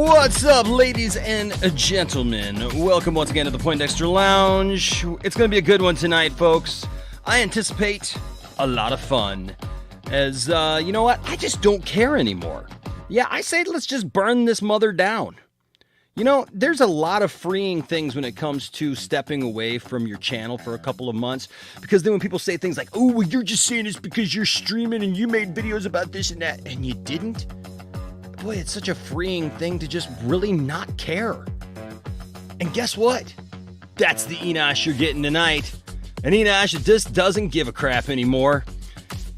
What's up, ladies and gentlemen? Welcome once again to the Poindexter Lounge. It's going to be a good one tonight, folks. I anticipate a lot of fun. As, you know what? I just don't care anymore. Yeah, I say let's just burn this mother down. You know, there's a lot of freeing things when it comes to stepping away from your channel for a couple of months. Because then when people say things like, oh, well, you're just saying this because you're streaming and you made videos about this and that, and you didn't. Boy, it's such a freeing thing to just really not care. And guess what? That's the Enosh you're getting tonight. And Enosh just doesn't give a crap anymore.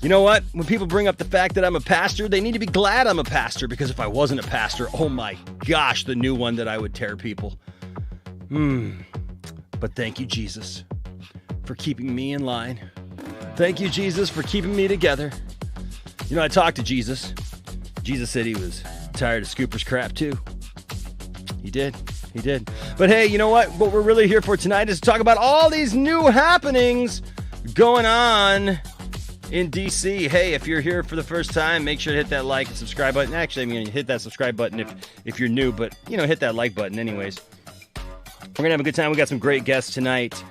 You know what? When people bring up the fact that I'm a pastor, they need to be glad I'm a pastor, because if I wasn't a pastor, oh my gosh, the new one that I would tear people. But thank you, Jesus, for keeping me in line. Thank you, Jesus, for keeping me together. You know, I talked to Jesus. Jesus said he was tired of Scooper's crap too. He did. But hey, you know what? What we're really here for tonight is to talk about all these new happenings going on in DC. Hey, if you're here for the first time, make sure to hit that like and subscribe button. Actually, I'm going to hit that subscribe button if you're new, but you know, hit that like button anyways. We're going to have a good time. We got some great guests tonight,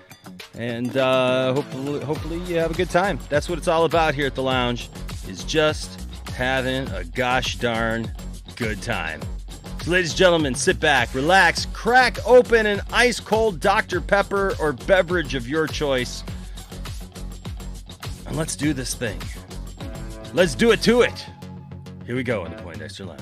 and hopefully you have a good time. That's what it's all about here at the lounge, is just having a gosh darn good time. So ladies and gentlemen, sit back, relax, crack open an ice cold Dr. Pepper or beverage of your choice, and let's do this thing. Let's do it to it. Here we go in the Poindexter Lounge.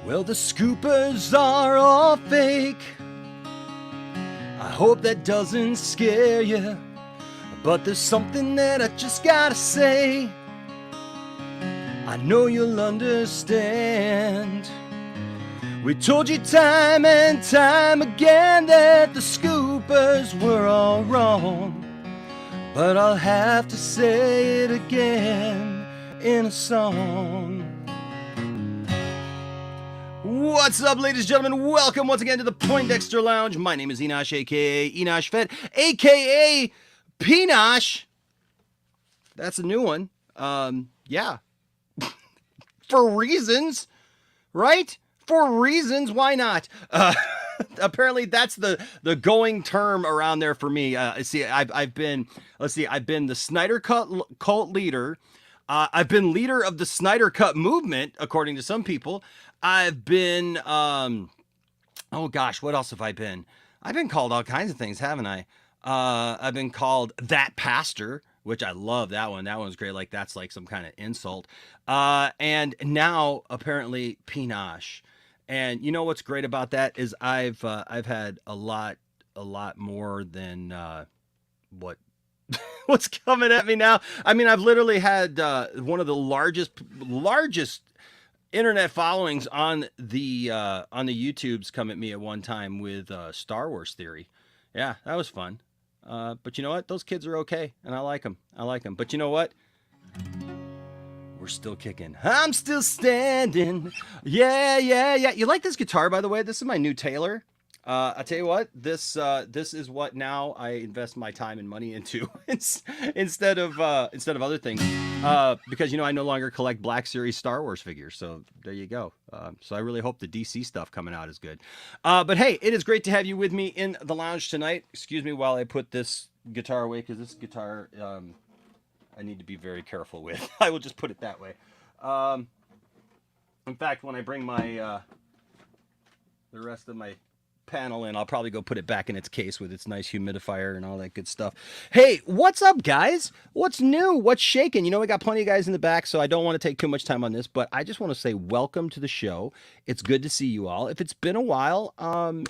Well, the scoopers are all fake. I hope that doesn't scare you, but there's something that I just gotta say. I know you'll understand. We told you time and time again that the scoopers were all wrong, but I'll have to say it again in a song. What's up, ladies and gentlemen? Welcome once again to the Poindexter Lounge. My name is Enosh, a.k.a. Enosh Fed, a.k.a. Penosh. That's a new one. Yeah. For reasons, right? For reasons, why not? Apparently that's the going term around there for me. I've been the Snyder cult leader. I've been leader of the Snyder Cut movement, according to some people. I've been, oh gosh, what else have I been? I've been called all kinds of things, haven't I? I've been called that pastor, which I love that one. That one's great. Like, that's like some kind of insult. And now apparently Penosh. And you know what's great about that is I've had a lot more than what's coming at me now. I mean, I've literally had one of the largest internet followings on the YouTubes come at me at one time with Star Wars theory. Yeah, that was fun. But you know what? Those kids are okay, and I like them. But you know what? We're still kicking. I'm still standing. Yeah. You like this guitar, by the way? This is my new Taylor. I tell you what, this is what now I invest my time and money into instead of other things, because you know I no longer collect Black Series Star Wars figures. So there you go. So I really hope the DC stuff coming out is good. But hey, it is great to have you with me in the lounge tonight. Excuse me while I put this guitar away, because this guitar I need to be very careful with. I will just put it that way. In fact, when I bring my the rest of my panel in, I'll probably go put it back in its case with its nice humidifier and all that good stuff. Hey, what's up, guys? What's new? What's shaking? You know, we got plenty of guys in the back, so I don't want to take too much time on this, but I just want to say welcome to the show. It's good to see you all. If it's been a while,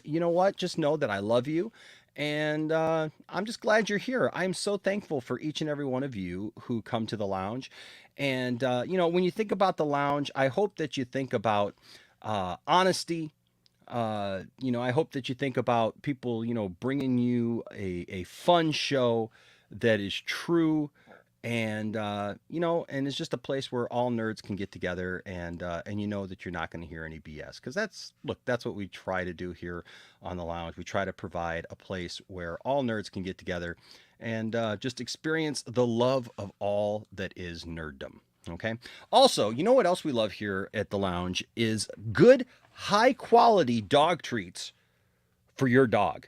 you know what? Just know that I love you. And I'm just glad you're here. I'm so thankful for each and every one of you who come to the lounge. And, when you think about the lounge, I hope that you think about honesty. I hope that you think about people, bringing you a fun show that is true, and it's just a place where all nerds can get together, and that you're not going to hear any BS, because that's what we try to do here on the lounge. We try to provide a place where all nerds can get together and just experience the love of all that is nerddom. Okay. Also, you know what else we love here at the lounge is good, high quality dog treats for your dog.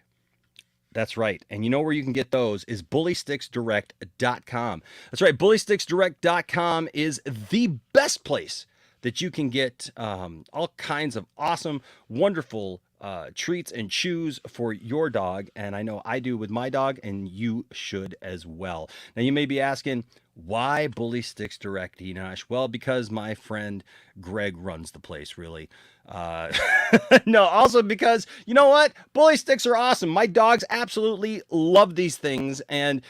That's right. And you know where you can get those is bullysticksdirect.com. That's right. Bullysticksdirect.com is the best place that you can get all kinds of awesome, wonderful treats and chews for your dog. And I know I do with my dog, and you should as well. Now, you may be asking, why Bully Sticks Direct, Enosh? Well, because my friend Greg runs the place, really. No, also because, you know what? Bully sticks are awesome. My dogs absolutely love these things, and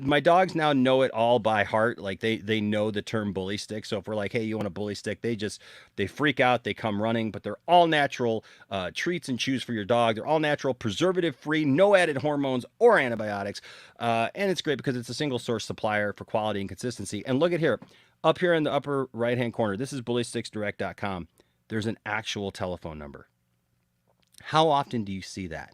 my dogs now know it all by heart. Like they know the term bully stick. So if we're like, hey, you want a bully stick? They freak out. They come running, but they're all natural treats and chews for your dog. They're all natural, preservative free, no added hormones or antibiotics. And it's great because it's a single source supplier for quality and consistency. And look at here, up here in the upper right-hand corner, this is bullysticksdirect.com. There's an actual telephone number. How often do you see that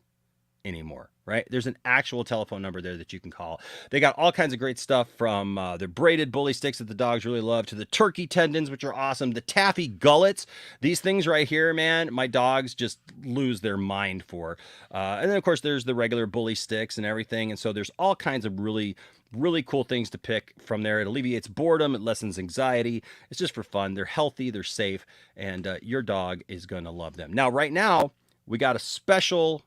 anymore, right? There's an actual telephone number there that you can call. They got all kinds of great stuff, from the braided bully sticks that the dogs really love, to the turkey tendons, which are awesome, the taffy gullets. These things right here, man, my dogs just lose their mind for. And then, of course, there's the regular bully sticks and everything. And so there's all kinds of really cool things to pick from there. It alleviates boredom. It lessens anxiety. It's just for fun. They're healthy. They're safe. And your dog is going to love them. Now, right now, we got a special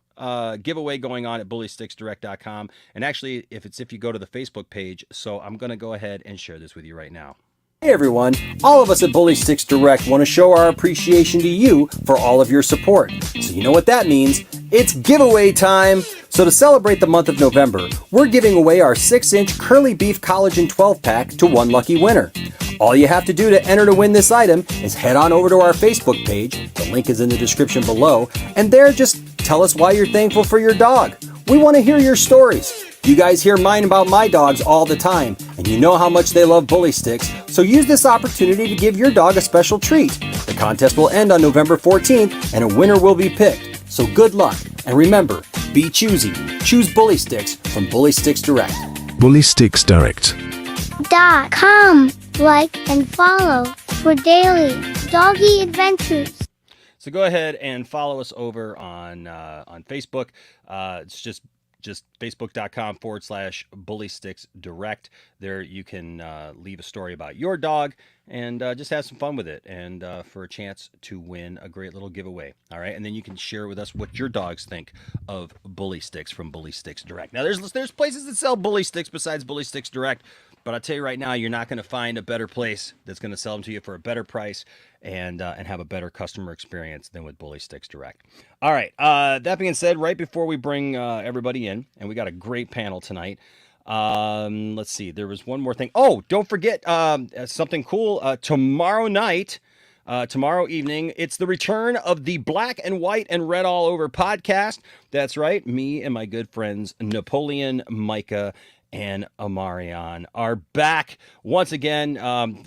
giveaway going on at bullysticksdirect.com. And actually, if you go to the Facebook page, so I'm going to go ahead and share this with you right now. Hey everyone, all of us at Bully Sticks Direct want to show our appreciation to you for all of your support. So you know what that means? It's giveaway time! So to celebrate the month of November, we're giving away our 6-inch Curly Beef Collagen 12-pack to one lucky winner. All you have to do to enter to win this item is head on over to our Facebook page, the link is in the description below, and there just tell us why you're thankful for your dog. We want to hear your stories. You guys hear mine about my dogs all the time, and you know how much they love bully sticks, so use this opportunity to give your dog a special treat. The contest will end on November 14th, and a winner will be picked. So good luck, and remember, be choosy. Choose Bully Sticks from Bully Sticks Direct. Bully Sticks Direct. .com. Like and follow for daily doggy adventures. So go ahead and follow us over on Facebook. It's just facebook.com/Bully Sticks Direct. There you can leave a story about your dog and just have some fun with it, and for a chance to win a great little giveaway. All right, and then you can share with us what your dogs think of bully sticks from Bully Sticks Direct. Now, there's places that sell bully sticks besides Bully Sticks Direct, but I'll tell you right now, you're not going to find a better place that's going to sell them to you for a better price and have a better customer experience than with Bully Sticks Direct. All right, that being said, right before we bring everybody in, and we got a great panel tonight. Let's see, there was one more thing. Oh, don't forget something cool. Tomorrow night, tomorrow evening, it's the return of the Black and White and Red All Over podcast. That's right, me and my good friends Napoleon, Micah, and Amarion are back once again.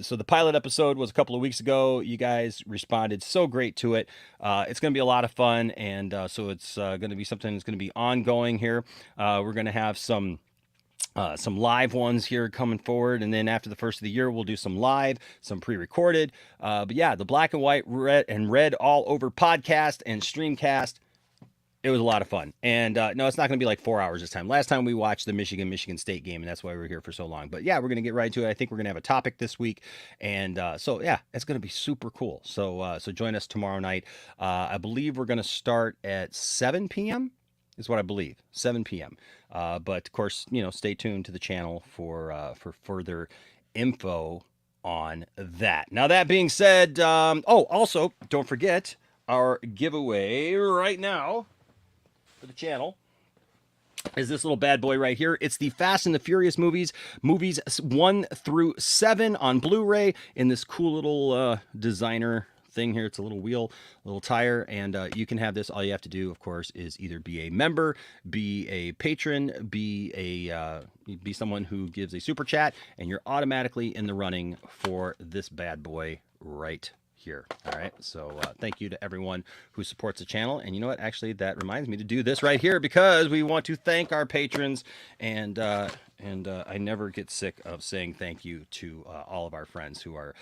So the pilot episode was a couple of weeks ago. You guys responded so great to it. It's going to be a lot of fun, and so it's going to be something that's going to be ongoing here. We're going to have some live ones here coming forward, and then after the first of the year, we'll do some live, some pre-recorded. But yeah, the Black and White, Red All Over podcast and streamcast. It was a lot of fun. And no, it's not going to be like 4 hours this time. Last time we watched the Michigan State game, and that's why we were here for so long. But yeah, we're going to get right to it. I think we're going to have a topic this week. And so yeah, it's going to be super cool. So join us tomorrow night. I believe we're going to start at 7 p.m. is what I believe, 7 p.m. But of course, stay tuned to the channel for further info on that. Now, that being said, also don't forget our giveaway right now for the channel. is this little bad boy right here. It's the Fast and the Furious movies 1 through 7 on Blu-ray in this cool little designer thing here. It's a little wheel, little tire, and you can have this. All you have to do, of course, is either be a member, be a patron, be someone who gives a super chat, and you're automatically in the running for this bad boy right here. All right, so thank you to everyone who supports the channel. And you know what, actually that reminds me to do this right here, because we want to thank our patrons, and I never get sick of saying thank you to all of our friends who are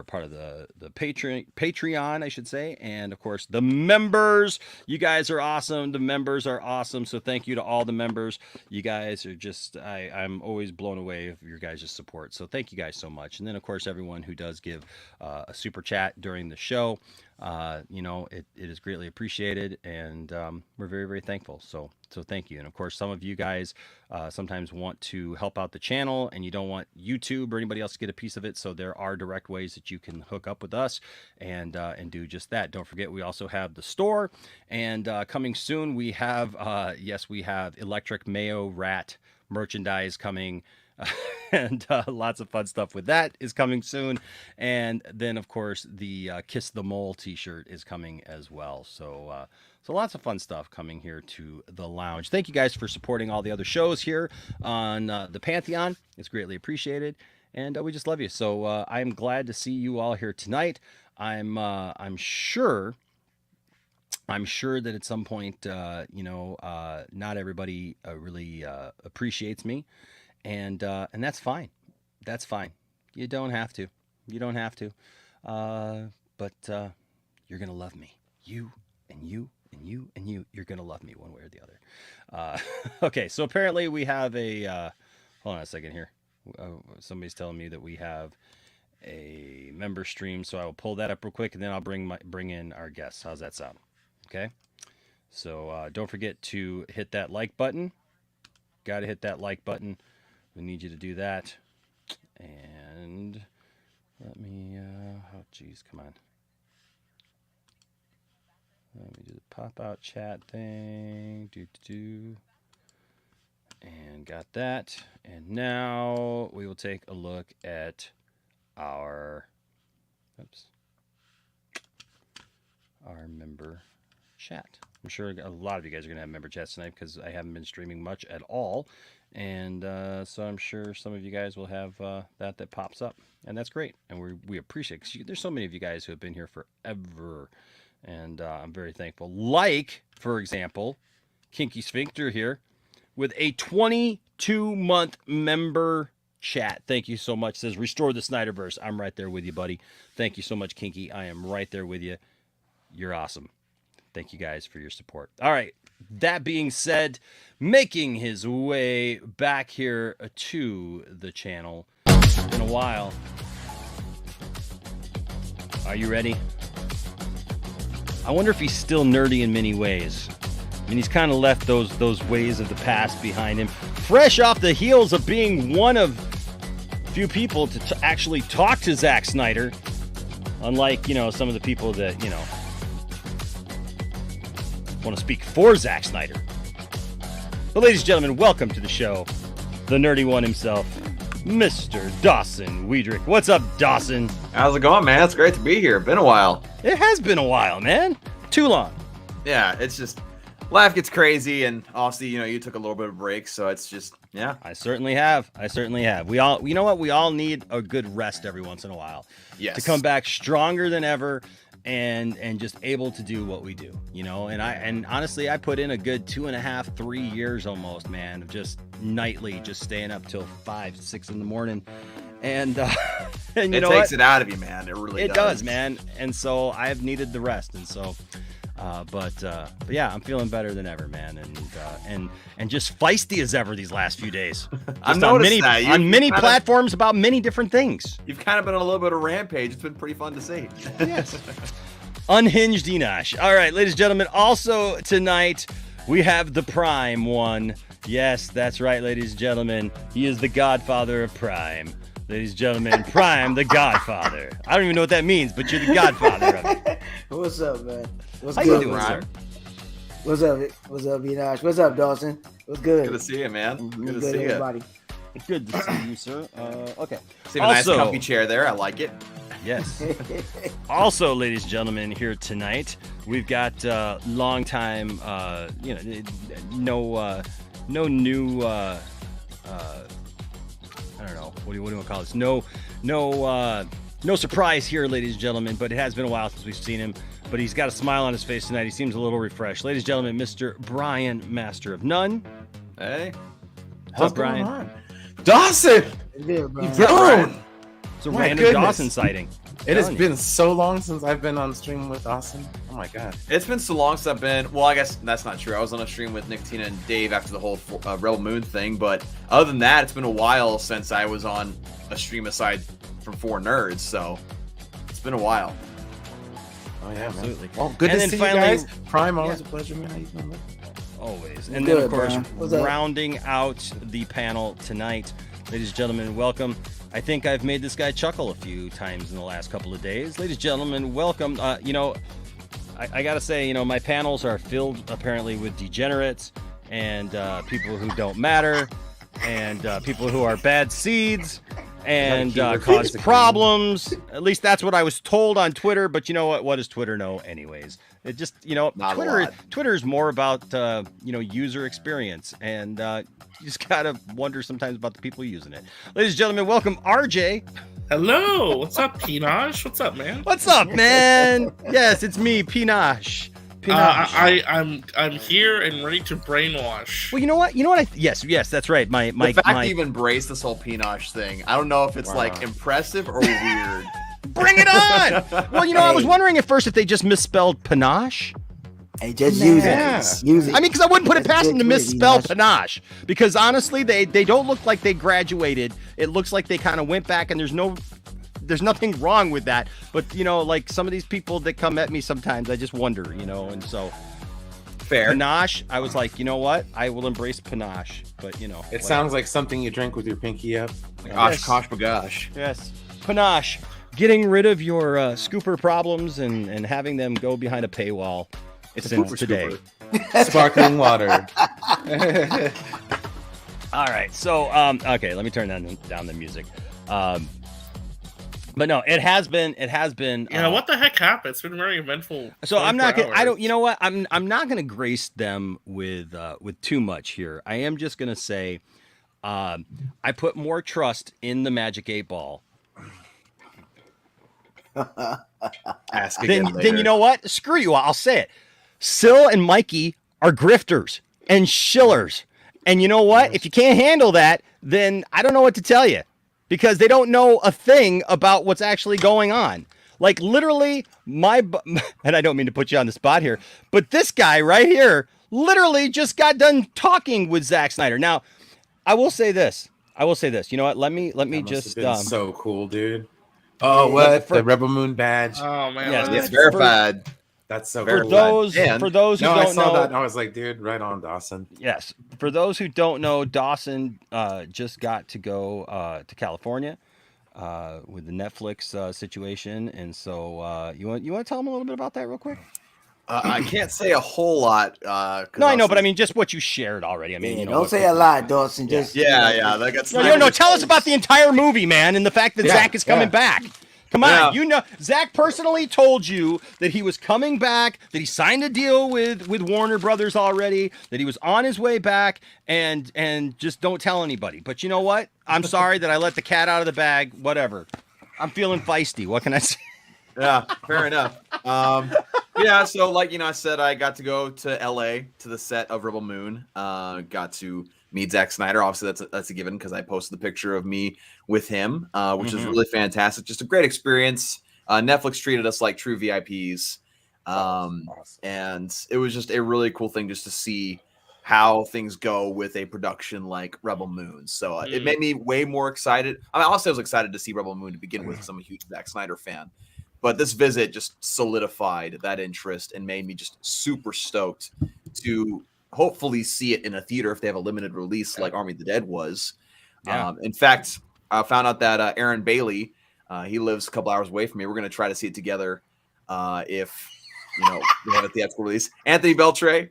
part of the Patreon, I should say, and of course the members. You guys are awesome. The members are awesome. So thank you to all the members. You guys are just, I'm always blown away of your guys' support. So thank you guys so much. And then of course everyone who does give a super chat during the show. You know, it is greatly appreciated, and we're very, very thankful. So thank you. And of course, some of you guys sometimes want to help out the channel, and you don't want YouTube or anybody else to get a piece of it. So there are direct ways that you can hook up with us and do just that. Don't forget, we also have the store, and coming soon, we have yes, we have Electric Mayo Rat merchandise coming. And lots of fun stuff with that is coming soon. And then of course the Kiss the Mole t-shirt is coming as well. So lots of fun stuff coming here to the lounge. Thank you guys for supporting all the other shows here on the Pantheon. It's greatly appreciated, and we just love you. So I'm glad to see you all here tonight. I'm sure that at some point you know, not everybody really appreciates me. And that's fine. That's fine. You don't have to. You don't have to. But you're going to love me. You and you and you and you. You're going to love me one way or the other. Okay, so apparently we have a... hold on a second here. Somebody's telling me that we have a member stream, so I will pull that up real quick, and then I'll bring in our guests. How's that sound? Okay? So don't forget to hit that like button. Got to hit that like button. We need you to do that. And let me, oh geez, come on. Let me do the pop out chat thing. And got that. And now we will take a look at our, our member chat. I'm sure a lot of you guys are going to have member chats tonight, because I haven't been streaming much at all. And so I'm sure some of you guys will have that pops up, and that's great, and we appreciate it, because there's so many of you guys who have been here forever, and I'm very thankful. Like, for example, Kinky Sphincter here with a 22-month member chat. Thank you so much. Says restore the Snyderverse. I'm right there with you, buddy. Thank you so much, Kinky. I am right there with you. You're awesome. Thank you guys for your support. All right. That being said, making his way back here to the channel. It's been a while. Are you ready? I wonder if he's still nerdy in many ways. I mean, he's kind of left those ways of the past behind him. Fresh off the heels of being one of few people to actually talk to Zack Snyder. Unlike, you know, some of the people that, you know, want to speak for Zack Snyder. But ladies and gentlemen, welcome to the show, the nerdy one himself, Mr. Dawson Weidrich. What's up, Dawson? How's it going, man? It's great to be here. Been a while. It has been a while, man. Too long. Yeah, it's just, life gets crazy, and obviously, you know, you took a little bit of a break, so it's just, yeah. I certainly have. We all, you know what? We all need a good rest every once in a while. Yes. To come back stronger than ever. And just able to do what we do, you know. And honestly, I put in a good 2.5, 3 years almost, man, of just nightly, just staying up till 5, 6 in the morning, and you know, it takes it out of you, man. It really does, man. And so I've needed the rest, and so, but yeah, I'm feeling better than ever, man, and just feisty as ever these last few days. I've noticed that on many platforms about many different things. You've kind of been on a little bit of rampage. It's been pretty fun to see. Yes. Unhinged Enosh. All right, ladies and gentlemen. Also tonight we have the Prime one. Yes, that's right, ladies and gentlemen. He is the Godfather of Prime. Ladies and gentlemen, Prime, the Godfather. I don't even know what that means, but you're the Godfather of it. What's up, man? What's How good, you doing, sir? What's up? What's up, Enosh? What's up, Dawson? What's good? Good to see you, man. Good to Good, see everybody. Good to see you, sir. Okay. See a nice Also- comfy chair there. I like it. Yes. Also, ladies and gentlemen, here tonight we've got long time, no new. I don't know. What do you want to call this? No surprise here, ladies and gentlemen. But it has been a while since we've seen him. But he's got a smile on his face tonight. He seems a little refreshed, ladies and gentlemen. Mr. Brian, Master of None. Hey. What's up, Brian? Dawson! Yeah, bro. Bro! It's a My random goodness. Dawson sighting. It has Telling you. been so long since I've been on stream with Dawson. Oh my god. It's been so long since I've been. Well, I guess that's not true. I was on a stream with Nick, Tina, and Dave after the whole Rebel Moon thing. But other than that, it's been a while since I was on a stream aside from 4 Nerds. So it's been a while. Oh yeah, Absolutely. man. Well, good And to then see finally- you guys. Prime, always a pleasure, man. How you doing, man? Always. I'm And then, good, of course, Brian. What's up? rounding out the panel tonight, ladies and gentlemen, welcome. I think I've made this guy chuckle a few times in the last couple of days. Ladies and gentlemen, welcome. I got to say, my panels are filled apparently with degenerates and people who don't matter and people who are bad seeds and cause problems. At least that's what I was told on Twitter. But you know what? What does Twitter know anyways? It just, Not a lot. Twitter is more about, user experience. And you just got to wonder sometimes about the people using it. Ladies and gentlemen, welcome RJ. Hello, what's up, Pinosh? What's up, man? What's up, man? Yes, it's me, Pinosh. I'm here and ready to brainwash. Well, you know what? Yes, that's right. My The fact that you've embraced this whole Pinosh thing, I don't know if it's like impressive or weird. bring it on. Well, I was wondering at first if they just misspelled panache. Hey, just use Yeah. it. Use it. I mean, because I wouldn't put it That's past them to good Twitter, misspell Enosh. panache. Because honestly, they don't look like they graduated. It looks like they kind of went back, and there's nothing wrong with that. But like some of these people that come at me sometimes, I just wonder, and so Fair. panache. I was like, you know what? I will embrace panache. But It sounds like something you drink with your pinky up. Gosh, gosh, bagosh. yes, panache. Getting rid of your scooper problems and having them go behind a paywall. It's a since pooper today. scooper. Sparkling water. All right, so okay, let me turn down the music. But no, it has been. Yeah, what the heck happened? It's been very eventful. So I'm not 24 gonna. I don't. hours. You know what? I'm not gonna grace them with too much here. I am just gonna say, I put more trust in the Magic 8 Ball Ask again then later. you know what? Screw you. I'll say it. Syl and Mikey are grifters and shillers. And you know what? If you can't handle that, then I don't know what to tell you because they don't know a thing about what's actually going on. Like literally and I don't mean to put you on the spot here, but this guy right here literally just got done talking with Zack Snyder. Now, I will say this. You know what? Let me That must just have been so cool, dude. Oh, what? The Rebel Moon badge. Oh man, Yes, that's- It's verified. That's so for cool. those And- who don't I saw know. that and I was like, dude, right on, Dawson. Yes. For those who don't know, Dawson just got to go to California with the Netflix situation, and so you want to tell them a little bit about that real quick? I can't say a whole lot. No, I know, but I mean just what you shared already. I mean, Yeah, you know, don't what- say a lot, Dawson. Just Yeah. That got No. Tell us about the entire movie, man, and the fact that Yeah, Zach is coming yeah. back. Come on, Yeah. you know, Zach personally told you that he was coming back, that he signed a deal with Warner Brothers already, that he was on his way back, and just don't tell anybody. But you know what? I'm sorry that I let the cat out of the bag. Whatever. I'm feeling feisty. What can I say? Yeah, fair enough. Yeah, so like I said, I got to go to LA to the set of Rebel Moon. Got to meet Zack Snyder. Obviously, that's a given because I posted the picture of me with him, which is really fantastic. Just a great experience. Netflix treated us like true VIPs, Awesome. and it was just a really cool thing just to see how things go with a production like Rebel Moon. So it made me way more excited. I mean, honestly, I was excited to see Rebel Moon to begin with because I'm a huge Zack Snyder fan. But this visit just solidified that interest and made me just super stoked to hopefully see it in a theater if they have a limited release like Army of the Dead was. Yeah. In fact, I found out that Aaron Bailey, he lives a couple hours away from me. We're going to try to see it together if we have a theatrical release. Anthony Beltre,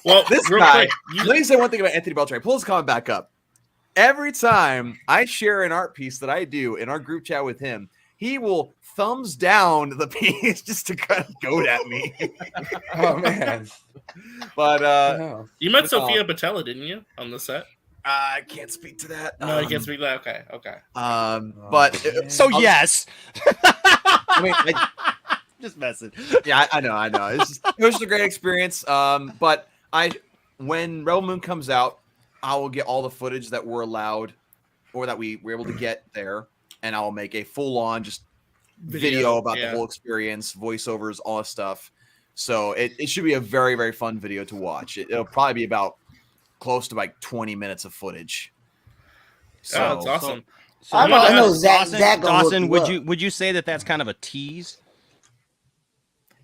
Well, This real guy, quick, let me say one thing about Anthony Beltran. Pull his comment back up. Every time I share an art piece that I do in our group chat with him, he will thumbs down the piece just to kind of goad at me. Oh man. But No. you met No. Sophia Patella, didn't you, on the set? I can't speak to that. No, you can't speak to that. Okay. But man. So yes. I mean, Just messing. yeah, I know. It was just a great experience. But when Rebel Moon comes out, I will get all the footage that we're allowed or that we were able to get there, and I'll make a full-on just video about the whole experience, voiceovers, all that stuff. So it should be a very, very fun video to watch. It'll probably be about close to like 20 minutes of footage. So That's awesome. So I know Dawson, Zach gonna Dawson, hook would you you say that that's kind of a tease?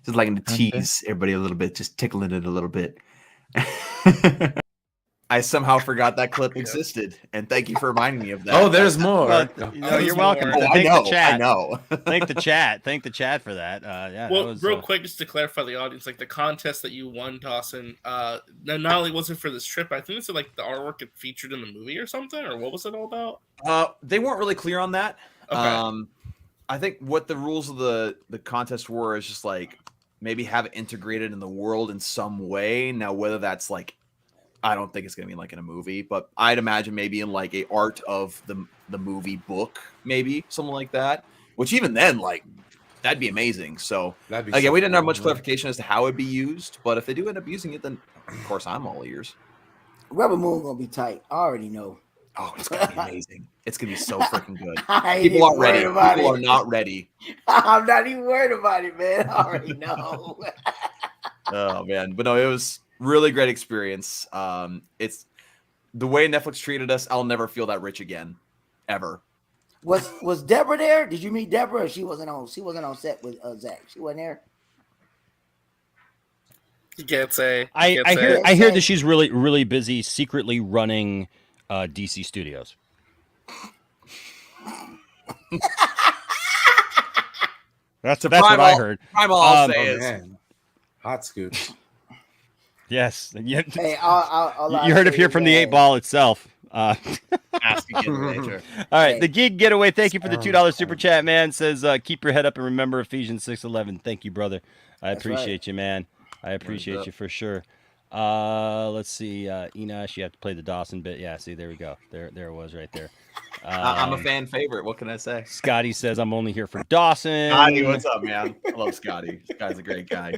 just like to tease everybody a little bit, just tickling it a little bit. I somehow forgot that clip existed, and thank you for reminding me of that. Oh, there's more. No, you're welcome. Oh, Thank the I chat. know. Thank the chat. Thank the chat for that. Yeah. Well, that was, real quick, just to clarify the audience, like the contest that you won, Dawson, not only was it for this trip, I think it's like the artwork it featured in the movie or something, or what was it all about? They weren't really clear on that. Okay. I think what the rules of the contest were is just like maybe have it integrated in the world in some way. Now, whether that's like, I don't think it's gonna be like in a movie, but I'd imagine maybe in like a art of the movie book, maybe something like that. Which even then, like, that'd be amazing. So again, we didn't have much clarification as to how it'd be used, but if they do end up using it, then of course I'm all ears. Rebel Moon gonna be tight. I already know. Oh, it's gonna be amazing. It's gonna be so freaking good. I ain't People even aren't ready. worried about People it. are not ready. I'm not even worried about it, man. I already know. Oh man, but no, it was really great experience. It's the way Netflix treated us. I'll never feel that rich again, ever. Was Deborah there? Did you meet Deborah? Or she wasn't on set with Zach. She wasn't there. You can't say. I hear. hear that she's really busy secretly running DC Studios. That's what I heard. I'll say is Man. Hot scoop. Yes. Yeah. Hey, all You heard it here from the 8 Ball itself. ask again later. All right, Hey. the Gig Getaway. Thank you for the $2 super chat, man. Says keep your head up and remember Ephesians 6:11. Thank you, brother. I appreciate you, man. I appreciate you for sure. Let's see, Enosh. You have to play the Dawson bit. Yeah, see, there we go. There it was right there. I'm a fan favorite. What can I say? Scotty says I'm only here for Dawson. Scotty, what's up, man? I love Scotty. This guy's a great guy.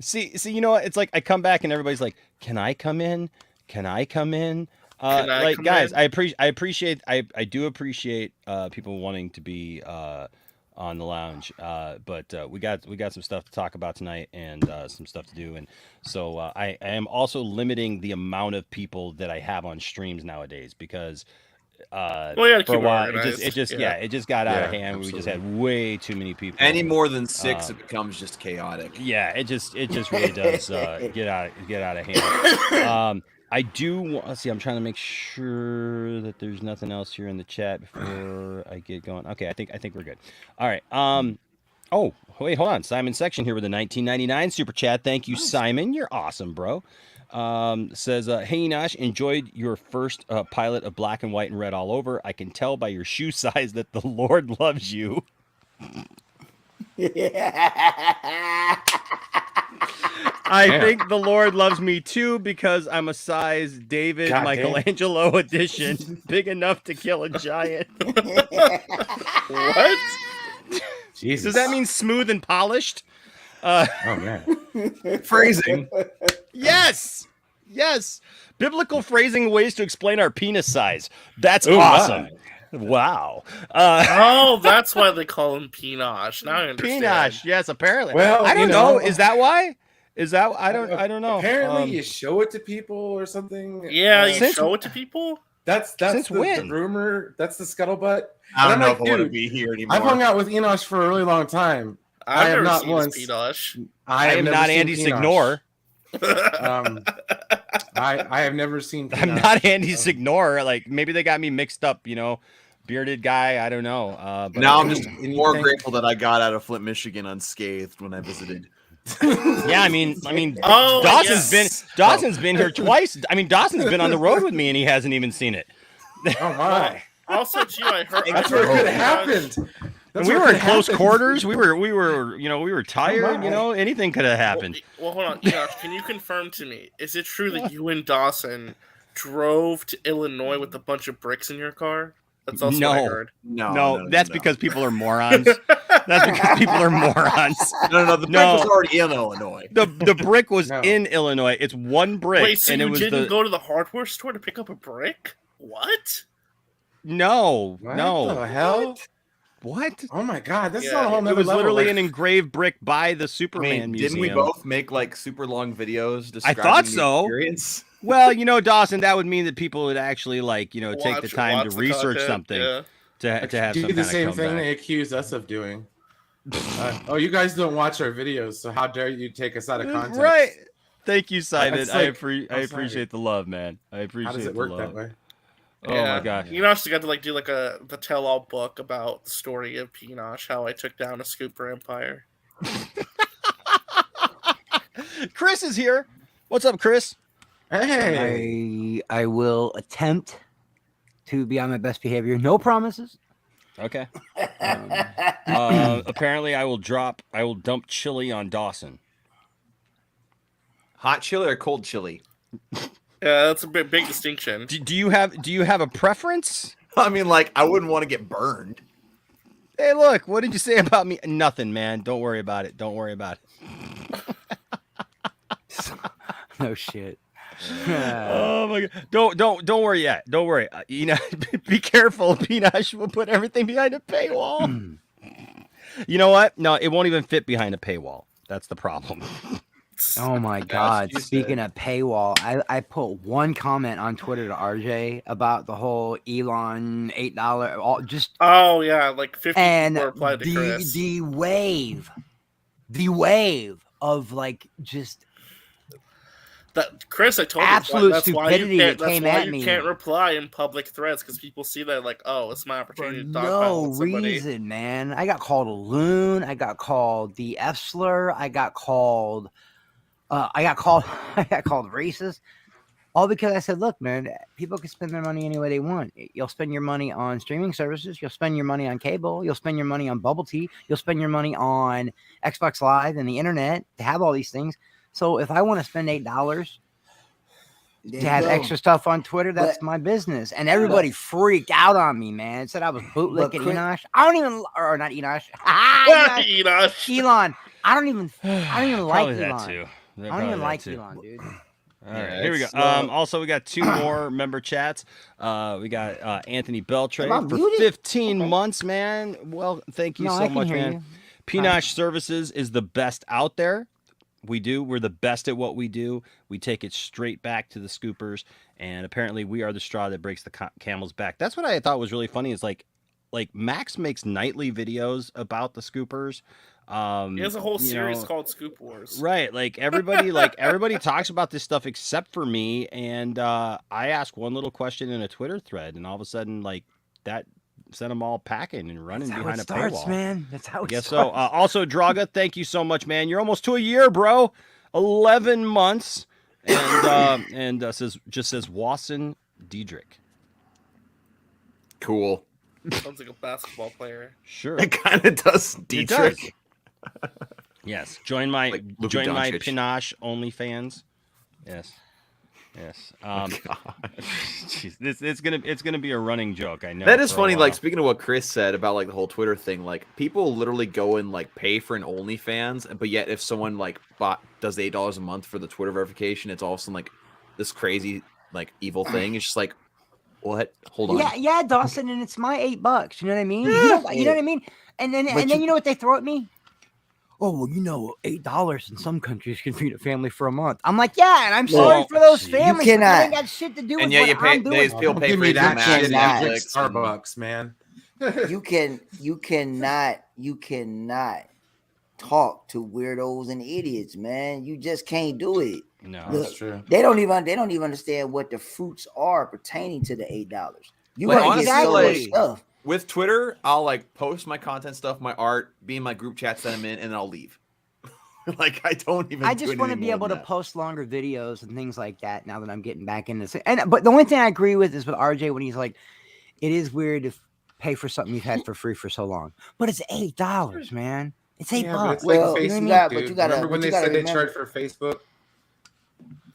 See, you know what? It's like I come back and everybody's like, "Can I come in? Can I come in?" Like, guys, I appreciate. I do appreciate people wanting to be on the lounge, but we got some stuff to talk about tonight and some stuff to do, and so I am also limiting the amount of people that I have on streams nowadays because. For a while, it just got out of hand. Absolutely. We just had way too many people. Any more than 6, it becomes just chaotic. Yeah, it just really does get out of hand. I do. Let's see. I'm trying to make sure that there's nothing else here in the chat before I get going. Okay, I think we're good. All right. Oh, wait, hold on. Simon Section here with a 1999 super chat. Thank you, Simon. You're awesome, bro. Says, hey Enosh, enjoyed your first pilot of Black and White and Red all over. I can tell by your shoe size that the Lord loves you. I think the Lord loves me too because I'm a size David God Michelangelo edition, big enough to kill a giant. What? Jesus. Does that mean smooth and polished? Oh man. Phrasing. Yes. Biblical phrasing ways to explain our penis size. That's Ooh, awesome. Wow. Oh, that's why they call him Pinosh. Now I understand. Pinosh. Yes, apparently. Well, I don't you know. know. Is that why? Is that I don't know. Apparently, you show it to people or something. Yeah, you Since- show it to people. That's Since the when? rumor. That's the scuttlebutt. I don't And know I'm if I like, want to dude, be here anymore. I've hung out with Enosh for a really long time. I I've have never not seen once. this Pinosh. I have am never not seen Andy Pinosh. Signor. I have never seen. I'm Pinosh. not Andy Signor. Like maybe they got me mixed up, bearded guy. I don't know. But Now I'm just And you more think- grateful that I got out of Flint, Michigan unscathed when I visited. Yeah, I mean, Oh, Dawson's been here twice. I mean, Dawson's been on the road with me, and he hasn't even seen it. Oh my! Also, too, I heard That's what could have happened. And we were in close quarters. We were tired. Anything could have happened. Well, hold on, Enoch, can you confirm to me? Is it true that you and Dawson drove to Illinois with a bunch of bricks in your car? That's also what I heard. No, that's because people are morons. That's because people are morons. No, the brick was already in Illinois. The brick was in Illinois. It's one brick. Wait, so and you it was didn't go to the hardware store to pick up a brick? What? No. What the hell? What? Oh my god, that's not a whole It nother was level. literally Like, an engraved brick by the Superman Museum. Didn't we both make like super long videos describing thought the so. experience? Well, Dawson, that would mean that people would actually take the time to the research content, something yeah. to have do some the kind of same thing comeback. they accuse us of doing. You guys don't watch our videos, so how dare you take us out of context? Right. Thank you, Simon. It's I like- I'm appreciate sorry. the love, man. I appreciate How does it the work love. that way? Oh my gosh. You also got to do the tell-all book about the story of Pinosh, how I took down a scooper empire. Chris is here. What's up, Chris? Hey, I will attempt to be on my best behavior. No promises. Okay. Apparently, I will dump chili on Dawson. Hot chili or cold chili? Yeah, that's a big distinction. Do you have a preference? I mean, I wouldn't want to get burned. Hey, look, what did you say about me? Nothing, man. Don't worry about it. Don't worry about it. No shit. Oh my god! Don't worry yet. Don't worry. Be careful. Pinosh will put everything behind a paywall. You know what? No, it won't even fit behind a paywall. That's the problem. Oh my god! Speaking of paywall, I put one comment on Twitter to RJ about the whole Elon $8 just Oh yeah, like 50 and people replied to Chris. the wave of just That Chris, I told absolute you that's why stupidity you can't, that came that's why at you me. can't reply in public threads because people see that oh, it's my for opportunity to talk no with somebody. reason, man. I got called a loon. I got called the F slur. I got called racist. All because I said, look, man, people can spend their money any way they want. You'll spend your money on streaming services. You'll spend your money on cable. You'll spend your money on bubble tea. You'll spend your money on Xbox Live and the internet to have all these things. So if I want to spend $8 to have extra stuff on Twitter, that's my business. And everybody freaked out on me, man. Said I was bootlicking Enosh. I don't even, or not Enosh. Enosh. Elon. I don't even like Probably that Elon. too. I don't even like Elon, dude. All right, here we go. Also, we got 2 more member chats. We got Anthony Beltray Am I for muted? 15 months, man. Well, thank you No, so I can much, hear man. you. Pinosh Services is the best out there. We're the best at what we do. We take it straight back to the scoopers, and apparently we are the straw that breaks the camel's back. That's what I thought was really funny is like Max makes nightly videos about the scoopers. He has a whole series called Scoop Wars. Right, everybody talks about this stuff except for me, and I asked one little question in a Twitter thread, and all of a sudden that sent them all packing and running That's how behind it a starts, paywall. man. That's how it Yes, starts. so also Draga, thank you so much, man. You're almost to a year, bro. 11 months, and says Wasson Diedrich. Cool. Sounds like a basketball player. Sure, It kind of does, It Dietrich. does. Yes, join my Luka Doncic. Pinosh OnlyFans. Yes. Jeez, it's gonna be a running joke. I know. That is for a funny. while. Speaking of what Chris said about the whole Twitter thing, people literally go and pay for an OnlyFans, but yet if someone does the $8 a month for the Twitter verification, it's all of a sudden this crazy evil thing. It's just what? Hold on. Yeah, Dawson, and it's my $8. You know what I mean? You know what I mean? And then you know what they throw at me? Oh, well, $8 in some countries can feed a family for a month. I'm like, yeah, and I'm sorry for those families. cannot- That ain't got shit to do with And yeah, what you pay. I'm doing. They still pay Give for me HBO that Max, shit cannot. at Netflix, and- Starbucks, man. You cannot talk to weirdos and idiots, man. You just can't do it. No, Look, That's true. They don't even understand what the fruits are pertaining to the $8. You Like, gotta get honestly, so much like- stuff. With Twitter, I'll post my content stuff, my art, be in my group chats that I'm in, and then I'll leave. Like I don't even. I do just want to anything be more able to than that. post longer videos and things like that now that I'm getting back into this. But the one thing I agree with is with RJ when he's like, it is weird to pay for something you've had for free for so long. But it's $8, man. It's $8. Yeah, but it's Well, like you Facebook, got- dude. but you gotta- Remember when but you they gotta said they remember- charged for Facebook?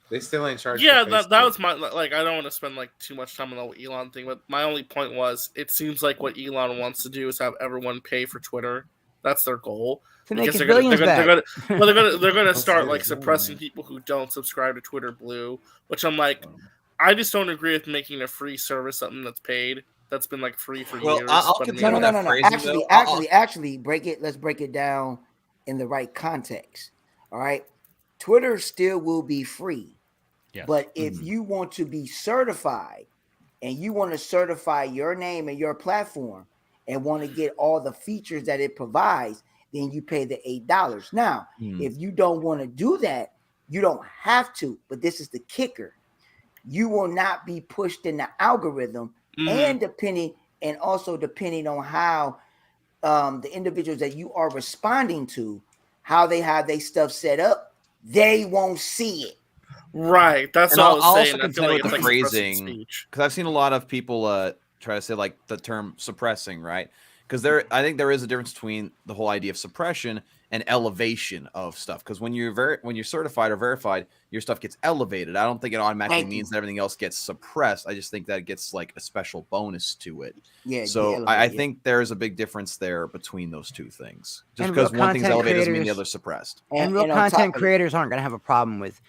They still ain't charged. Yeah, for that Facebook. was my like. I don't want to spend like too much time on the whole Elon thing, but my only point was, it seems like what Elon wants to do is have everyone pay for Twitter. That's their goal. To make his They're billions gonna, back. they're gonna That's start it, like yeah, suppressing man. people who don't subscribe to Twitter Blue, which I'm like, I just don't agree with making a free service something that's paid. That's been like free for Well, years. I'll but I continue mean, with No. that phrasing, Actually, though. I'll- actually, let's break it down in the right context. All right. Twitter still will be free. Yes. But if you want to be certified and you want to certify your name and your platform and want to get all the features that it provides, then you pay the $8. Now, if you don't want to do that, you don't have to. But this is the kicker. You will not be pushed in the algorithm, and also depending on how the individuals that you are responding to, how they have their stuff set up, they won't see it. right? That's And what I I'll was also saying. I feel contend like with it's the like suppressing phrasing, speech. because I've seen a lot of people try to say like the term suppressing, right? Because I think there is a difference between the whole idea of suppression and elevation of stuff. Because when you're certified or verified, your stuff gets elevated. I don't think it automatically Thank you. means that everything else gets suppressed. I just think that it gets like a special bonus to it. Yeah. So the I elevate, yeah. think there is a big difference there between those two things. Just And because real one thing's content elevated doesn't mean the creators- other's suppressed. And real on top content of it- creators aren't going to have a problem with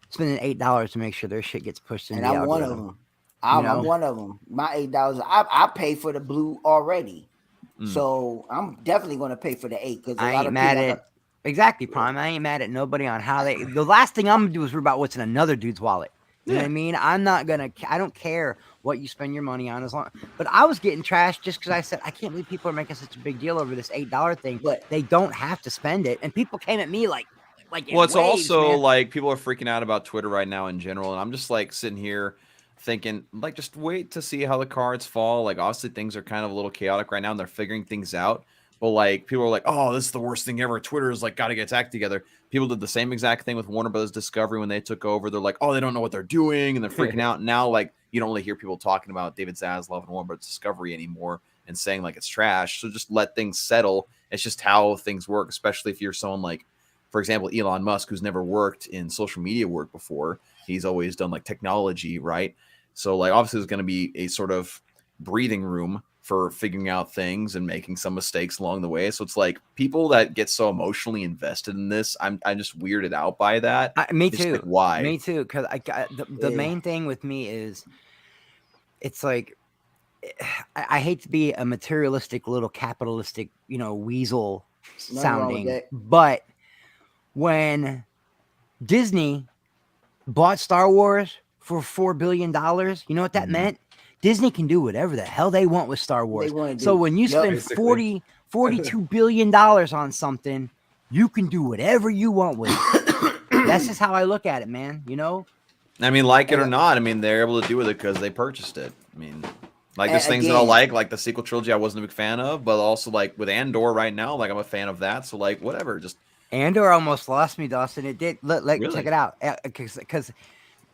spending $8 to make sure their shit gets pushed in and the I'm one of algorithm. them. I'm know? one of them. My $8, I pay for the blue already, so I'm definitely going to pay for the 8 because I ain't mad at exactly, Prime. I ain't mad at nobody on how they. The last thing I'm gonna do is worry about what's in another dude's wallet. You know what I mean? I'm not gonna. I don't care what you spend your money on as long. But I was getting trashed just because I said I can't believe people are making such a big deal over this $8 thing. But- They don't have to spend it, and people came at me like in Well, it's waves, also man. like people are freaking out about Twitter right now in general, and I'm just like sitting here thinking, like, just wait to see how the cards fall. Like, obviously, things are kind of a little chaotic right now, and they're figuring things out. But like, people are like, "Oh, this is the worst thing ever." Twitter is like, got to get its act together. People did the same exact thing with Warner Brothers Discovery when they took over. They're like, "Oh, they don't know what they're doing," and they're freaking out. Now, like, you don't really hear people talking about David Zaslav and Warner Brothers Discovery anymore and saying like it's trash. So just let things settle. It's just how things work, especially if you're someone like, for example, Elon Musk, who's never worked in social media work before. He's always done like technology, right? So like obviously there's going to be a sort of breathing room for figuring out things and making some mistakes along the way. So it's like people that get so emotionally invested in this, I'm just weirded out by that. Me It's too. like, why? Me too. Because the Yeah. main thing with me is, it's like, I hate to be a materialistic little capitalistic, weasel Nothing wrong with sounding, that. but when Disney bought Star Wars for $4 billion, you know what that meant? Disney can do whatever the hell they want with Star Wars. wanna So do. when you Yup. spend Basically. $42 billion on something, you can do whatever you want with it. That's just how I look at it, man. I mean, like it or not, I mean, they're able to do with it because they purchased it. I mean, like there's And things that I again- like the sequel trilogy I wasn't a big fan of, but also like with Andor right now, like I'm a fan of that. So like whatever, just Andor almost lost me, Dawson. It did. Really? Check it out. Because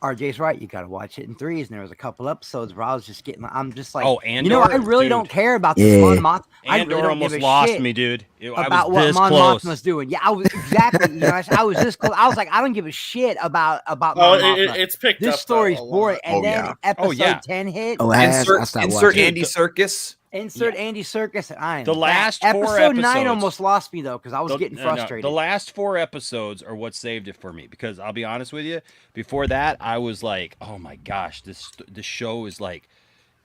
RJ's right. You got to watch it in threes. And there was a couple episodes where I was just getting. I'm just like, Oh, I Andor? really don't Dude. care about the Yeah. Mon Moth. I Andor really don't almost give a lost shit me, dude. I about was what this Mon close. Mothma's doing. Yeah, I was exactly. I was this close. I was like, I don't give a shit about Oh, Mon Mothma. it's picked This up. story's though, a lot. boring. And Oh, then yeah. episode yeah. 10 hit. Oh, I insert stopped insert watching. Andy Serkis. Insert Andy Serkis. And I am The back. last 4 episode 9 episodes- almost lost me though because I was getting No, no, frustrated. The last 4 episodes are what saved it for me because I'll be honest with you. Before that, I was like, "Oh my gosh, this show is like,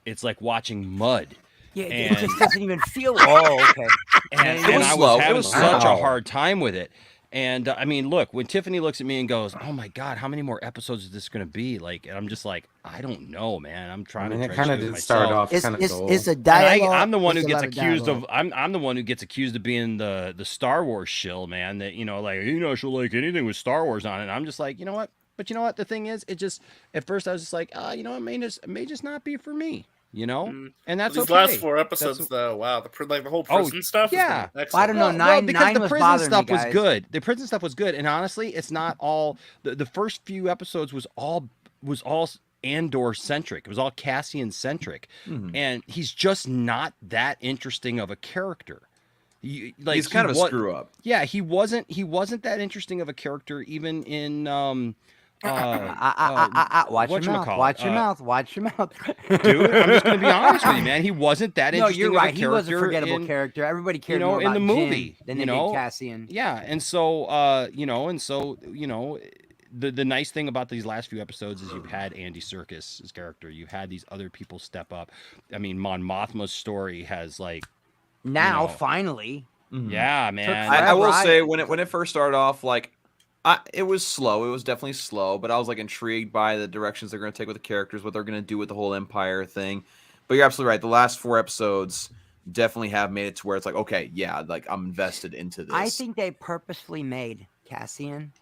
it's like watching mud." Yeah, it and- just doesn't even feel. Oh, okay. And, It was I slow. was It having was such slow. a hard time with it. And I mean, look, when Tiffany looks at me and goes, "Oh my God, how many more episodes is this going to be?" Like, and I'm just like, I don't know, man. I'm I trying mean, to. it trench kind of it did myself. start off It's kind of it's, dull. it's a And dialogue. I'm the one who it's a gets lot of accused dialogue. of. I'm the one who gets accused of being the Star Wars shill, man. That she'll like anything with Star Wars on it. And I'm just like, you know what? But you know what? The thing is, it just at first I was just like, it may just not be for me. And that's These okay. last 4 episodes, though, wow, the whole prison stuff. Yeah. Has been excellent. I don't know. Well, because nine the was prison bothering stuff me, was guys. good. The prison stuff was good, and honestly, it's not all. The first few episodes was all Andor centric. It was all Cassian centric, and he's just not that interesting of a character. He's kind of a screw up. Yeah, he wasn't that interesting of a character even in Watch your mouth. Watch your mouth. Watch your mouth. Dude, I'm just gonna be honest with you, man. He wasn't that No, interesting. you're right. Of a He was a character forgettable character. Everybody cared more in about the movie Jin than they did Cassian. Yeah, and so the nice thing about these last few episodes is you've had Andy Serkis' character. You've had these other people step up. I mean, Mon Mothma's story has Finally. Yeah, man. I will say when it first started off, it was slow. It was definitely slow, but I was intrigued by the directions they're going to take with the characters, what they're going to do with the whole Empire thing. But you're absolutely right. The last 4 episodes definitely have made it to where it's okay, yeah, I'm invested into this. I think they purposefully made Cassian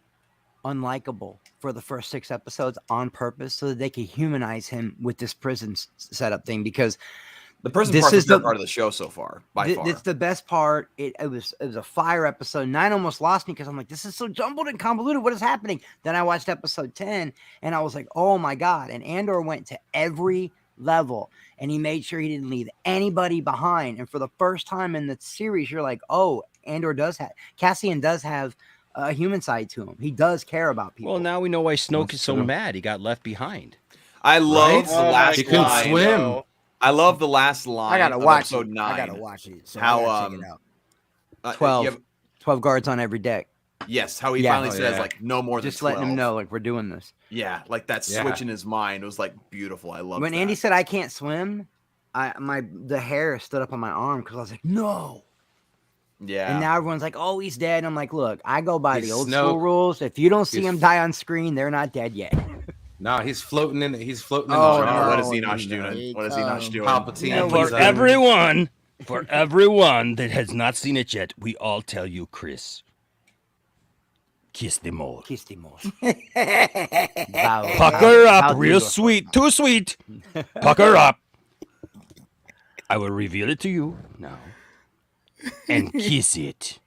unlikable for the first 6 episodes on purpose so that they could humanize him with this prison setup thing, because the prison part is the part of the show so far, by far. It's the best part. It was a fire episode. 9 almost lost me because I'm like, this is so jumbled and convoluted. What is happening? Then I watched episode 10 and I was like, oh my God. And Andor went to every level and he made sure he didn't leave anybody behind. And for the first time in the series, you're like, oh, Cassian does have a human side to him. He does care about people. Well, now we know why Snoke is so mad. He got left behind. I love the last He couldn't swim. I love the last line. I gotta watch episode it. 9. I gotta watch it. So How I gotta check it out. 12 guards on every deck. Yes, how he finally says no more than just 12. letting him know we're doing this. Yeah, that switch in his mind was beautiful. I love when that. Andy said I can't swim, the hair stood up on my arm because I was like, no. Yeah. And now everyone's like, oh, he's dead. And I'm like, look, I go by He's the old Snoke. school rules. If you don't see him die on screen, they're not dead yet. No, he's floating in. He's floating Oh, in the no. jar. What is Enosh doing? What is Enosh doing? Palpatine. For everyone that has not seen it yet, we all tell you, Chris, kiss them all. Kiss them all. Pucker up, real sweet, too sweet. Pucker up. I will reveal it to you now, and kiss it.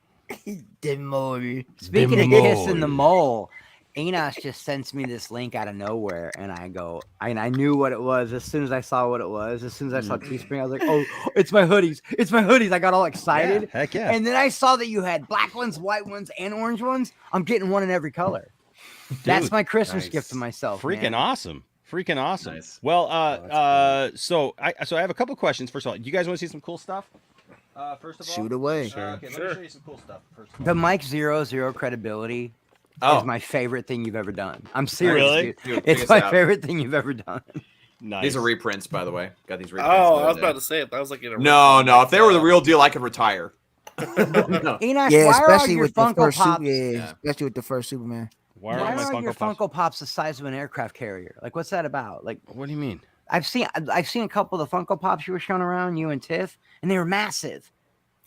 The mole. Speaking of kissing the mole, Enosh just sends me this link out of nowhere, and I knew what it was as soon as I saw what it was. As soon as I saw Teespring, I was like, "Oh, it's my hoodies! It's my hoodies!" I got all excited. Yeah, heck yeah! And then I saw that you had black ones, white ones, and orange ones. I'm getting one in every color. That's my Christmas gift to myself. Freaking awesome! Freaking awesome! Nice. Well, so I have a couple questions. First of all, you guys want to see some cool stuff? First of all, Shoot away. Okay, let me show you some cool stuff. First of all. The Mike 0 credibility is my favorite thing you've ever done. I'm serious, Really? dude. Check It's us my out. favorite thing you've ever done. Nice. These are reprints, by the way. Got these reprints. Oh, the I was other about day. to say it. That was in a No. If they were the real deal, I could retire. Enoch, Yeah, why are all especially your with the Funko first Pops? especially with the first Superman. Why are Why my are your Funko Pops? Funko Pops the size of an aircraft carrier? Like, what's that about? Like, What do you mean? I've seen a couple of the Funko Pops you were showing around, you and Tiff, and they were massive.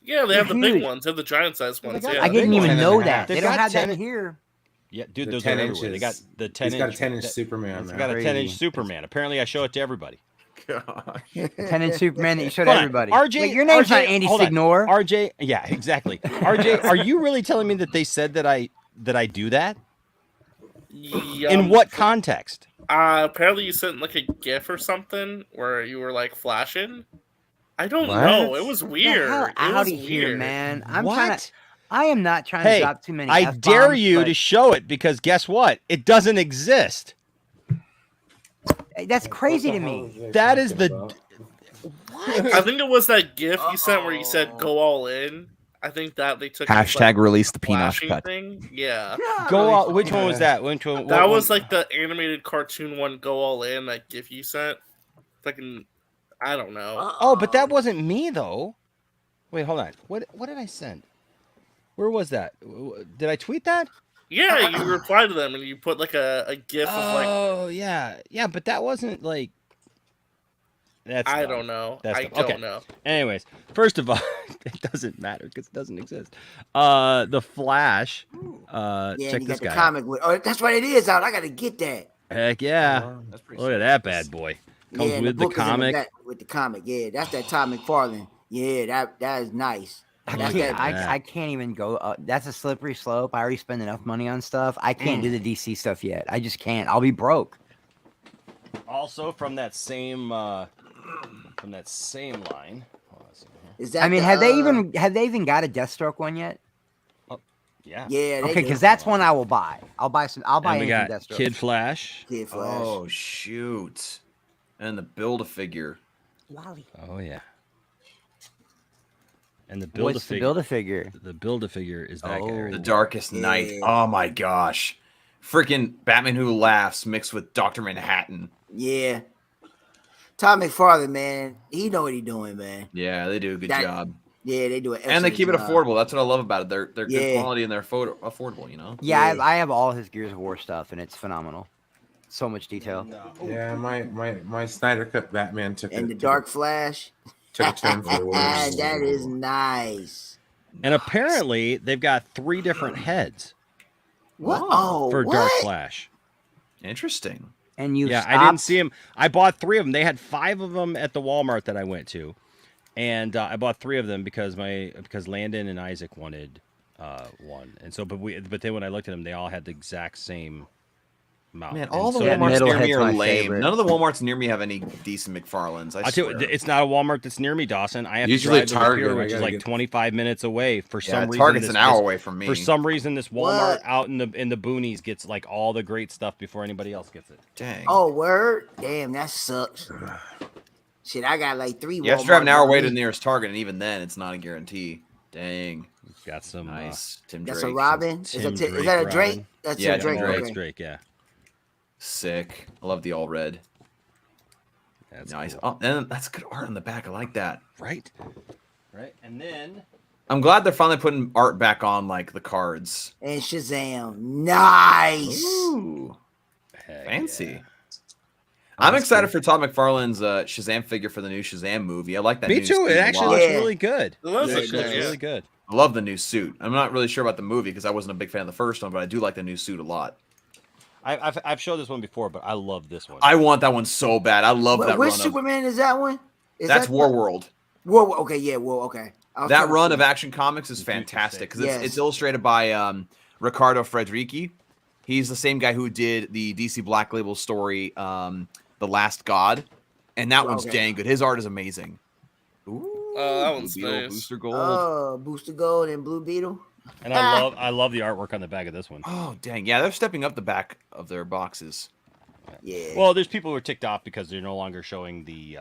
Yeah, they have the big Huge. ones. They have the giant size ones. got Yeah. I didn't big even ones. know that. They've They don't got have that 10 here. Yeah, dude, They're those 10 are everywhere. They got inches. the 10 He's got a inch. 10-inch Superman. He's Man. got a Crazy. 10-inch Superman. Apparently, I show it to everybody. 10-inch Superman that you showed Hold on. everybody. RJ, Wait, your name's RJ, not Andy hold on. Signor. RJ, yeah, exactly. RJ, are you really telling me that they said that I do that? Yeah. In what context? Apparently you sent a GIF or something where you were flashing. I don't know. It was weird. Get the hell It out was of here, weird. man. I am not trying Hey, to drop too many I F-bombs, dare you but to show it because guess what? It doesn't exist. that's crazy to me. That is the I think it was that GIF you sent where you said "go all in." I think that they took Hashtag release the flashing Pinosh cut. thing. Yeah, go out. Which one was that? Which one? that what was one? the animated cartoon one. Go all in. That GIF you sent. I don't know. Oh, but that wasn't me though. Wait, hold on. What did I send? Where was that? Did I tweet that? Yeah, you replied to them and you put a GIF of Oh yeah, but that wasn't That's I dumb. don't know. That's I dumb. don't Okay. know. Anyways, first of all, it doesn't matter because it doesn't exist. The Flash. Yeah, Check and you this got the guy. out. comic with. Oh, that's right. It is out. I gotta get that. Heck yeah! That's pretty Look at that bad boy. Comes and with the book is in comic. back with the comic. Yeah, that's that Todd McFarlane. Yeah, that is nice. I That's can't, that. I can't even go. That's a slippery slope. I already spend enough money on stuff. I can't do the DC stuff yet. I just can't. I'll be broke. Also from that same line. Hold on a second here. Is that? I mean, the, have they even got a Deathstroke one yet? Yeah. Yeah. Okay, because that's one I will buy. I'll buy And we anything got Deathstroke. Kid Flash. Kid Flash. Oh shoot! And the Build-A-Figure. Wally. Oh yeah. And the What's the Build-A-Figure? The Build-A-Figure is that guy right The there. Darkest Night. Yeah. Oh my gosh! Freaking Batman Who Laughs mixed with Dr. Manhattan. Yeah. Todd McFarlane, man, he know what he doing, man. Yeah, they do a good That- job. Yeah, they do it. And they keep it affordable. That's what I love about it. They're good Yeah. quality and they're affordable, you know? Yeah, Yeah. I have all his Gears of War stuff, and it's phenomenal. So much detail. Yeah, my Snyder Cut Batman took And it. the Dark Flash. took a turn for the worse. That is nice. And apparently they've got 3 different heads What? Oh, for what? Dark Flash. Interesting. And you Yeah, I didn't see them. I bought 3 of them. They had 5 of them at the Walmart that I went to, and I bought 3 of them because Landon and Isaac wanted one, and so but then when I looked at them, they all had the exact same mount. Man, And all the so- Yeah, Walmarts near me Metalhead's are my lame. favorite. None of the Walmarts near me have any decent McFarlanes. I I tell swear. you, it's not a Walmart that's near me, Dawson. I have Usually to drive Target, to Lapeer, I which is gotta like get- 25 minutes away. For Yeah, some reason, Target's an hour away from me. For some reason, this Walmart What? out in the boonies gets like all the great stuff before anybody else gets it. Dang. Oh, word? Damn, that sucks. Shit, I got like 3. You have to drive an hour Walmarts away on to the me. nearest Target, and even then, it's not a guarantee. Dang. Got some Nice. Tim That's Drake. a Robin. Tim Is Drake that a Drake? Robin. That's Yeah, a Drake. Tim Drake. Okay. Drake, yeah. Sick. I love the all red. That's Nice. cool. Oh, and that's good art on the back. I like that. Right. And then I'm glad they're finally putting art back on like the cards. And Shazam. Nice. Ooh, heck fancy. yeah. I'm excited for Todd McFarlane's Shazam figure for the new Shazam movie. I like that. Me new too. suit It a actually lot. looks Yeah. really good. It looks It like looks good, yeah. really good. I love the new suit. I'm not really sure about the movie because I wasn't a big fan of the first one, but I do like the new suit a lot. I've showed this one before, but I love this one. I want that one so bad. I love that Which run. Of, Superman is that one? Is that's that War World. War. Okay, yeah, War. Okay. I was That trying to run see. of Action Comics is Future fantastic because Yes. it's illustrated by Riccardo Frederici. He's the same guy who did the DC Black Label story, The Last God, and that one's Okay. dang good. His art is amazing. Ooh, that one's Blue Beetle, nice. Booster Gold. Booster Gold and Blue Beetle. And I love the artwork on the back of this one. Oh dang, yeah, they're stepping up the back of their boxes. Yeah. Well, there's people who are ticked off because they're no longer showing the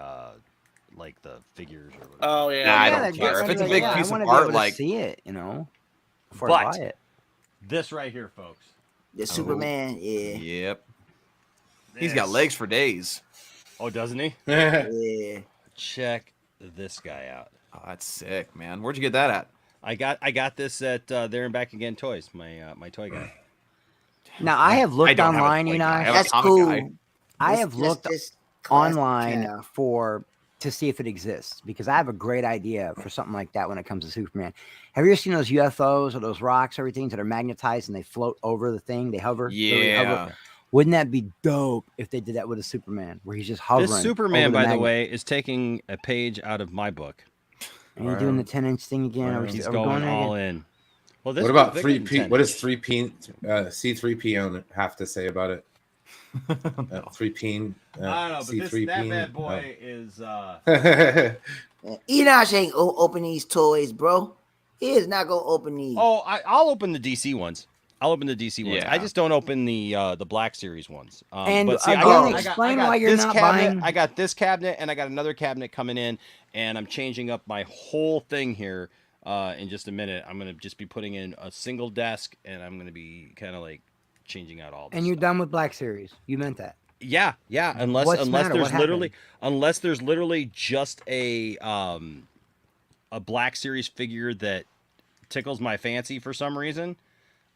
like the figures or whatever. Oh yeah. Nah, I yeah. don't that'd be care. If great. it's a big Yeah, piece I of wanna be art, able to like- see it, before I But- buy it. This right here, folks. The Superman. Yeah. Yep, he's got legs for days. Oh, doesn't he? Yeah. Check this guy out. Oh, that's sick, man. Where'd you get that at? I got this at There and Back Again Toys, my toy guy. Now I have looked don't have a online, toy guy. I Enoch. have a That's comic cool. guy. I This- have this- looked this classic online cow. to see if it exists because I have a great idea for something like that when it comes to Superman. Have you ever seen those UFOs or those rocks, everything that are magnetized and they float over the thing? They hover. literally hover? Yeah. Wouldn't that be dope if they did that with a Superman, where he's just hovering? This Superman, over by the magnet? way, is taking a page out of my book. And you're doing the 10-inch thing again. Are we, He's are we going there all again? in. Well, this What about one's bigger than 3P? 10. What does 3P C3P have to say about it? 3P. I don't know, but C3P. that bad boy is. Enoch ain't open these toys, bro. He is not gonna open these. Oh, I'll open the DC ones. I'll open the DC ones. Yeah. I just don't open the Black Series ones. And but see, again, explain why you're this not cabinet, buying- I got this cabinet, and I got another cabinet coming in, and I'm changing up my whole thing here. In just a minute, I'm gonna just be putting in a single desk, and I'm gonna be kind of like changing out all. This And you're stuff. done with Black Series. You meant that. Yeah. Unless What's the matter? there's What literally just a Black Series figure that tickles my fancy for some reason.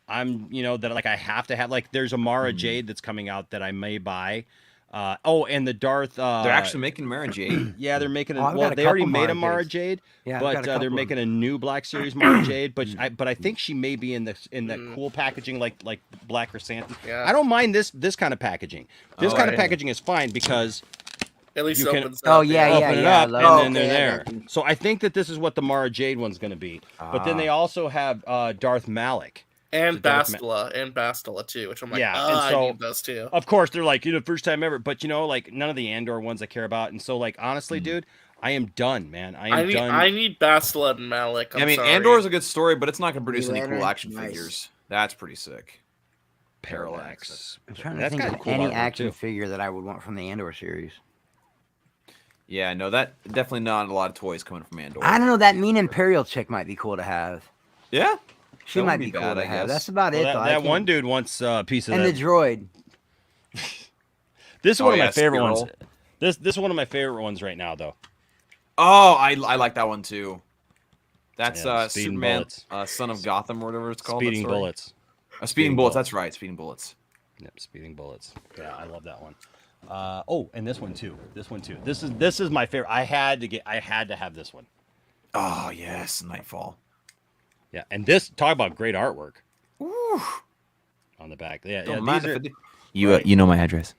I'm that like I have to have, like there's a Mara Jade that's coming out that I may buy. And the Darth. They're actually making Mara Jade. Yeah, they're making. Oh, I've Well, got a they already couple made Mara a Mara Jades. Jade, Yeah, I've but got a they're couple. making a new Black Series Mara Jade. But I think she may be in the cool packaging like Black Chrysanthemum. Yeah. I don't mind this kind of packaging. This Oh, kind of yeah. packaging is fine because At least You it can- opens Oh, up. yeah, open it up, Lobo. and then Okay, I they're got there. you. So I think that this is what the Mara Jade one's going to be. But then they also have Darth Malik. And So Darth Ma- Bastila too, which I'm like, Yeah, and I so- need those too. Of course, they're like, first time ever. But, like, none of the Andor ones I care about. And so, like, honestly, dude, I am done, man. I am done. I need Bastila and Malik. I mean, sorry. Andor is a good story, but it's not going to produce Green any cool Lantern? action Nice. figures. That's pretty sick. Parallax. I'm trying to That's think got of cool any artwork, action too. figure that I would want from the Andor series. Yeah, no, that definitely not a lot of toys coming from Andor. I don't know. That mean Imperial chick might be cool to have. Yeah, She That might wouldn't be be cool bad, to I have. guess. That's about it. Well, though. I that can't- one dude wants a piece of and that. the droid. This is Oh, one of yeah, my favorite ones. Skirl. This is one of my favorite ones right now, though. Oh, I like that one too. That's Yeah, Speeding Superman, Bullets. Son of Gotham, or whatever it's called. that Speeding story. Bullets. Speeding Speeding Bullets. Bullets. That's right, Speeding Bullets. Yep, Speeding Bullets. Yeah, I love that one. And this one too. This is my favorite. I had to have this one. Oh yes, Nightfall. Yeah, and this talk about great artwork Ooh. on the back. Yeah, Don't yeah. mind These if are, I do. You know my address.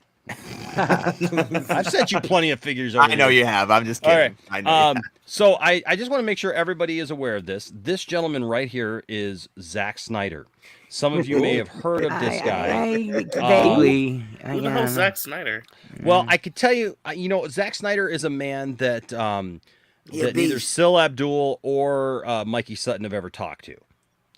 I've sent you plenty of figures. Over I know here. you have. I'm just All kidding. right. I know. You have. So I just want to make sure everybody is aware of this. This gentleman right here is Zack Snyder. Some of you may have heard of this guy. Vaguely. Who the hell's Zack Snyder? Well, I could tell you, Zack Snyder is a man that He a that neither beast. Sil Abdul or Mikey Sutton have ever talked to.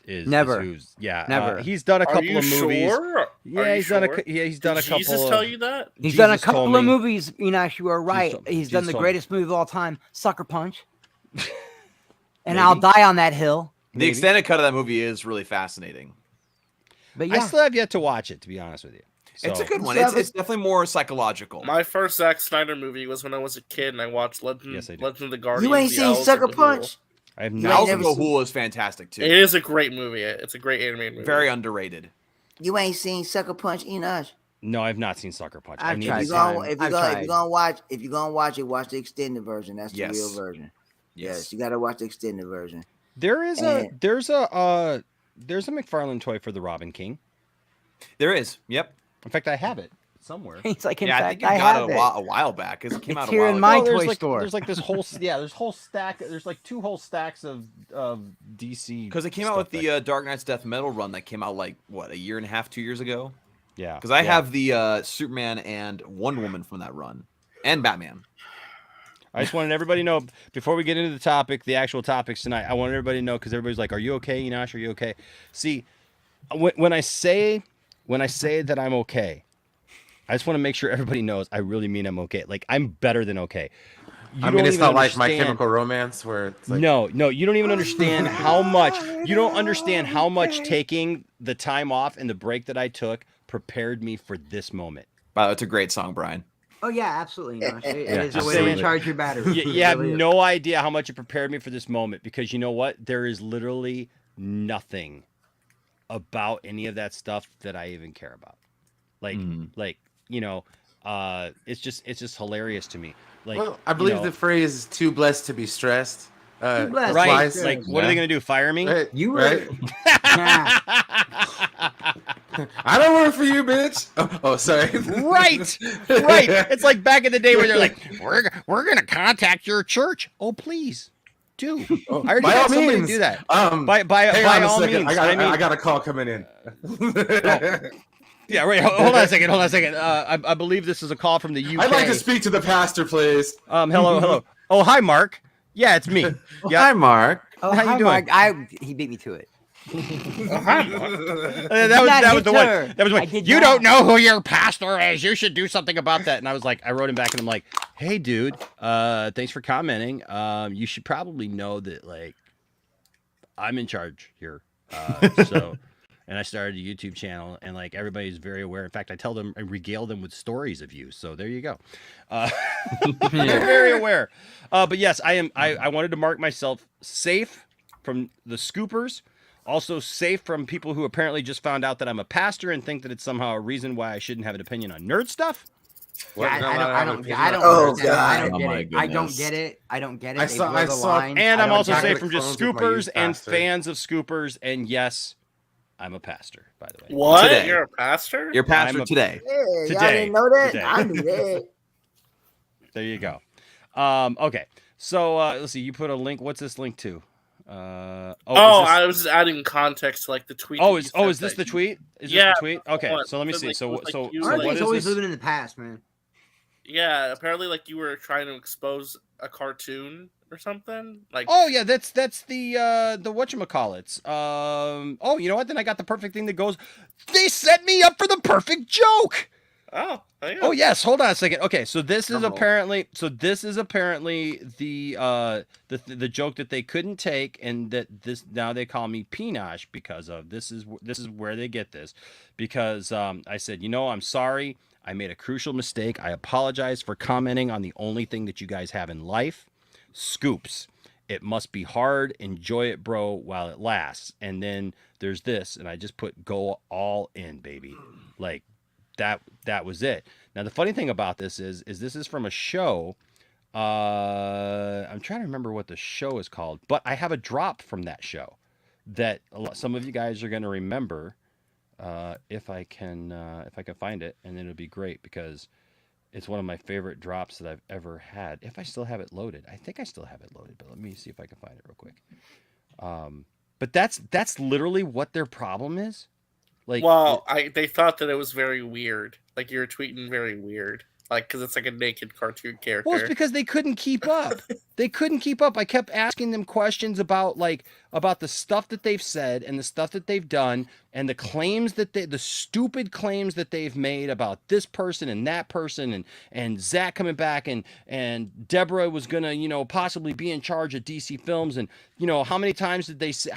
Never. Never. He's done a Are couple you of movies. sure? Yeah, Are you he's done sure? he's done Did a couple. Jesus of, tell you that? He's done a Jesus told couple of me- movies. Enosh, you are right. He's done Jesus the told me. greatest movie of all time, Sucker Punch. And I'll die on that hill. The extended cut of that movie is really fascinating. But I yeah, still have yet to watch it, to be honest with you. It's So- a good one. So It's, that it's definitely more psychological. My first Zack Snyder movie was when I was a kid and I watched Legend Yes, I did. of the Guardians. You ain't the seen Owls of Sucker the Punch? I have You not. ain't Owls of never the seen- Hool is fantastic too. It is a great movie. It's a great animated movie. Very underrated. You ain't seen Sucker Punch, Enosh. No, I've not seen Sucker Punch. I I've need tried to If see you're time. gonna, if I've you're gonna, if tried. you're gonna watch, if you're gonna watch it, watch the extended version. That's the Yes. real version. Yes, Yes. you gotta watch the extended version. There is And- there's a McFarlane toy for the Robin King. There is. Yep. In fact, I have it somewhere. he's like, in Yeah, I fact, think you I got have it it. a while back because it came It's out a here while in ago. my there's toy like, store. There's like this whole there's whole stack. There's like two whole stacks of DC. Because it came out with the Dark Knight's Death Metal run that came out like what, a year and a half, 2 years ago. yeah. Because I yeah. have the Superman and Wonder Woman from that run, and Batman. I just wanted everybody to know before we get into the topic, the actual topics tonight. I want everybody to know because everybody's like, "Are you okay, Enosh? Are you okay?" See, when I say that I'm okay, I just want to make sure everybody knows I really mean I'm okay. Like I'm better than okay. You I mean, don't it's even not like My understand- Chemical Romance where it's like, No, you don't even understand how much. You don't understand how much taking the time off and the break that I took prepared me for this moment. Wow, that's a great song, Brian. Oh yeah, absolutely. Enosh. It Yeah, is a way to absolutely. recharge your battery. You have no idea how much it prepared me for this moment because you know what? There is literally nothing about any of that stuff that I even care about. Like, it's just hilarious to me. Like, well, I believe you know, the phrase is "too blessed to be stressed." Too blessed. right. applies. Like, what are they gonna do? Fire me? Right, You were- right? Nah. I don't work for you, bitch. Oh, sorry. Right. It's like back in the day where they're like, we're gonna contact your church. Oh, please, do. I already By had all somebody means. do that. Hang By on a all second. means. I got a call coming in. Yeah, right. Hold on a second. I believe this is a call from the UK. I'd like to speak to the pastor, please. Hello. Oh, hi, Mark. Yeah, it's me. Yeah. Hi, Mark. Oh, How you hi, doing? Mark. He beat me to it. That was the one. her. That was I one. did You not. don't know who your pastor is. You should do something about that. And I was like, I wrote him back, and I'm like, hey, dude, thanks for commenting. You should probably know that, like, I'm in charge here. So, and I started a YouTube channel, and like everybody's very aware. In fact, I tell them, I regale them with stories of you. So there you go. They're very aware. But yes, I am. I wanted to mark myself safe from the scoopers. Also safe from people who apparently just found out that I'm a pastor and think that it's somehow a reason why I shouldn't have an opinion on nerd stuff. What? I No, don't. no, I no, don't. no, I don't. Oh, understand. I don't God. get Oh, my it. I don't goodness. get it. I don't get it. I They saw- blur I the saw- lines. And I I'm don't also get safe it. from just Clones with my scoopers youth and pastor. fans of scoopers. And yes, I'm a pastor, by the way. What? Today. You're a pastor? Your pastor I'm a- today. Yeah, y'all Today. didn't know that? Today. I knew that. There you go. Okay. So let's see. You put a link. What's this link to? I was just adding context to like the tweet. Is this the tweet? Is this the tweet? Okay. Hold on. So let me It see. was, So like, so you, so Aren't like- what they is always this? living in the past, man? Yeah, apparently like you were trying to expose a cartoon or something. Like Oh yeah, that's the whatchamacallits. You know what? Then I got the perfect thing that goes. They set me up for the perfect joke. oh Oh yes, hold on a second. Okay, so this is Drum roll. apparently the joke that they couldn't take, and that this now they call me Pinosh because of this is where they get this, because I said, I'm sorry, I made a crucial mistake. I apologize for commenting on the only thing that you guys have in life, scoops. It must be hard. Enjoy it, bro, while it lasts. And then there's this, and I just put go all in, baby. Like that was it. Now the funny thing about this is this is from a show. I'm trying to remember what the show is called, but I have a drop from that show that some of you guys are going to remember if I can find it, and then it'll be great because it's one of my favorite drops that I've ever had. If I still have it loaded, I think I still have it loaded, but let me see if I can find it real quick. But that's literally what their problem is. Like, they thought that it was very weird. Like you were tweeting very weird. Like, because it's like a naked cartoon character. Well, it's because they couldn't keep up. They couldn't keep up. I kept asking them questions about the stuff that they've said and the stuff that they've done and the claims the stupid claims that they've made about this person and that person and Zack coming back and Deborah was gonna possibly be in charge of DC Films, and how many times did they say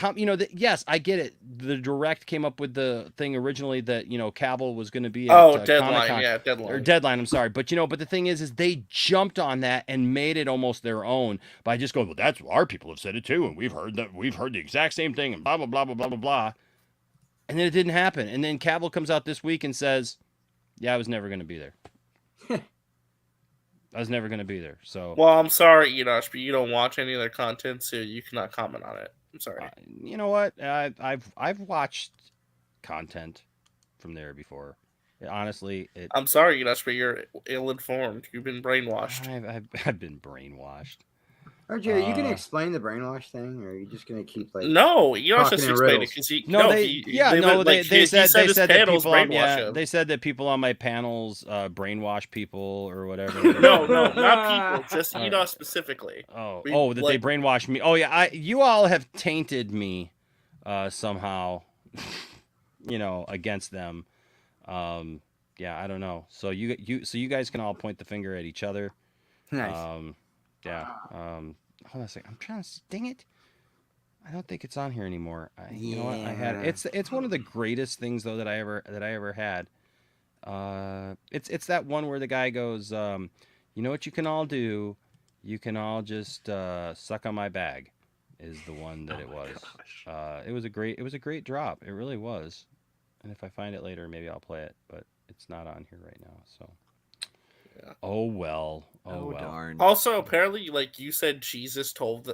yes, I get it. The direct came up with the thing originally that Cavill was gonna be at Deadline, Comic-Con, or Deadline. I'm sorry, but but the thing is they jumped on that and made it almost their own by just going, well, that's our people have said it too, and we've heard the exact same thing, and blah blah blah blah blah blah blah. And then it didn't happen. And then Cavill comes out this week and says, yeah, I was never going to be there. I was never going to be there. So, well, I'm sorry, Enosh, but you don't watch any of their content, so you cannot comment on it. I'm sorry. You know what? I've watched content from there before. Honestly, I'm sorry, Enosh, but you're ill-informed. You've been brainwashed. I've been brainwashed. RJ, are you gonna explain the brainwash thing, or are you just gonna keep like? No, you don't just talking in explain it riddles? because they said that people on, him. they said that people on my panels brainwash people or whatever. No, not people, just Enosh specifically. That they brainwash me. Oh yeah, you all have tainted me somehow, against them. Yeah, I don't know. So you guys can all point the finger at each other. Nice. Hold on a second. I'm trying to dang it. I don't think it's on here anymore. You know what? I had it's one of the greatest things though that I ever had. It's that one where the guy goes, you know what you can all do? You can all just suck on my bag. Is the one that it was. It was a great drop. It really was. And if I find it later, maybe I'll play it. But it's not on here right now. So. Yeah. Oh well. Darn. Also, apparently, like you said, Jesus told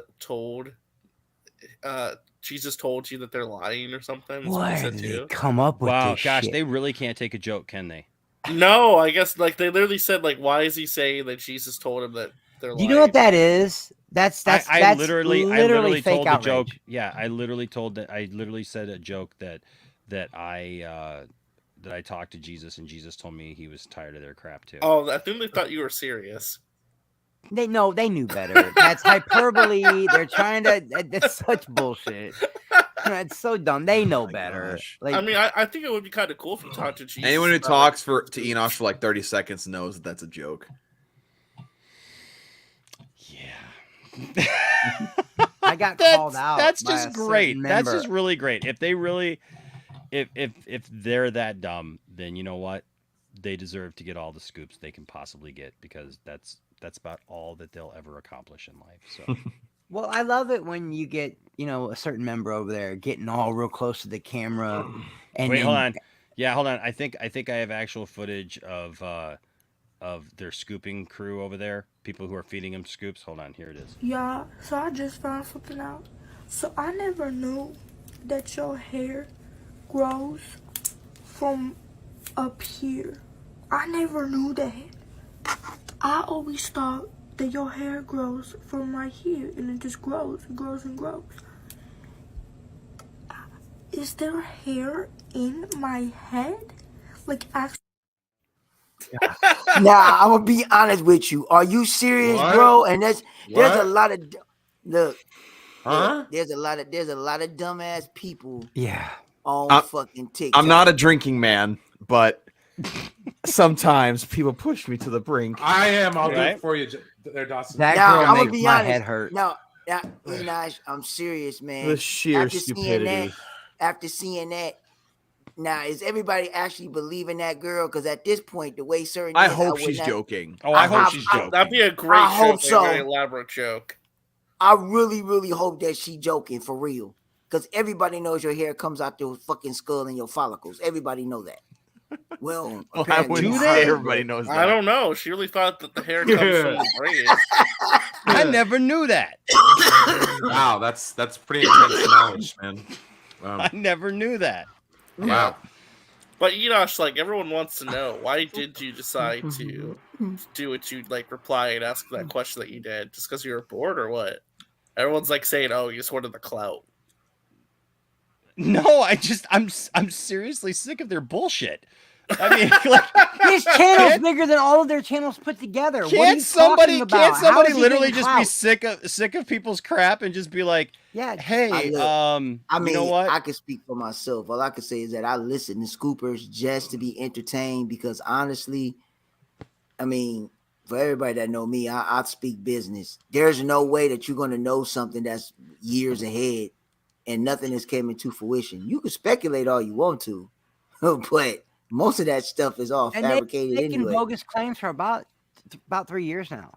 Jesus told you that they're lying or something. Why did they come up with this shit? They really can't take a joke, can they? No, I guess like they literally said like, why is he saying that Jesus told him that they're lying? You know what that is? That's I literally fake told outrage. the joke. Yeah, I literally said a joke that I talked to Jesus, and Jesus told me he was tired of their crap too. Oh, I think they thought you were serious. They knew better. That's hyperbole. They're trying to. That's such bullshit. That's so dumb. They know better. Gosh. I mean, I think it would be kind of cool if you talked to Jesus. Anyone who talks to Enosh for like 30 seconds knows that that's a joke. Yeah. I got called out. That's by just a great. certain That's member. just really great. If they really, if they're that dumb, then you know what? They deserve to get all the scoops they can possibly get, because that's about all that they'll ever accomplish in life. So. Well, I love it when you get, a certain member over there getting all real close to the camera. And Wait, hold on. Yeah, hold on. I think I have actual footage of their scooping crew over there. People who are feeding them scoops. Hold on, here it is. Yeah, so I just found something out. So I never knew that your hair grows from up here. I never knew that. I always thought that your hair grows from right here and it just grows and grows and grows. Is there hair in my head? Like, actually. Now I'm gonna be honest with you. Are you serious, What? bro? And there's a What? lot of look. Huh? There's a lot of dumbass people Yeah. on fucking TikTok. I'm not a drinking man, but sometimes people push me to the brink. I am. I'll do Right? it for you, there, Dawson. That Now, girl I'm gonna makes be my honest. head hurt. No, Enosh, I'm serious, man. The sheer After stupidity. After seeing that, now is everybody actually believing that girl? Because at this point, the way certain I is, hope would she's not- joking. Oh, I hope she's joking. That'd be a great I joke, hope so. a very elaborate joke. I really, really hope that she joking for real. Because everybody knows your hair comes out your fucking skull and your follicles. Everybody know that. Well, Well, I apparently wouldn't not. say everybody knows that. I don't know. She really thought that the hair comes from the brain. I never knew that. Wow, that's pretty intense knowledge, man. I never knew that. Wow. But Enosh, like everyone wants to know, why did you decide to do what you like, reply and ask that question that you did? Just because you were bored or what? Everyone's like saying, "Oh, you just wanted the clout." No, I'm seriously sick of their bullshit. I mean, like, His channel's bigger than all of their channels put together. What are can't you somebody talking about? can't How somebody is he literally getting just be clout? sick of people's crap and just be like, Yeah. hey, I mean, you know what? I can speak for myself. All I can say is that I listen to Scoopers just to be entertained because honestly, I mean, for everybody that know me, I speak business. There's no way that you're going to know something that's years ahead and nothing has came into fruition. You can speculate all you want to, but most of that stuff is all And fabricated they've making anyway. bogus claims for about 3 years now.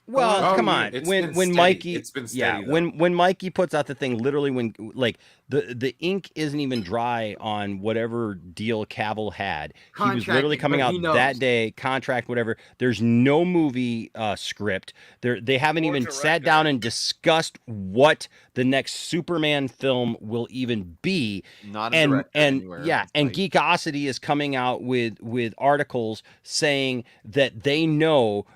Well, Oh, come yeah, on. it's When been steady. Mikey, It's been yeah, steady, though. when Mikey puts out the thing, literally when like the ink isn't even dry on whatever deal Cavill had. He was literally Contracted, coming but out he knows. that day, contract, whatever. There's no movie script. They haven't Or even sat down and discussed what the next Superman film will even be. Not a and director and anywhere. yeah, It's and like- Geekosity is coming out with articles saying that they know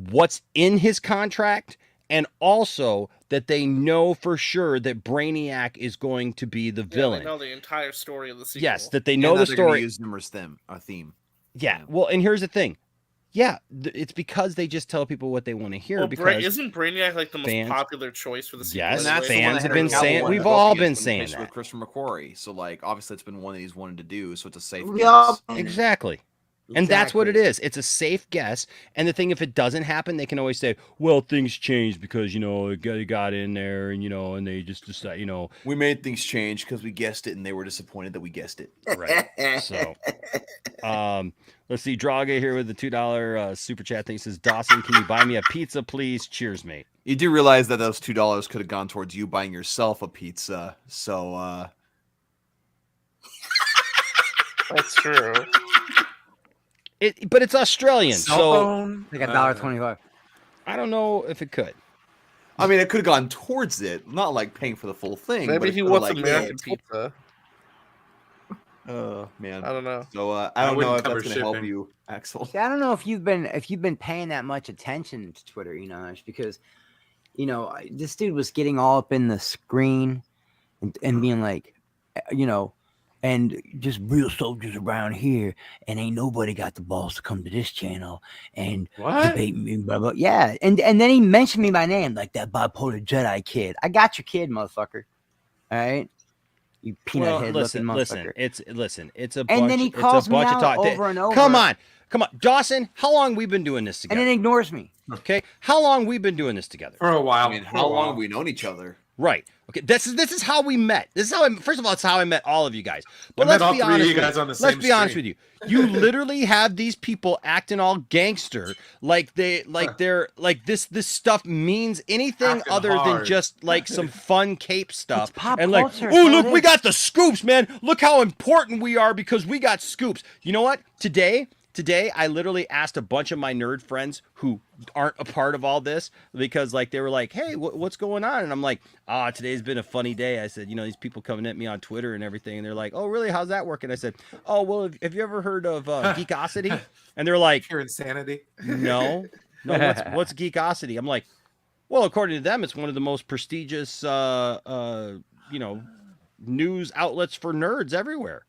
what's in his contract and also that they know for sure that Brainiac is going to be the Yeah, villain. they know the entire story of the sequel. Yes, that they and know that the they're gonna story. Use them as a theme. Yeah. Well, and here's the thing. Yeah, it's because they just tell people what they want to hear. Well, because isn't Brainiac like the most fans- popular choice for the sequel? Yes, And that's anyway? the one fans that have been Henry Cavill saying- wanted we've to all book been in saying conversation that. with Christopher McQuarrie. So like obviously it's been one that he's wanted to do. So it's a safe. We guess. all- Exactly. And that's what it Exactly. is. It's a safe guess. And the thing, if it doesn't happen, they can always say, well, things changed because, it got in there and, and they just decide, We made things change because we guessed it, and they were disappointed that we guessed it. right. So, let's see. Draga here with the $2 super chat thing says, Dawson, can you buy me a pizza, please? Cheers, mate. You do realize that those $2 could have gone towards you buying yourself a pizza. So That's true. But it's Australian, Cell so phone? Like $1.25. I don't know if it could. I mean, it could have gone towards it, not like paying for the full thing. Maybe but he it could've, wants like, American pizza. Oh man. I don't know. So I I don't know wouldn't if that's cover gonna help shipping. you, Axel. See, I don't know if you've been paying that much attention to Twitter, Enosh, because this dude was getting all up in the screen and being like, and just real soldiers around here, and ain't nobody got the balls to come to this channel and What? debate me, blah blah. Yeah, and then he mentioned me by name, like that bipolar Jedi kid. I got your kid, motherfucker. All right, you peanut head looking motherfucker. It's a bunch. And then he calls it's a bunch me of out talk. over and over. Come on, Dawson. How long we been doing this and together? then ignores me. Okay, how long we been doing this together? For a while. I mean, for how a long while. have we known each other? Right. Okay. This is how we met. This is how first of all, it's how I met all of you guys. But I met let's all be three of honest. you with guys on the let's same be honest stream. with you. You literally have these people acting all gangster, like they're like this stuff means anything Acting other than hard. just like some fun cape stuff. It's pop and like, culture, oh so look, it we is. got the scoops, man. Look how important we are because we got scoops. You know what? Today, I literally asked a bunch of my nerd friends who aren't a part of all this because like they were like, hey, what's going on? And I'm like, today's been a funny day. I said, these people coming at me on Twitter and everything. And they're like, oh, really? How's that working? I said, oh, well, have you ever heard of Geekosity? And they're like, Pure insanity. no. No, what's Geekosity? I'm like, well, according to them, it's one of the most prestigious, news outlets for nerds everywhere.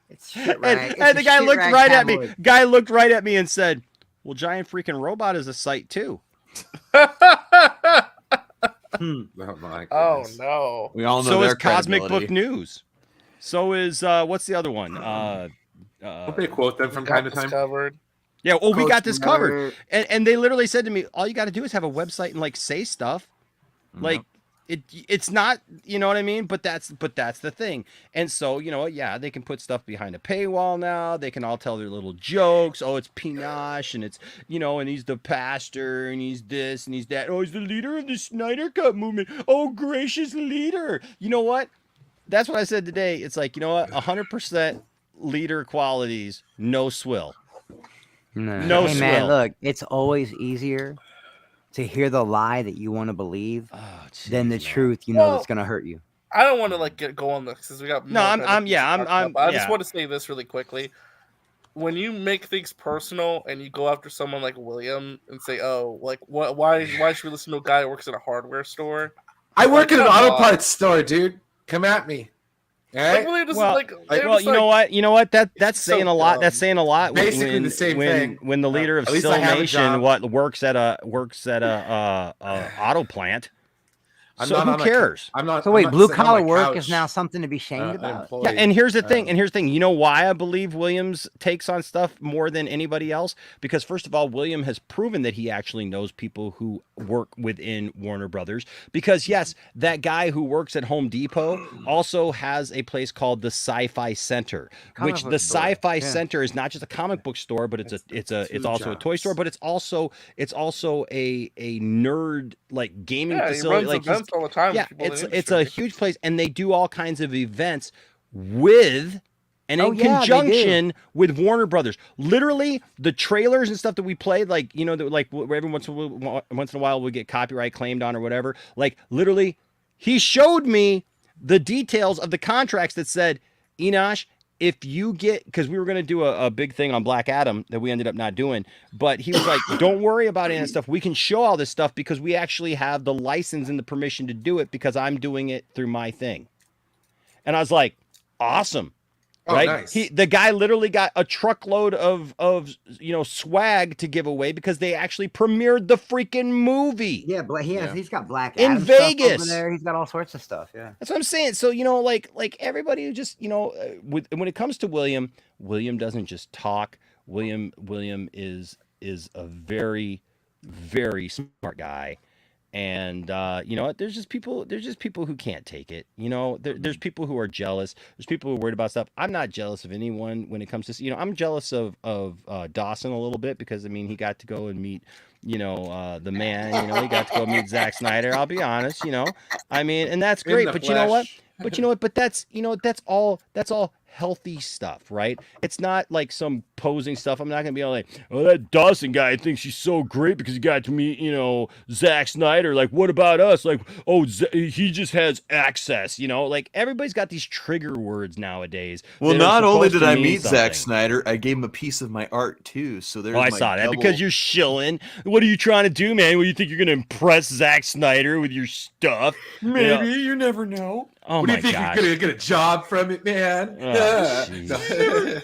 It's shit And, rag. It's and a the guy shit looked rag right at me. tabloid. Guy looked right at me and said, "Well, Giant Freaking Robot is a site too." Oh my Oh goodness. no. We all know So their is Cosmic credibility. Book News. So is what's the other one? Don't they quote them from Got time to this time? covered. Yeah, we Coach got this covered. Murder. And they literally said to me, all you got to do is have a website and like say stuff. Like it's not, you know what I mean? But that's the thing. And so, you know what? Yeah, they can put stuff behind a paywall now. They can all tell their little jokes. Oh, it's Pinoche and it's, and he's the pastor and he's this and he's that. Oh, he's the leader of the Snyder Cut movement. Oh, gracious leader. You know what? That's what I said today. It's like, you know what? 100% leader qualities, no swill. No Hey man, swill. look, it's always easier to hear the lie that you want to believe than the truth you know Well, that's gonna hurt you. I don't want to go on this because we got. No, more I'm benefits to talk about, but I just yeah. want to say this really quickly. When you make things personal and you go after someone like William and say, "Oh, like why should we listen to a guy who works at a hardware store?" I work Like, at an come auto on. parts store, dude. Come at me. All Like, right? William doesn't Well, they're well, just you know what? That's so saying a lot. dumb. That's saying a lot. Basically the same thing. When the leader of At least I have a Nation job. works at a auto plant. I'm So not who on a- cares? I'm not. So I'm wait, not blue sitting on collar my work couch, is now something to be shamed about. unemployed. Yeah, and here's the thing. Um, And here's the thing. You know why I believe Williams takes on stuff more than anybody else? Because first of all, William has proven that he actually knows people who work within Warner Brothers. Because yes, that guy who works at Home Depot also has a place called the Sci-Fi Center, Comic which book the store, Sci-Fi yeah. Center is not just a comic book store, but it's also a toy jobs. store, but it's also a nerd like gaming Yeah, he facility. runs Like events all the time. with yeah, people in the it's a industry. huge place, and they do all kinds of events with and in Oh, yeah, they do. conjunction with Warner Brothers. Literally, the trailers and stuff that we played, like that, like every once in a while we get copyright claimed on or whatever. Like literally, he showed me the details of the contracts that said, Enosh, if you get, because we were going to do a big thing on Black Adam that we ended up not doing, but he was like, don't worry about any of that stuff. We can show all this stuff because we actually have the license and the permission to do it because I'm doing it through my thing. And I was like, awesome. Oh, Right? nice. The guy literally got a truckload of swag to give away because they actually premiered the freaking movie. Yeah, but he's got Black In Adam stuff Vegas. over there. He's got all sorts of stuff. Yeah. That's what I'm saying. So, like everybody who just, when it comes to William doesn't just talk. William is a very, very smart guy. And you know what? There's just people who can't take it. There's people who are jealous. There's people who are worried about stuff. I'm not jealous of anyone when it comes to, I'm jealous of Dawson a little bit because he got to go and meet, the man, he got to go meet Zack Snyder. I'll be honest, and that's In great. the But you know what? flesh. But that's that's all healthy stuff, right? It's not like some posing stuff. I'm not gonna be all like, oh, that Dawson guy thinks he's so great because he got to meet, Zack Snyder. Like, what about us? Like, oh, he just has access, like everybody's got these trigger words nowadays. Well, that are not only supposed did to I mean meet Zack something. Snyder, I gave him a piece of my art too. So there's Oh, I my saw that double- because you're shilling. What are you trying to do, man? What do you think you're gonna impress Zack Snyder with your stuff? Maybe you never know. Oh What do my you think gosh. you're gonna get a job from it, man? Oh, Yeah. jeez. No.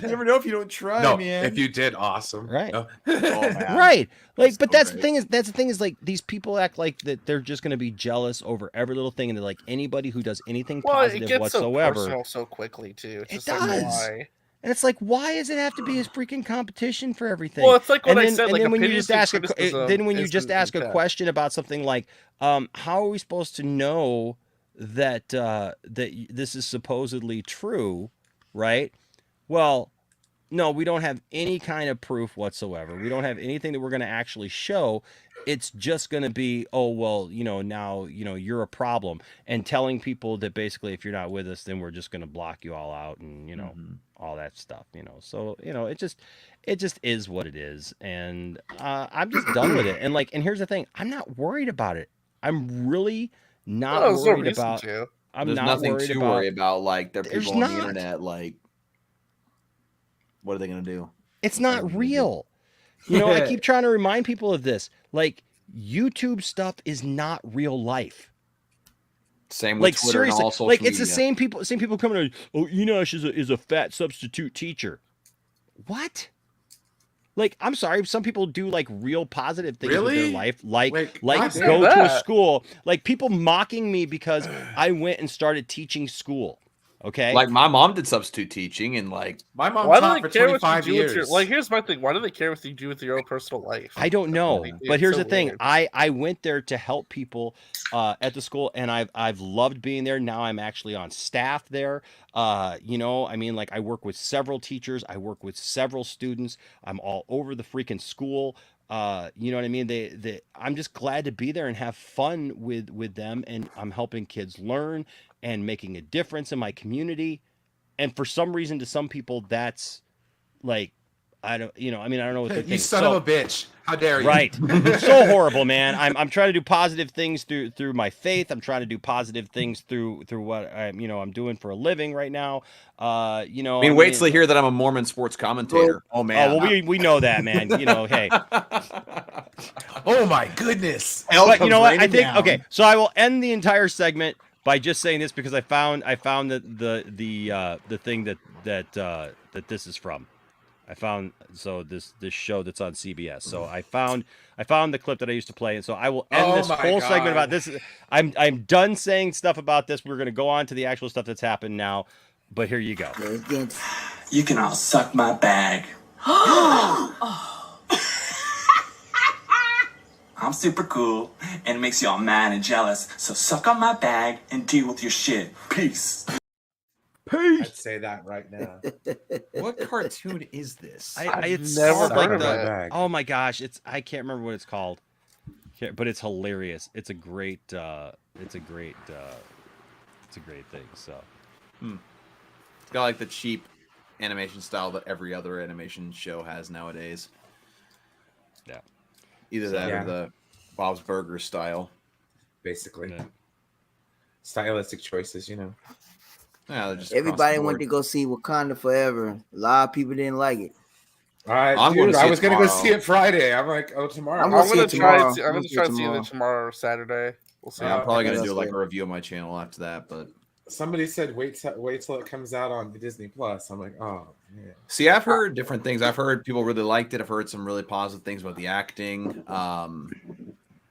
You never know if you don't try, No, man. if you did, awesome. Right. No. man. Right. Like, but so that's the great. thing is like these people act like that they're just going to be jealous over every little thing. And they're like anybody who does anything Well, it positive gets whatsoever. so personal so quickly too. It's It just like, does. why? And it's like, why does it have to be his freaking competition for everything? Well, it's like what and I then, said, and like, then when you opinions just and ask criticism then when you is just the ask a intent. question about something like, how are we supposed to know that that this is supposedly true, right? Well, no, we don't have any kind of proof whatsoever. We don't have anything that we're going to actually show. It's just going to be, oh, well, now, you're a problem. And telling people that basically if you're not with us, then we're just going to block you all out and, all that stuff, So, it just is what it is. And I'm just done with it. And and here's the thing. I'm not worried about it. I'm really not Well, there's no worried reason about to. I'm There's not nothing worried to about worry about. Like, there are There's people on the not. internet. Like, what are they gonna do? It's not Nothing to do. real. You know, I keep trying to remind people of this. Like, YouTube stuff is not real life. Same with Like, Twitter and seriously, all social like media. it's the same people coming on. Oh, Enosh is a fat substitute teacher. What? Like, I'm sorry, some people do like real positive things with their Really? life, like Wait, like God damn go to a that. school. Like people mocking me because I went and started teaching school. Okay, Like my mom did substitute teaching, and like My mom Why do taught they for care what you 25 do with your years. like? Here's my thing. Why do they care what you do with your own personal life? I don't That's know, what they do. but It's here's so the thing. weird. I went there to help people at the school, and I've loved being there. Now I'm actually on staff there. You know, I mean, like I work with several teachers, I work with several students. I'm all over the freaking school. You know what I mean? I'm just glad to be there and have fun with them, and I'm helping kids learn and making a difference in my community. And for some reason, to some people, that's like, I don't, you know, I mean, I don't know what they You think. son So- of a bitch. How dare you? Right. So horrible, man. I'm trying to do positive things through my faith. I'm trying to do positive things through what I'm doing for a living right now. You know, I mean, wait till they hear that I'm a Mormon sports commentator. Oh man. Oh, well, we know that, man. You know, hey. Oh my goodness. Hell But you know comes what? I raining think down. okay. So I will end the entire segment by just saying this because I found the thing that this is from. I found this show that's on CBS. So I found the clip that I used to play, and so I will end this my whole segment about God. this. I'm done saying stuff about this. We're gonna go on to the actual stuff that's happened now. But here you go. You can all suck my bag. I'm super cool, and it makes y'all mad and jealous. So suck on my bag and deal with your shit. Peace. I'd say that right now. What cartoon is this? It's never called, heard like of the. it. Oh my gosh! I can't remember what it's called. But it's hilarious. It's a great. It's a great thing. So. It's got like the cheap animation style that every other animation show has nowadays. Yeah. Either that Yeah. or the Bob's Burgers style. Basically. Yeah. Stylistic choices, you know. Yeah, they're just Everybody across the went board. to go see Wakanda Forever. A lot of people didn't like it. All right, I'm going dude, to see I it was going to go tomorrow. see it Friday. I'm like, oh, tomorrow. I'm I'm see gonna it try. tomorrow. I'm I'm gonna see it try seeing tomorrow. it tomorrow or Saturday. We'll see. Yeah, I'm probably gonna that's do like good. a review on my channel after that. But Somebody said wait till it comes out on Disney Plus. I'm like, oh man. see, I've heard different things. I've heard people really liked it. I've heard some really positive things about the acting.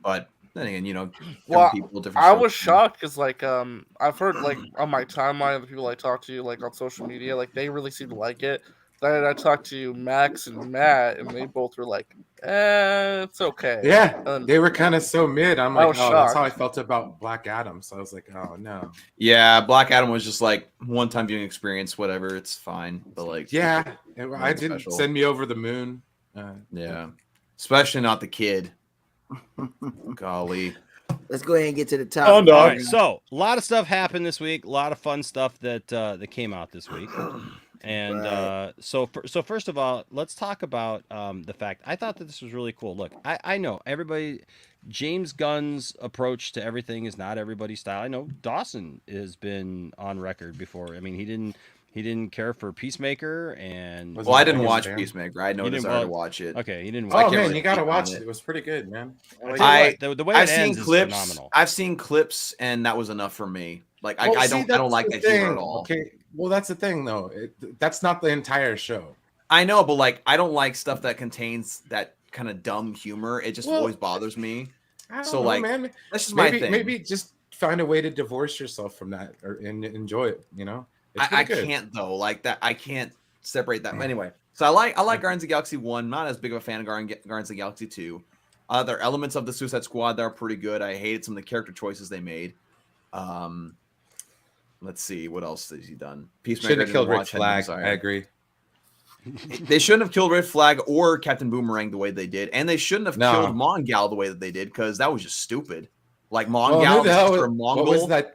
But then again, you know, different Well, people, different. I shows. was shocked because like I've heard like on my timeline the people I talk to like on social media like they really seem to like it. Then I talked to Max and Matt and they both were like, it's okay. Yeah, And they were kind of so mid. I'm I like, was oh, that's how I shocked. felt about Black Adam. So I was like, oh no. Yeah, Black Adam was just like one-time viewing experience. Whatever, it's fine. But like, Yeah, I Nothing didn't special. send me over the moon. yeah, especially not the kid. Golly. Let's go ahead and get to the top. All right, so a lot of stuff happened this week. A lot of fun stuff that came out this week. And Right. so first of all, let's talk about the fact I thought that this was really cool. Look, I know everybody. James Gunn's approach to everything is not everybody's style. I know Dawson has been on record before. I mean, he didn't care for Peacemaker, and Was Well, I he didn't biggest watch fan? Peacemaker. I had no You didn't desire to watch- watch it. okay, he didn't. Oh can't man, really you gotta speak on watch it. it. It was pretty good, man. I tell you what, the way I've it seen ends is clips. phenomenal. I've seen clips, and that was enough for me. Like Well, I see, don't that's like the that humor thing. at all. Okay, well that's the thing though. That's not the entire show. I know, but like I don't like stuff that contains that kind of dumb humor. It just Well, always bothers me. I don't So, know, like, man. That's just my Maybe thing. maybe just find a way to divorce yourself from that and enjoy it. You know, It's I pretty good. can't though. Like that, I can't separate that. Anyway, so I like Guardians of the Galaxy 1. Not as big of a fan of Guardians of the Galaxy 2. There are elements of the Suicide Squad that are pretty good. I hated some of the character choices they made. Let's see, what else has he done? Peacemaker. Should have I killed didn't Rick watch, had no Flag. desire. I agree. They shouldn't have killed Red Flag or Captain Boomerang the way they did, and they shouldn't have No. killed Mongal the way that they did because that was just stupid. Like Well, Mongal, who the hell Mr. was- Mongol. what was that?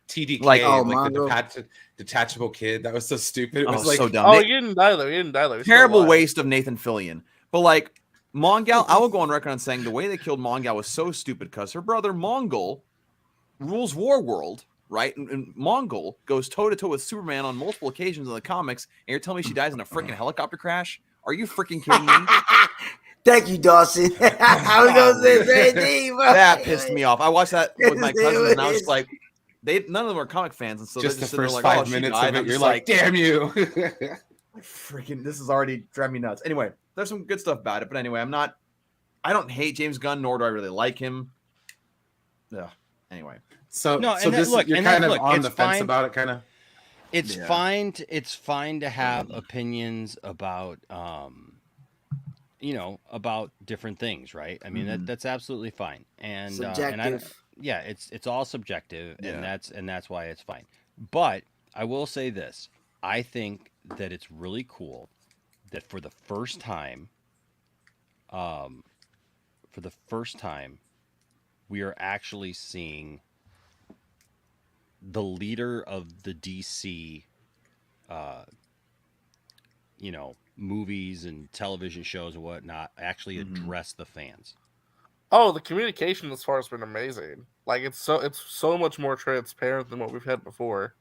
TDK, Like- like, Oh, the Mongo. detachable kid. That was so stupid. It Oh, was like, so dumb. Oh, They- he didn't die though. He didn't die though. He's still terrible alive. waste of Nathan Fillion. But like Mongal, I will go on record on saying the way they killed Mongal was so stupid because her brother Mongol rules War World, right? And Mongol goes toe to toe with Superman on multiple occasions in the comics, and you're telling me she dies in a freaking helicopter crash? Are you freaking kidding me? Thank you, Dawson. I was gonna say the same thing, bro. That pissed me off. I watched that with my cousins, and I was just like, none of them are comic fans, and so Just they're the sitting there first like, 5 she minutes died, of and it, I'm you're just like, damn you. freaking, this is already driving me nuts. Anyway, there's some good stuff about it, but anyway, I don't hate James Gunn, nor do I really like him. Yeah. Anyway, So No, so and this look, you're and kind then, of look, on it's the fence fine. about it, kind of. It's Yeah. fine. It's fine to have opinions about, about different things, right? I mean, that's absolutely fine. And I don't, Subjective. yeah, it's all subjective, Yeah. and that's why it's fine. But I will say this: I think that it's really cool that for the first time, we are actually seeing the leader of the DC, uh, movies and television shows and whatnot actually address the fans. Oh, the communication as far has been amazing. Like it's so much more transparent than what we've had before.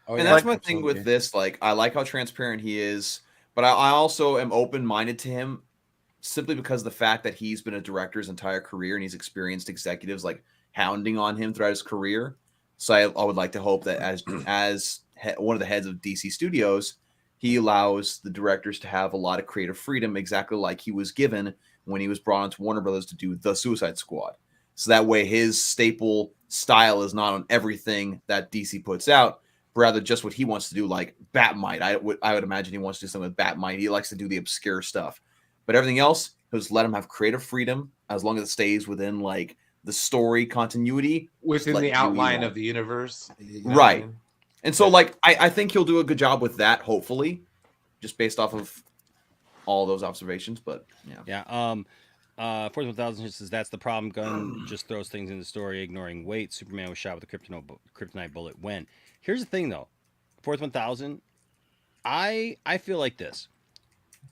Oh, and yeah, that's my thing absolutely. with this. Like, I like how transparent he is, but I also am open-minded to him simply because of the fact that he's been a director his entire career and he's experienced executives like hounding on him throughout his career. So I would like to hope that as one of the heads of DC Studios, he allows the directors to have a lot of creative freedom, exactly like he was given when he was brought onto Warner Brothers to do the Suicide Squad. So that way his staple style is not on everything that DC puts out, but rather just what he wants to do, like Batmite. I would imagine he wants to do something with Batmite. He likes to do the obscure stuff. But everything else, just let him have creative freedom as long as it stays within like the story continuity. Within Let the him do what he outline wants. of the universe. You know what I Right. mean? And so, like, I think he'll do a good job with that, hopefully, just based off of all those observations. But yeah. Yeah. 41,000 says that's the problem. Gunn just throws things in the story, ignoring weight. Superman was shot with a kryptonite bullet. When? Here's the thing, though. 41,000. I feel like this.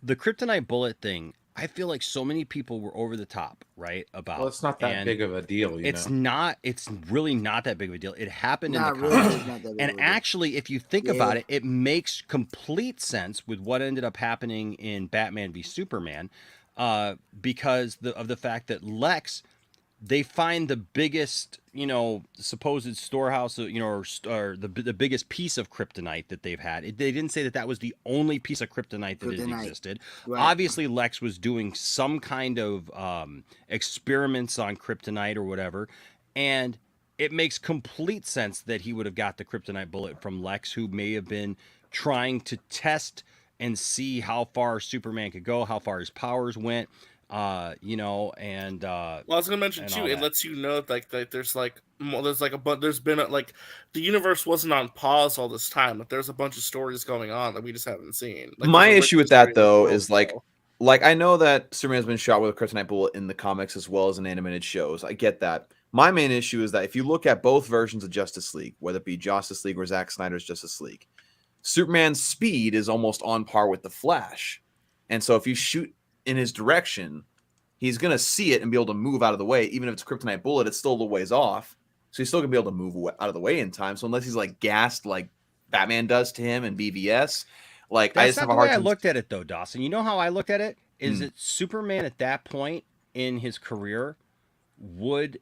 The kryptonite bullet thing. I feel like so many people were over the top, right? About. Well, it's not that big of a deal. It's not. It's really not that big of a deal. It happened in the Not really. comics. It's not that big And of a deal. actually, if you think about it, it makes complete sense with what ended up happening in Batman v Superman, because of the fact that Lex, they find the biggest, supposed storehouse, or the biggest piece of kryptonite that they've had. They didn't say that was the only piece of kryptonite that had existed. Right. Obviously, Lex was doing some kind of experiments on kryptonite or whatever, and it makes complete sense that he would have got the kryptonite bullet from Lex, who may have been trying to test and see how far Superman could go, how far his powers went. And Well, I was gonna mention and too. all It that. lets you know like there's been like the universe wasn't on pause all this time. But there's a bunch of stories going on that we just haven't seen. Like, My there's a issue with story that in the though world, is like I know that Superman's been shot with a kryptonite bullet in the comics as well as in animated shows. I get that. My main issue is that if you look at both versions of Justice League, whether it be Justice League or Zack Snyder's Justice League, Superman's speed is almost on par with the Flash. And so if you shoot in his direction, he's going to see it and be able to move out of the way. Even if it's a kryptonite bullet, it's still a little ways off. So he's still going to be able to move out of the way in time. So unless he's like gassed like Batman does to him in BVS, like I That's just not have the a way hard I time. looked at it, though, Dawson. You know how I looked at it? Is that Superman at that point in his career would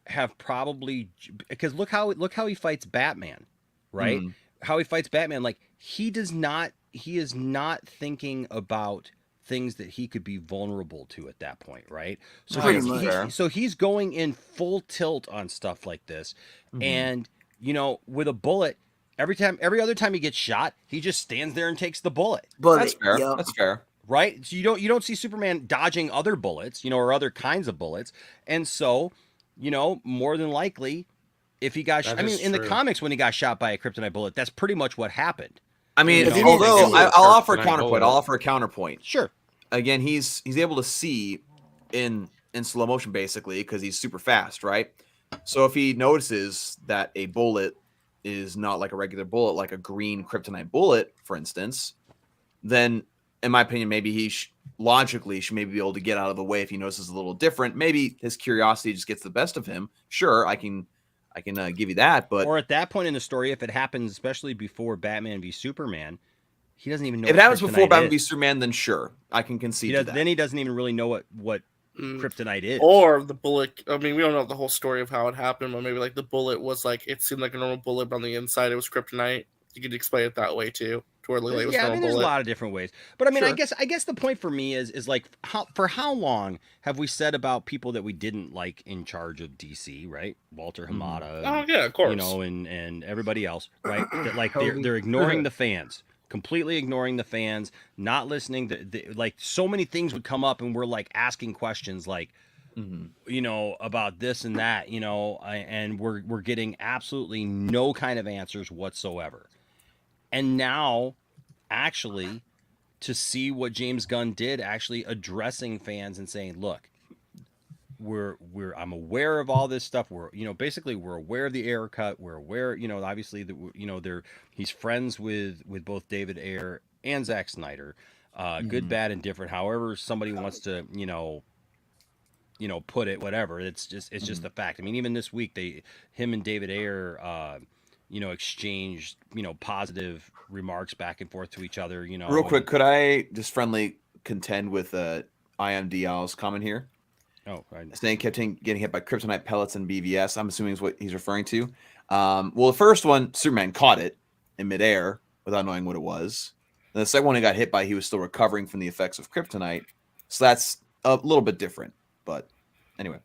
have probably, because look how he fights Batman, right? How he fights Batman, like he is not thinking about things that he could be vulnerable to at that point, right? So Pretty much. so he's going in full tilt on stuff like this, and with a bullet. Every other time he gets shot, he just stands there and takes the bullet. That's fair. That's fair. Right? So you don't see Superman dodging other bullets, or other kinds of bullets. And so, more than likely, if he got in the comics when he got shot by a kryptonite bullet, that's pretty much what happened. I mean, If you although didn't see it, I'll offer a kryptonite counterpoint. bullet. I'll offer a counterpoint. Sure. Again, he's able to see in slow motion basically because he's super fast, right? So if he notices that a bullet is not like a regular bullet, like a green kryptonite bullet, for instance, then in my opinion, maybe he logically should maybe be able to get out of the way if he notices a little different. Maybe his curiosity just gets the best of him. Sure, I can give you that, but Or at that point in the story, if it happens, especially before Batman v Superman, he doesn't even know. If it happens before kryptonite Batman is. v Superman, then sure, I can concede to that. Then he doesn't even really know what kryptonite is. Or the bullet. I mean, we don't know the whole story of how it happened, but maybe like the bullet was like it seemed like a normal bullet, but on the inside it was kryptonite. You could explain it that way too. To where it was yeah, I normal mean, there's bullet. a lot of different ways. But I mean, Sure. I guess the point for me is like how long have we said about people that we didn't like in charge of DC, right? Walter Hamada. Oh yeah, of course. You know, and everybody else, right? That like they're ignoring the fans. Completely ignoring the fans, not listening to like so many things would come up and we're like asking questions like you know, about this and that, you know, and we're getting absolutely no kind of answers whatsoever. And now, actually, to see what James Gunn did, actually addressing fans and saying, "Look, I'm aware of all this stuff. Basically, we're aware of the Ayer cut. We're aware, you know, obviously, he's friends with both David Ayer and Zack Snyder. Good, bad, and different. However, somebody wants to, you know, put it, whatever. It's just a fact. I mean, even this week, him and David Ayer." Exchanged, positive remarks back and forth to each other, Real quick, could I just friendly contend with IMDL's comment here? Oh, right. Saying getting hit by kryptonite pellets and BVS. I'm assuming is what he's referring to. Well, the first one, Superman caught it in midair without knowing what it was. And the second one he got hit by, he was still recovering from the effects of kryptonite. So that's a little bit different. But anyway.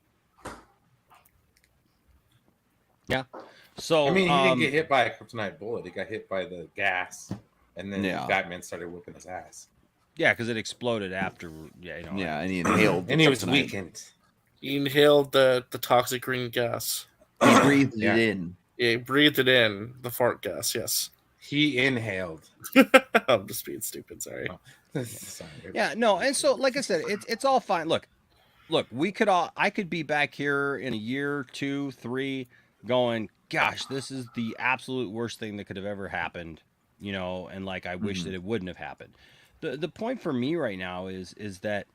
Yeah. So I mean, he didn't get hit by a kryptonite bullet. He got hit by the gas, and then Batman started whipping his ass. Yeah, because it exploded after. Yeah, and he inhaled, and he was weakened. He inhaled the toxic green gas. He breathed it in. Yeah, he breathed it in. The fart gas. Yes. He inhaled. I'm just being stupid. Sorry. Yeah, no, and so like I said, it's all fine. Look, I could be back here in a year, 2, 3, going, gosh, this is the absolute worst thing that could have ever happened, and like I wish that it wouldn't have happened. The point for me right now is that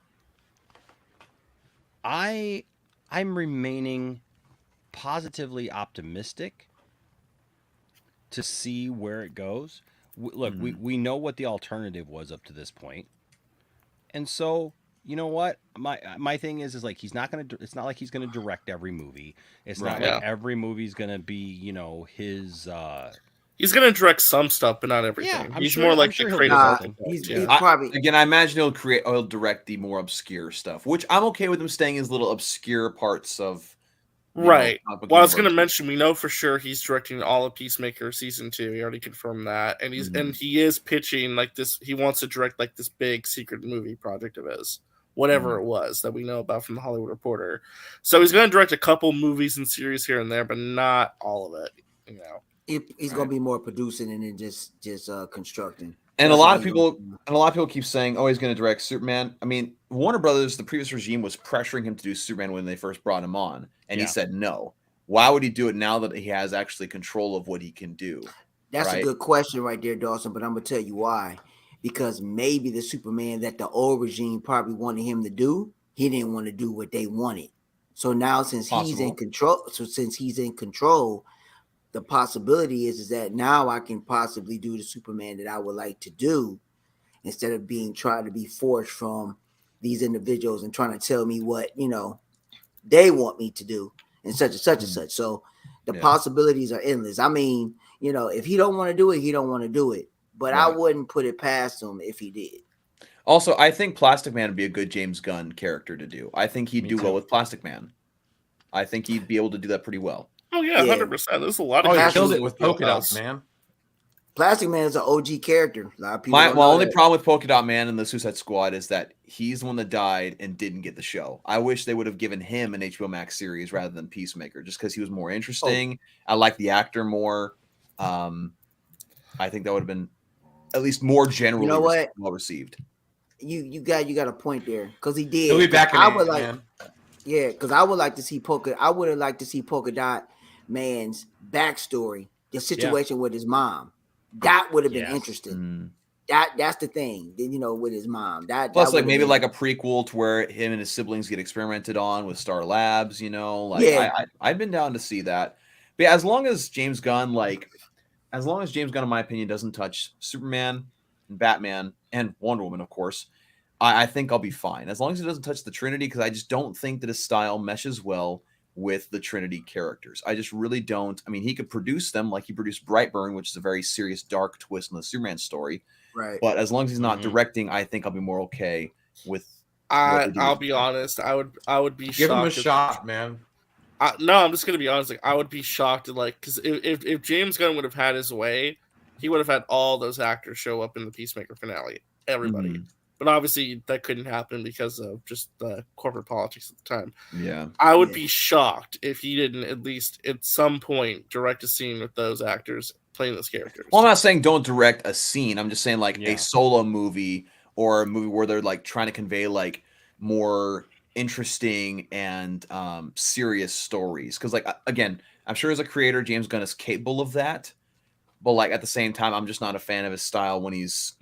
I'm remaining positively optimistic to see where it goes. Look, we know what the alternative was up to this point, and so you know what, my thing is like it's not like he's gonna direct every movie. It's not like every movie's gonna be his. He's gonna direct some stuff, but not everything. Yeah, he's more like the creative. He's I probably imagine he'll direct the more obscure stuff, which I'm okay with him staying his little obscure parts of. Right. Well, I was going to mention, we know for sure he's directing all of Peacemaker season 2. He already confirmed that, and he is pitching like this. He wants to direct like this big secret movie project of his, whatever it was that we know about from the Hollywood Reporter. So he's going to direct a couple movies and series here and there, but not all of it. He's going to be more producing and then just constructing. And a lot of people keep saying, "Oh, he's going to direct Superman." I mean, Warner Brothers, the previous regime, was pressuring him to do Superman when they first brought him on, and he said no. Why would he do it now that he has actually control of what he can do? That's a good question right there, Dawson. But I'm going to tell you why. Because maybe the Superman that the old regime probably wanted him to do, he didn't want to do what they wanted. So now, since he's in control, the possibility is that now I can possibly do the Superman that I would like to do instead of trying to be forced from these individuals and trying to tell me what, they want me to do and such and such and such. So the possibilities are endless. I mean, if he don't want to do it, he don't want to do it. But I wouldn't put it past him if he did. Also, I think Plastic Man would be a good James Gunn character to do. I think he'd do well with Plastic Man. I think he'd be able to do that pretty well. Oh yeah, 100%. There's a lot of. He killed it with Polka Dots, man. Plastic Man is an OG character. A lot of people. My only problem with Polka Dot Man and the Suicide Squad is that he's the one that died and didn't get the show. I wish they would have given him an HBO Max series rather than Peacemaker, just because he was more interesting. I like the actor more. I think that would have been at least more generally well received. You got a point there because he did. He'll be back. Because I would like to see I would have liked to see Polka Dot Man's backstory, the situation with his mom. That would have been interesting. That's the thing, with his mom. Plus, like maybe like a prequel to where him and his siblings get experimented on with Star Labs. I've been down to see that. But as long as James Gunn, in my opinion, doesn't touch Superman, Batman and Wonder Woman, of course, I think I'll be fine as long as it doesn't touch the Trinity, because I just don't think that his style meshes well with the Trinity characters. I just really don't. I mean, he could produce them like he produced Brightburn, which is a very serious, dark twist in the Superman story. Right. But as long as he's not directing, I think I'll be more okay with. I'll be honest. I would be Give shocked. him a shot, man. No, I'm just gonna be honest. Like, I would be shocked, like, because if James Gunn would have had his way, he would have had all those actors show up in the Peacemaker finale. Everybody. But obviously that couldn't happen because of just the corporate politics at the time. Yeah. I would be shocked if he didn't at least at some point direct a scene with those actors playing those characters. Well, I'm not saying don't direct a scene. I'm just saying like a solo movie or a movie where they're like trying to convey like more interesting and serious stories. Because like, again, I'm sure as a creator, James Gunn is capable of that. But like at the same time, I'm just not a fan of his style when he's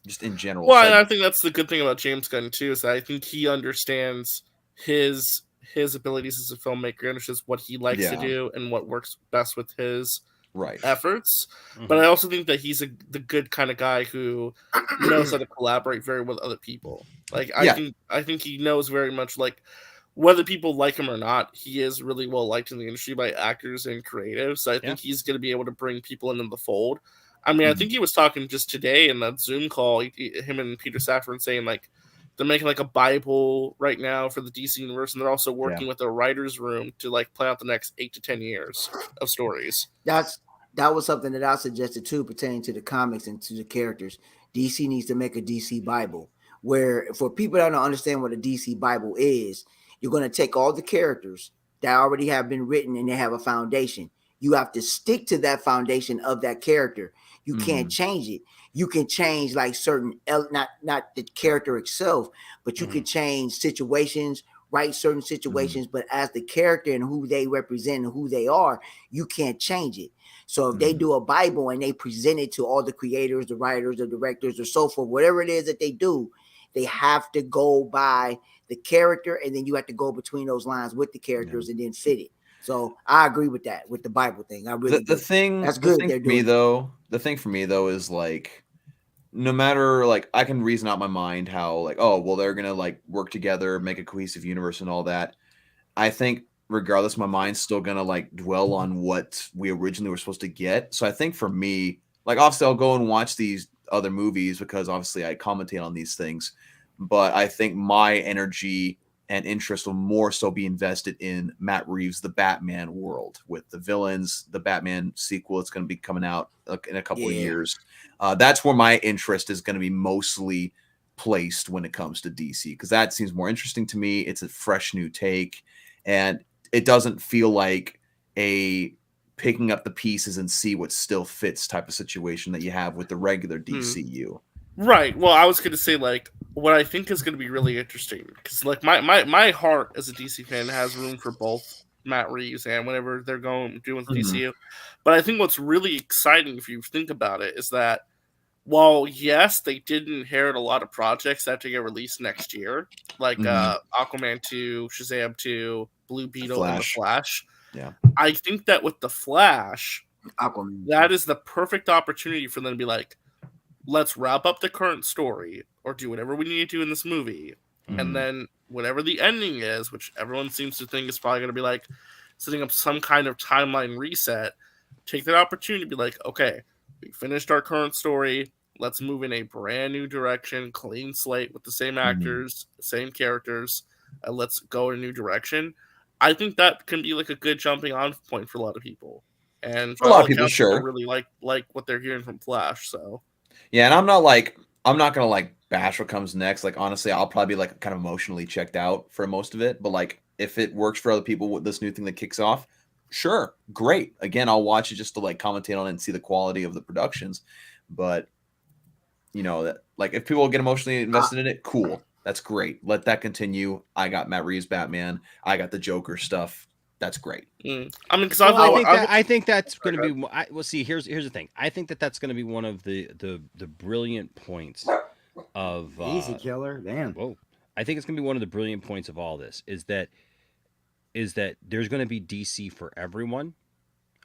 just in general. Well, and I think that's the good thing about James Gunn too, is that I think he understands his abilities as a filmmaker, understands what he likes to do and what works best with his efforts. But I also think that he's the good kind of guy who knows how to collaborate very well with other people. Like I think he knows very much, like, whether people like him or not, he is really well liked in the industry by actors and creatives. So I think he's going to be able to bring people into the fold. I mean, I think he was talking just today in that Zoom call, him and Peter Safran, saying like they're making like a Bible right now for the DC universe, and they're also working with a writer's room to like plan out the next 8 to 10 years of stories. That was something that I suggested too, pertaining to the comics and to the characters. DC needs to make a DC Bible, where for people that don't understand what a DC Bible is, you're going to take all the characters that already have been written and they have a foundation. You have to stick to that foundation of that character. You can't change it. You can change like certain, not the character itself, but you can change situations, write certain situations. But as the character and who they represent and who they are, you can't change it. So if they do a Bible and they present it to all the creators, the writers, the directors, or so forth, whatever it is that they do, they have to go by the character, and then you have to go between those lines with the characters and then fit it. So I agree with that, with the Bible thing. I really the thing that's good. The thing for me though is like, no matter like, I can reason out my mind how like, oh well, they're gonna like work together, make a cohesive universe and all that. I think regardless, my mind's still gonna like dwell on what we originally were supposed to get. So I think for me, like obviously I'll go and watch these other movies because obviously I commentate on these things, but I think my energy and interest will more so be invested in Matt Reeves' The Batman world with the villains, the Batman sequel. It's going to be coming out in a couple of years. That's where my interest is going to be mostly placed when it comes to DC, because that seems more interesting to me. It's a fresh new take, and it doesn't feel like a picking up the pieces and see what still fits type of situation that you have with the regular DCU. Right. Well, I was going to say, like, what I think is going to be really interesting, because, like, my heart as a DC fan has room for both Matt Reeves and whatever they're doing with DCU. But I think what's really exciting, if you think about it, is that while, yes, they did inherit a lot of projects that have to get released next year, like Aquaman 2, Shazam 2, Blue Beetle, and The Flash. Yeah. I think that with The Flash, Aquaman, that is the perfect opportunity for them to be like, let's wrap up the current story or do whatever we need to do in this movie. And then whatever the ending is, which everyone seems to think is probably going to be like setting up some kind of timeline reset, take that opportunity to be like, okay, we finished our current story. Let's move in a brand new direction, clean slate with the same actors, same characters. Let's go in a new direction. I think that can be like a good jumping on point for a lot of people. And for a lot of people, sure, really like what they're hearing from Flash. So yeah, and I'm not gonna like bash what comes next. Like honestly, I'll probably be like kind of emotionally checked out for most of it. But like if it works for other people with this new thing that kicks off, sure, great. Again, I'll watch it just to like commentate on it and see the quality of the productions. But you know that like if people get emotionally invested in it, cool. That's great. Let that continue. I got Matt Reeves Batman. I got the Joker stuff. That's great. I mean, because I think that's going to be. Well, see, here's the thing. I think that's going to be one of the brilliant points of easy killer. Damn. Whoa. I think it's going to be one of the brilliant points of all this is that there's going to be DC for everyone.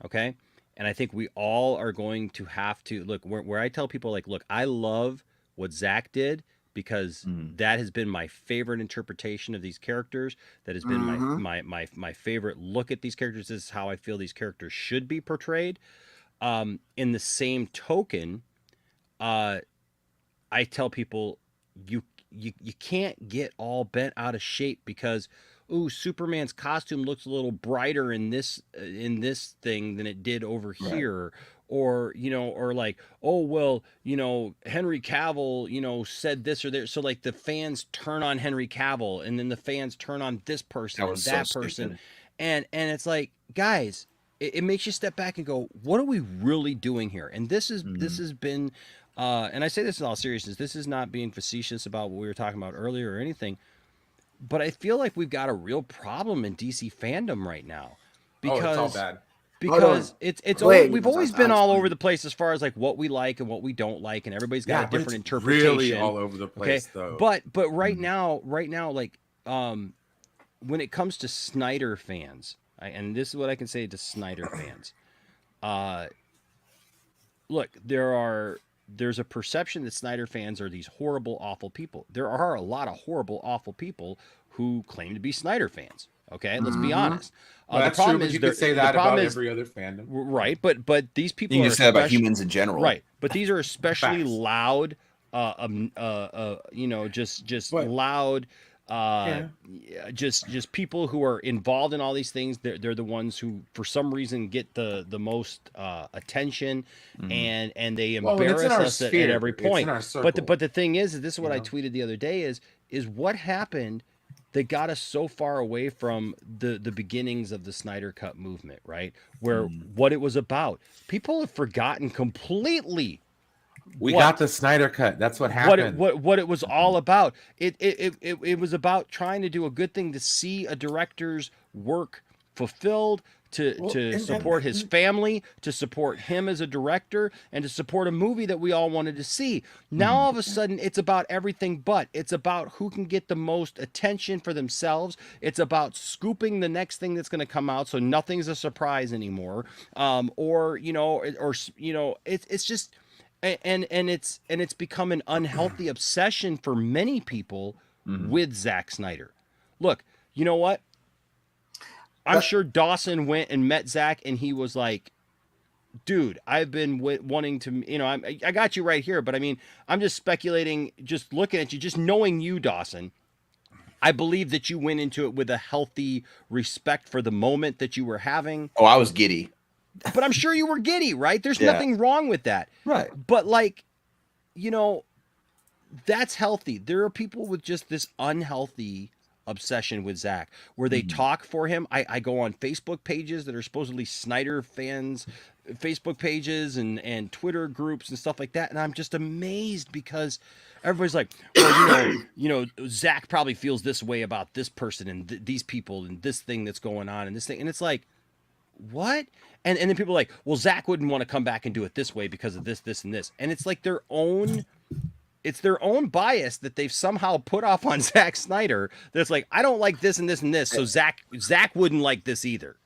Okay. And I think we all are going to have to look where I tell people, like, look, I love what Zack did, because that has been my favorite interpretation of these characters. That has been my favorite look at these characters. This is how I feel these characters should be portrayed. In the same token, I tell people, you can't get all bent out of shape because, ooh, Superman's costume looks a little brighter in this thing than it did over here. Or, you know, or like, oh, well, you know, Henry Cavill, you know, said this or that. So like the fans turn on Henry Cavill, and then the fans turn on this person and that person. And it's like, guys, it makes you step back and go, what are we really doing here? And this has been, and I say this in all seriousness, this is not being facetious about what we were talking about earlier or anything, but I feel like we've got a real problem in DC fandom right now. Because it's all bad. Because we've always been all over the place as far as like what we like and what we don't like, and everybody's got a different interpretation. Really all over the place, though. But right now, like when it comes to Snyder fans, and this is what I can say to Snyder fans, look, there's a perception that Snyder fans are these horrible, awful people. There are a lot of horrible, awful people who claim to be Snyder fans. Okay, let's be honest. Well, that's true, but you could say that about every other fandom, right? But these people you can say about humans in general, right? But these are especially loud, you know, just loud, just people who are involved in all these things. They're the ones who, for some reason, get the most attention, and they embarrass us at every point. But the thing is this is what I tweeted the other day is what happened that got us so far away from the beginnings of the Snyder Cut movement, right? Where what it was about. People have forgotten completely. We got the Snyder Cut. That's what happened. What it was all about. It was about trying to do a good thing, to see a director's work fulfilled, to support his family, to support him as a director, and to support a movie that we all wanted to see. Now all of a sudden it's about everything but. It's about who can get the most attention for themselves. It's about scooping the next thing that's going to come out, so nothing's a surprise anymore. It's just and it's become an unhealthy obsession for many people with Zack Snyder. Look, you know what? I'm sure Dawson went and met Zack, and he was like, dude, I've been wanting to, you know, I got you right here, but I mean, I'm just speculating, just looking at you, just knowing you, Dawson. I believe that you went into it with a healthy respect for the moment that you were having. Oh, I was giddy. But I'm sure you were giddy, right? There's nothing wrong with that. Right. But like, you know, that's healthy. There are people with just this unhealthy obsession with Zack, where they talk for him. I go on Facebook pages that are supposedly Snyder fans, Facebook pages and Twitter groups and stuff like that, and I'm just amazed because everybody's like, well, you know, Zack probably feels this way about this person and these people and this thing that's going on and this thing, and it's like, what? And then people are like, well, Zack wouldn't want to come back and do it this way because of this, and this, and it's like it's their own bias that they've somehow put off on Zack Snyder. That's like, I don't like this and this and this, so Zack wouldn't like this either.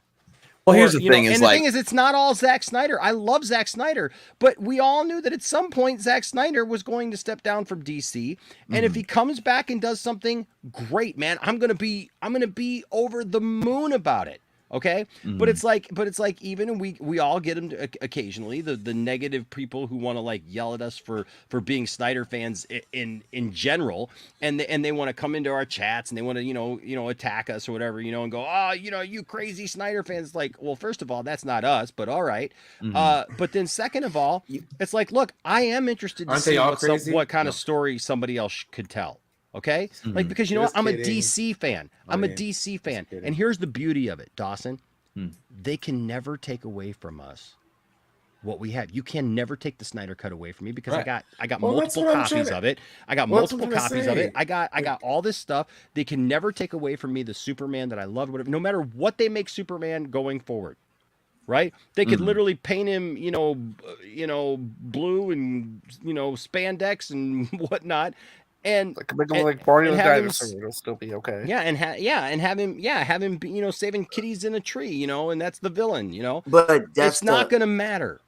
Well, here's the thing: the thing is, it's not all Zack Snyder. I love Zack Snyder, but we all knew that at some point Zack Snyder was going to step down from DC, and if he comes back and does something great, man, I'm gonna be over the moon about it. Okay. But it's like even we all get them occasionally, the negative people who want to like yell at us for being Snyder fans in general. And they want to come into our chats and they want to, you know, attack us or whatever, you know, and go, oh, you know, you crazy Snyder fans. Like, well, first of all, that's not us, but all right. But then second of all, it's like, look, I am interested to see what kind of story somebody else could tell. Okay? Like, because you know what? I'm a DC fan. I'm a DC fan. And here's the beauty of it, Dawson. They can never take away from us what we have. You can never take the Snyder Cut away from me because I got multiple copies of it. I got multiple copies of it. I got all this stuff. They can never take away from me the Superman that I love, whatever, no matter what they make Superman going forward. Right? They could literally paint him, you know, blue and, you know, spandex and whatnot. And like make him like Barney and the have him dinosaur, it'll still be okay. Yeah, and have him be, saving kitties in a tree, and that's the villain, But it's not gonna matter.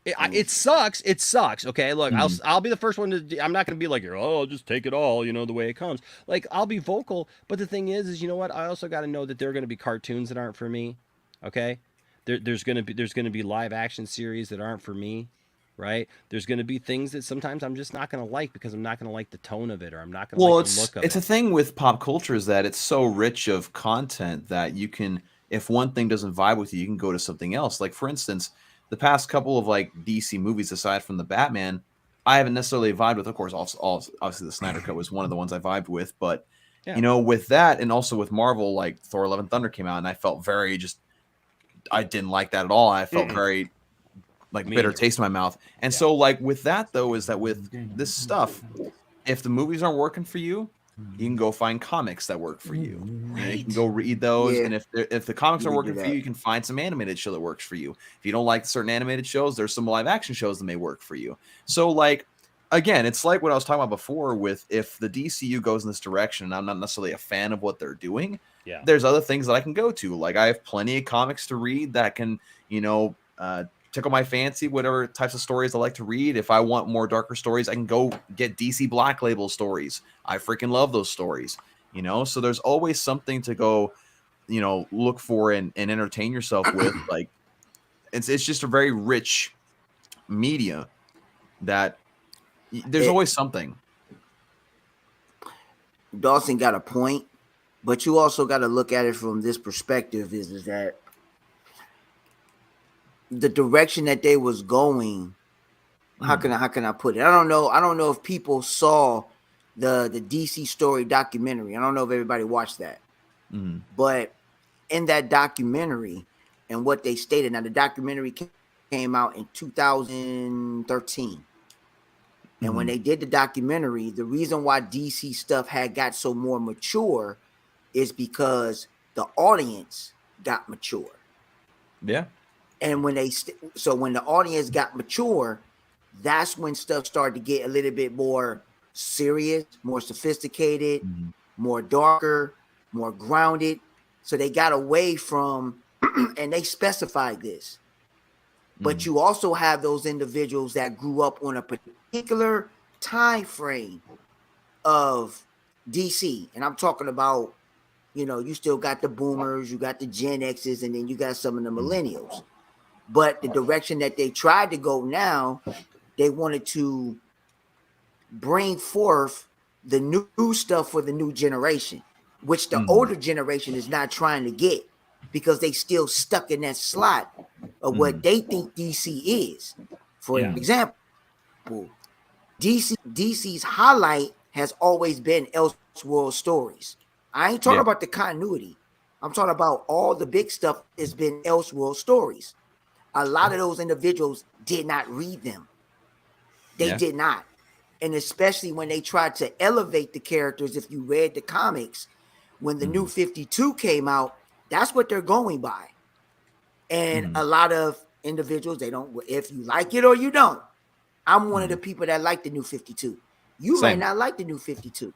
It sucks. It sucks. Okay, look, I'll be the first one to. I'm not gonna be like, oh, I'll just take it all, the way it comes. Like, I'll be vocal, but the thing is you know what? I also got to know that there are gonna be cartoons that aren't for me. Okay, there's gonna be live action series that aren't for me. Right? There's going to be things that sometimes I'm just not going to like because I'm not going to like the tone of it, or I'm not going to like the look of it. It's a thing with pop culture is that it's so rich of content that you can, if one thing doesn't vibe with you, you can go to something else. Like, for instance, the past couple of like DC movies, aside from the Batman, I haven't necessarily vibed with. Of course, obviously the Snyder Cut was one of the ones I vibed with, but with that, and also with Marvel, like Thor: Love and Thunder came out, and I felt I didn't like that at all. I felt very bitter taste in my mouth. And so like with that though, is that with this stuff, if the movies aren't working for you, you can go find comics that work for you. You can go read those. And if the comics are working for you, you can find some animated show that works for you. If you don't like certain animated shows, there's some live action shows that may work for you. So like, again, it's like what I was talking about before with if the DCU goes in this direction and I'm not necessarily a fan of what they're doing, there's other things that I can go to. Like I have plenty of comics to read that can, tickle my fancy, whatever types of stories I like to read. If I want more darker stories, I can go get DC Black Label stories. I freaking love those stories, so there's always something to go, look for and entertain yourself with. Like it's just a very rich media that there's always something. Dawson got a point, but you also got to look at it from this perspective is that the direction that they was going, how can I put it? I don't know if people saw the DC story documentary. I don't know if everybody watched that. But in that documentary and what they stated, now the documentary came out in 2013. And when they did the documentary, the reason why DC stuff had got so more mature is because the audience got mature. Yeah. And when when the audience got mature, that's when stuff started to get a little bit more serious, more sophisticated, more darker, more grounded. So they got away from, and they specified this. But you also have those individuals that grew up on a particular time frame of DC. And I'm talking about, you still got the boomers, you got the Gen X's, and then you got some of the millennials. But the direction that they tried to go now, they wanted to bring forth the new stuff for the new generation, which the older generation is not trying to get because they still stuck in that slot of what they think DC is. For example, DC's highlight has always been Elseworld stories. I ain't talking about the continuity. I'm talking about all the big stuff has been Elseworld stories. A lot of those individuals did not read them. They did not. And especially when they tried to elevate the characters, if you read the comics, when the new 52 came out, that's what they're going by. And a lot of individuals, they don't, if you like it or you don't. I'm one of the people that like the new 52. You might not like the new 52.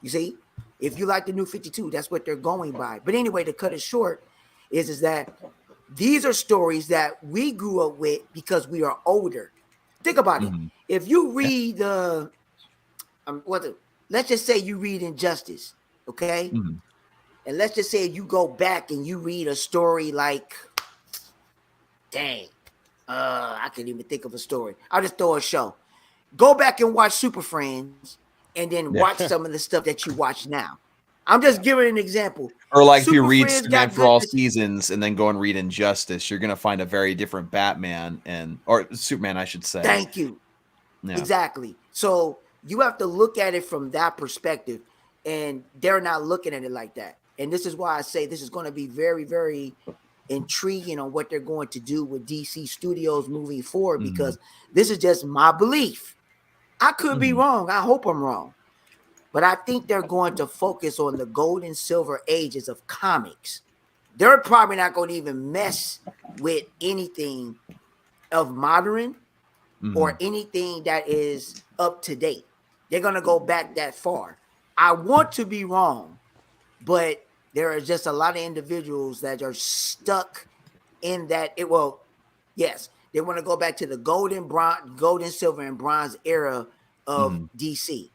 You see? If you like the new 52, that's what they're going by. But anyway, to cut it short, is that these are stories that we grew up with because we are older. Think about it. If you read let's just say you read Injustice, okay? And let's just say you go back and you read a story like, I can't even think of a story. I'll just throw a show. Go back and watch Super Friends and then watch some of the stuff that you watch now. I'm just giving an example. Or like Super if you read Superman for all seasons and then go and read Injustice, you're going to find a very different Batman or Superman, I should say. Thank you. Yeah. Exactly. So you have to look at it from that perspective, and they're not looking at it like that. And this is why I say this is going to be very, very intriguing on what they're going to do with DC Studios moving forward, because this is just my belief. I could be wrong. I hope I'm wrong. But I think they're going to focus on the gold and silver ages of comics. They're probably not going to even mess with anything of modern or anything that is up to date. they're gonna go back that far. I want to be wrong, but there are just a lot of individuals that are stuck in that. Yes, they want to go back to the gold and silver and bronze era of DC.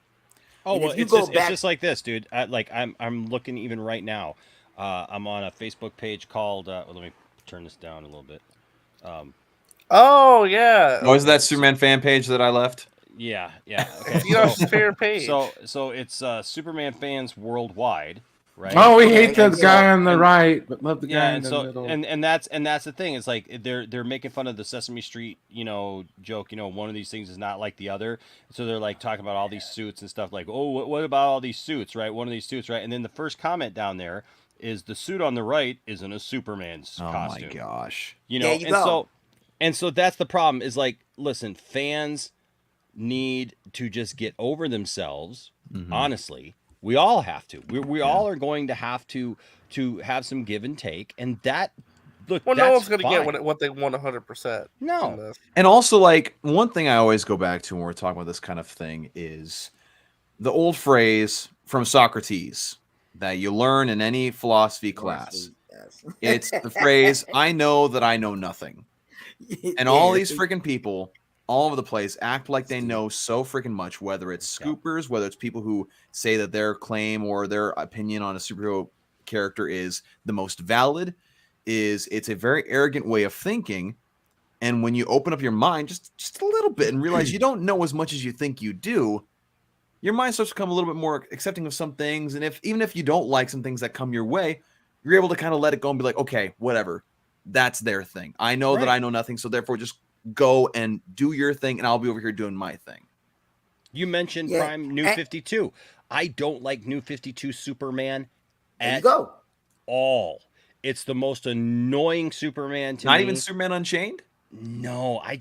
Oh, And well, if you it's go just, it's back- just like this, dude. I'm looking even right now. I'm on a Facebook page called. Let me turn this down a little bit. Oh yeah. Oh, is that Superman fan page that I left? Yeah. Okay. Enosh's favorite page. So it's Superman fans worldwide, right? Oh, we hate Okay, the guy on the right, but love the guy in the middle. And that's the thing. It's like they're making fun of the Sesame Street, joke. One of these things is not like the other. So they're like talking about all these suits and stuff. Like, oh, what about all these suits, right? One of these suits, right? And then the first comment down there is the suit on the right isn't a Superman's costume. Oh my gosh! There you go. So that's the problem. Is like, listen, fans need to just get over themselves. Honestly, we all have to. We all are going to have have some give and take, and that look. Well, that's no one's going to fine. get what they want 100%. No. And also, like, one thing I always go back to when we're talking about this kind of thing is the old phrase from Socrates that you learn in any philosophy class. Yes. It's the phrase, I know that I know nothing. And all these freaking people all over the place act like they know so freaking much, whether it's scoopers, whether it's people who say that their claim or their opinion on a superhero character is the most valid. It's a very arrogant way of thinking. And when you open up your mind just a little bit and realize you don't know as much as you think you do, your mind starts to become a little bit more accepting of some things. And even if you don't like some things that come your way, you're able to kind of let it go and be like, okay, whatever. That's their thing. I know that I know nothing, so therefore just go and do your thing, and I'll be over here doing my thing. You mentioned Prime New 52. I don't like New 52 Superman at all. It's the most annoying Superman to me. Not even Superman Unchained? No, I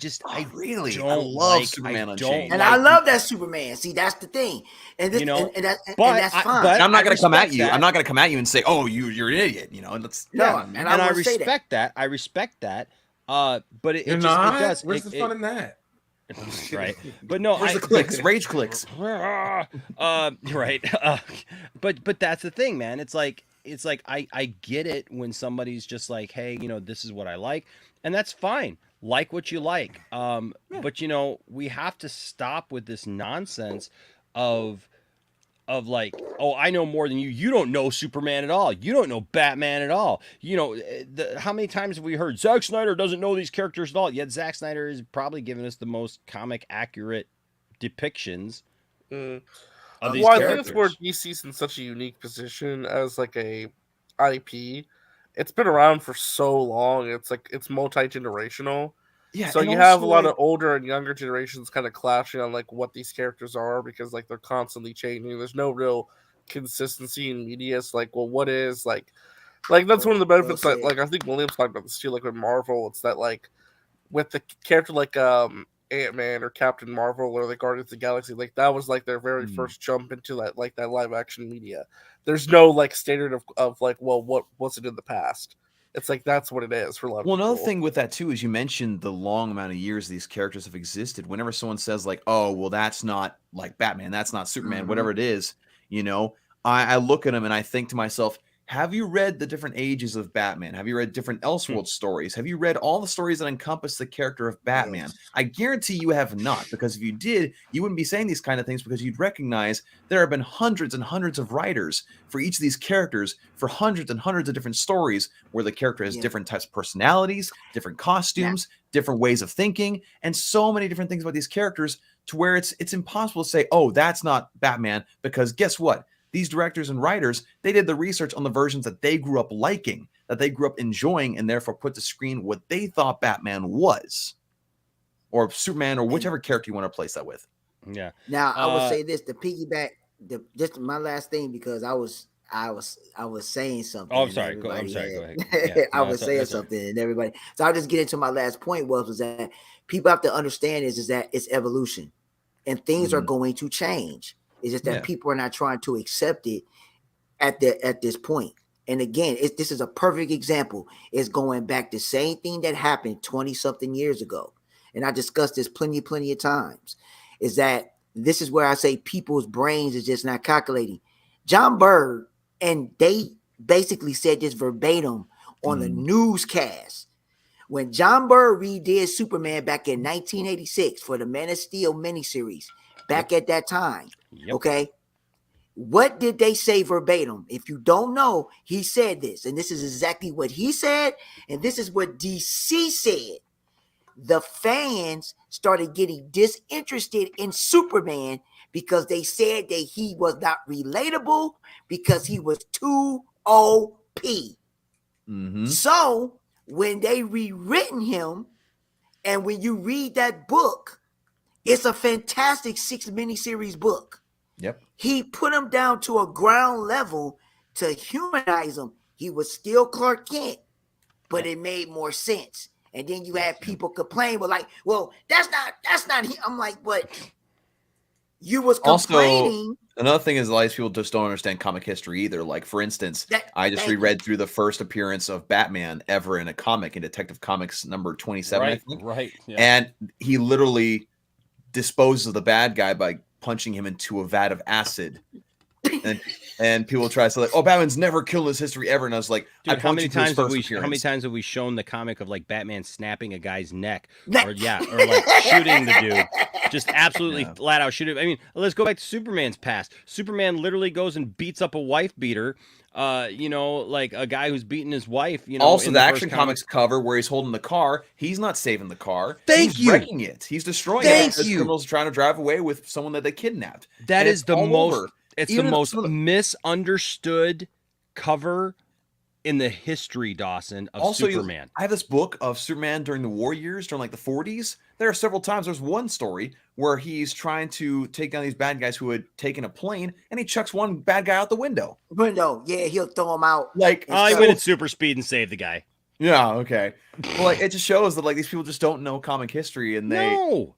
really don't I love like, Superman I Unchained. And I love that Superman. See, that's the thing. And this, and that's fine. But I'm not going to come at you. that. I'm not going to come at you and say, "Oh, you're an idiot." That's and I respect that. I respect that. But it does. Where's the fun in that? Right. But no, the clicks, rage clicks. Right. But that's the thing, man. It's like I get it when somebody's just like, hey, this is what I like, and that's fine. Like what you like. But we have to stop with this nonsense of like, oh, I know more than you. You don't know Superman at all. You don't know Batman at all. How many times have we heard Zack Snyder doesn't know these characters at all? Yet Zack Snyder is probably giving us the most comic accurate depictions of these characters. I think it's where DC's in such a unique position as like a IP. It's been around for so long. It's like it's multi-generational. Yeah. So you have a lot of older and younger generations kind of clashing on like what these characters are because like they're constantly changing. There's no real consistency in media. It's like, well, what is like that's one of the benefits that like I think Williams talked about this too. Like with Marvel, it's that like with the character like Ant-Man or Captain Marvel or the Guardians of the Galaxy, like that was like their very first jump into that like that live action media. There's no like standard of like, well, what was it in the past? It's like that's what it is for a lot of people. Another thing with that too is you mentioned the long amount of years these characters have existed. Whenever someone says like, "Oh, well, that's not like Batman, that's not Superman," whatever it is, I look at them and I think to myself, have you read the different ages of Batman? Have you read different Elseworld stories? Have you read all the stories that encompass the character of Batman? Yes. I guarantee you have not, because if you did, you wouldn't be saying these kind of things because you'd recognize there have been hundreds and hundreds of writers for each of these characters for hundreds and hundreds of different stories where the character has different types of personalities, different costumes, different ways of thinking, and so many different things about these characters to where it's impossible to say, oh, that's not Batman, because guess what? These directors and writers, they did the research on the versions that they grew up liking, that they grew up enjoying, and therefore put to screen what they thought Batman was, or Superman, or whichever character you want to replace that with. Yeah. Now I would say this to piggyback, just my last thing, because I was saying something. Oh, I'm sorry. Go ahead. Yeah, I was saying something, and everybody. So I'll just get into my last point. Was that people have to understand is that it's evolution, and things are going to change. It's just that people are not trying to accept it at this point. And again, this is a perfect example. It's going back the same thing that happened 20-something years ago. And I discussed this plenty of times, is that this is where I say people's brains is just not calculating. John Byrne, and they basically said this verbatim on the newscast. When John Byrne redid Superman back in 1986 for the Man of Steel miniseries, back at that time, okay, what did they say verbatim? If you don't know, he said this, and this is exactly what he said, and this is what DC said. The fans started getting disinterested in Superman because they said that he was not relatable because he was too OP. So when they rewritten him, and when you read that book, it's a fantastic 6 miniseries book. He put him down to a ground level to humanize him. He was still Clark Kent, but it made more sense. And then you had people complain, but like, well, that's not him. I'm like, but you was complaining. Also, another thing is a lot of people just don't understand comic history either. Like, for instance, I just reread through the first appearance of Batman ever in a comic in Detective Comics number 27, I think. Yeah. And he literally disposes of the bad guy by punching him into a vat of acid. And people try to say like, "Oh, Batman's never killed in his history ever," and I was like, dude, how many times have we shown the comic of like Batman snapping a guy's neck, or like shooting the dude, just absolutely flat out shooting? I mean, let's go back to Superman's past. Superman literally goes and beats up a wife beater, like a guy who's beating his wife. Also, the Action Comics cover where he's holding the car, he's not saving the car. He's wrecking it. He's destroying it because criminals are trying to drive away with someone that they kidnapped. That is the most. It's the most misunderstood cover in the history, Dawson, of Superman. I have this book of Superman during the war years, during like the 40s. There are several times. There's one story where he's trying to take down these bad guys who had taken a plane, and he chucks one bad guy out the window. Yeah, he'll throw him out. Like, he went at super speed and saved the guy. Yeah, okay. Well, like, it just shows that like these people just don't know comic history, and they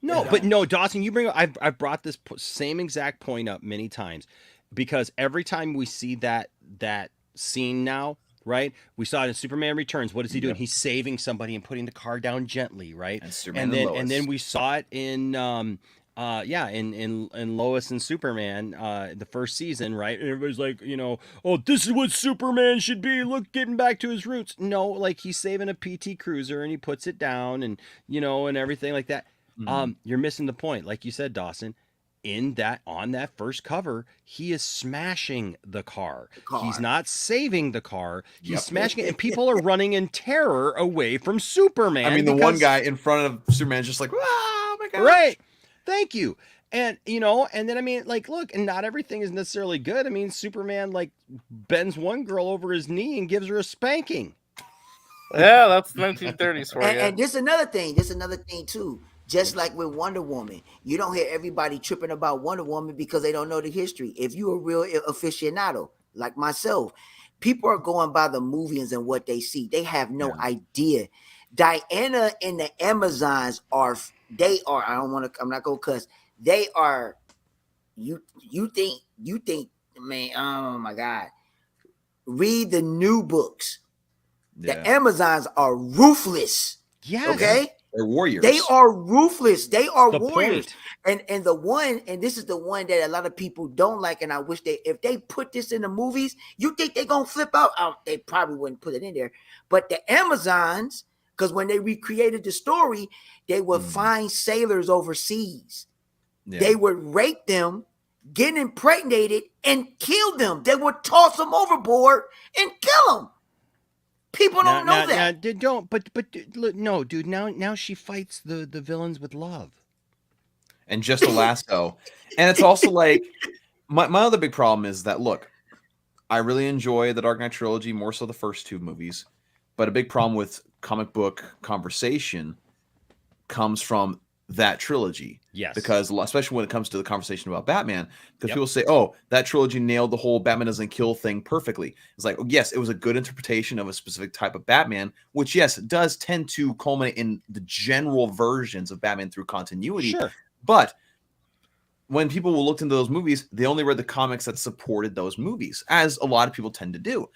but Dawson, you bring up, I've brought this same exact point up many times, because every time we see that scene now, right? We saw it in Superman Returns. What is he doing? He's saving somebody and putting the car down gently, right? And then we saw it in in Lois and Superman, the first season, right? And everybody's like, oh, this is what Superman should be. Look, getting back to his roots. No, like he's saving a PT Cruiser and he puts it down, and and everything like that. You're missing the point. Like you said, Dawson, on that first cover, he is smashing the car. He's not saving the car. He's smashing it, and people are running in terror away from Superman. I mean, the one guy in front of Superman is just like, oh my god. Right. Thank you. And and then I mean, like, look, and not everything is necessarily good. I mean, Superman like bends one girl over his knee and gives her a spanking. Yeah, that's 1930s for you. And this is another thing. This is another thing too. Just like with Wonder Woman, you don't hear everybody tripping about Wonder Woman because they don't know the history. If you're a real aficionado like myself, people are going by the movies and what they see. They have no idea. Diana and the Amazons I'm not gonna cuss. They are, you think, man, oh my God. Read the new books. The Amazons are ruthless. Yes. Okay? They're warriors. They are ruthless. They are warriors. And this is the one that a lot of people don't like. And I wish if they put this in the movies, you think they're gonna flip out? They probably wouldn't put it in there. But the Amazons, because when they recreated the story, they would find sailors overseas. Yeah. They would rape them, get impregnated, and kill them. They would toss them overboard and kill them. People don't know that. No, dude. Now she fights the villains with love. And just a lasso. And it's also like my other big problem is that, look, I really enjoy the Dark Knight trilogy, more so the first two movies. But a big problem with comic book conversation comes from that trilogy. Yes. Because especially when it comes to the conversation about Batman, because people say, oh, that trilogy nailed the whole Batman doesn't kill thing perfectly. It's like, yes, it was a good interpretation of a specific type of Batman, which, yes, it does tend to culminate in the general versions of Batman through continuity. Sure. But when people will look into those movies, they only read the comics that supported those movies, as a lot of people tend to do.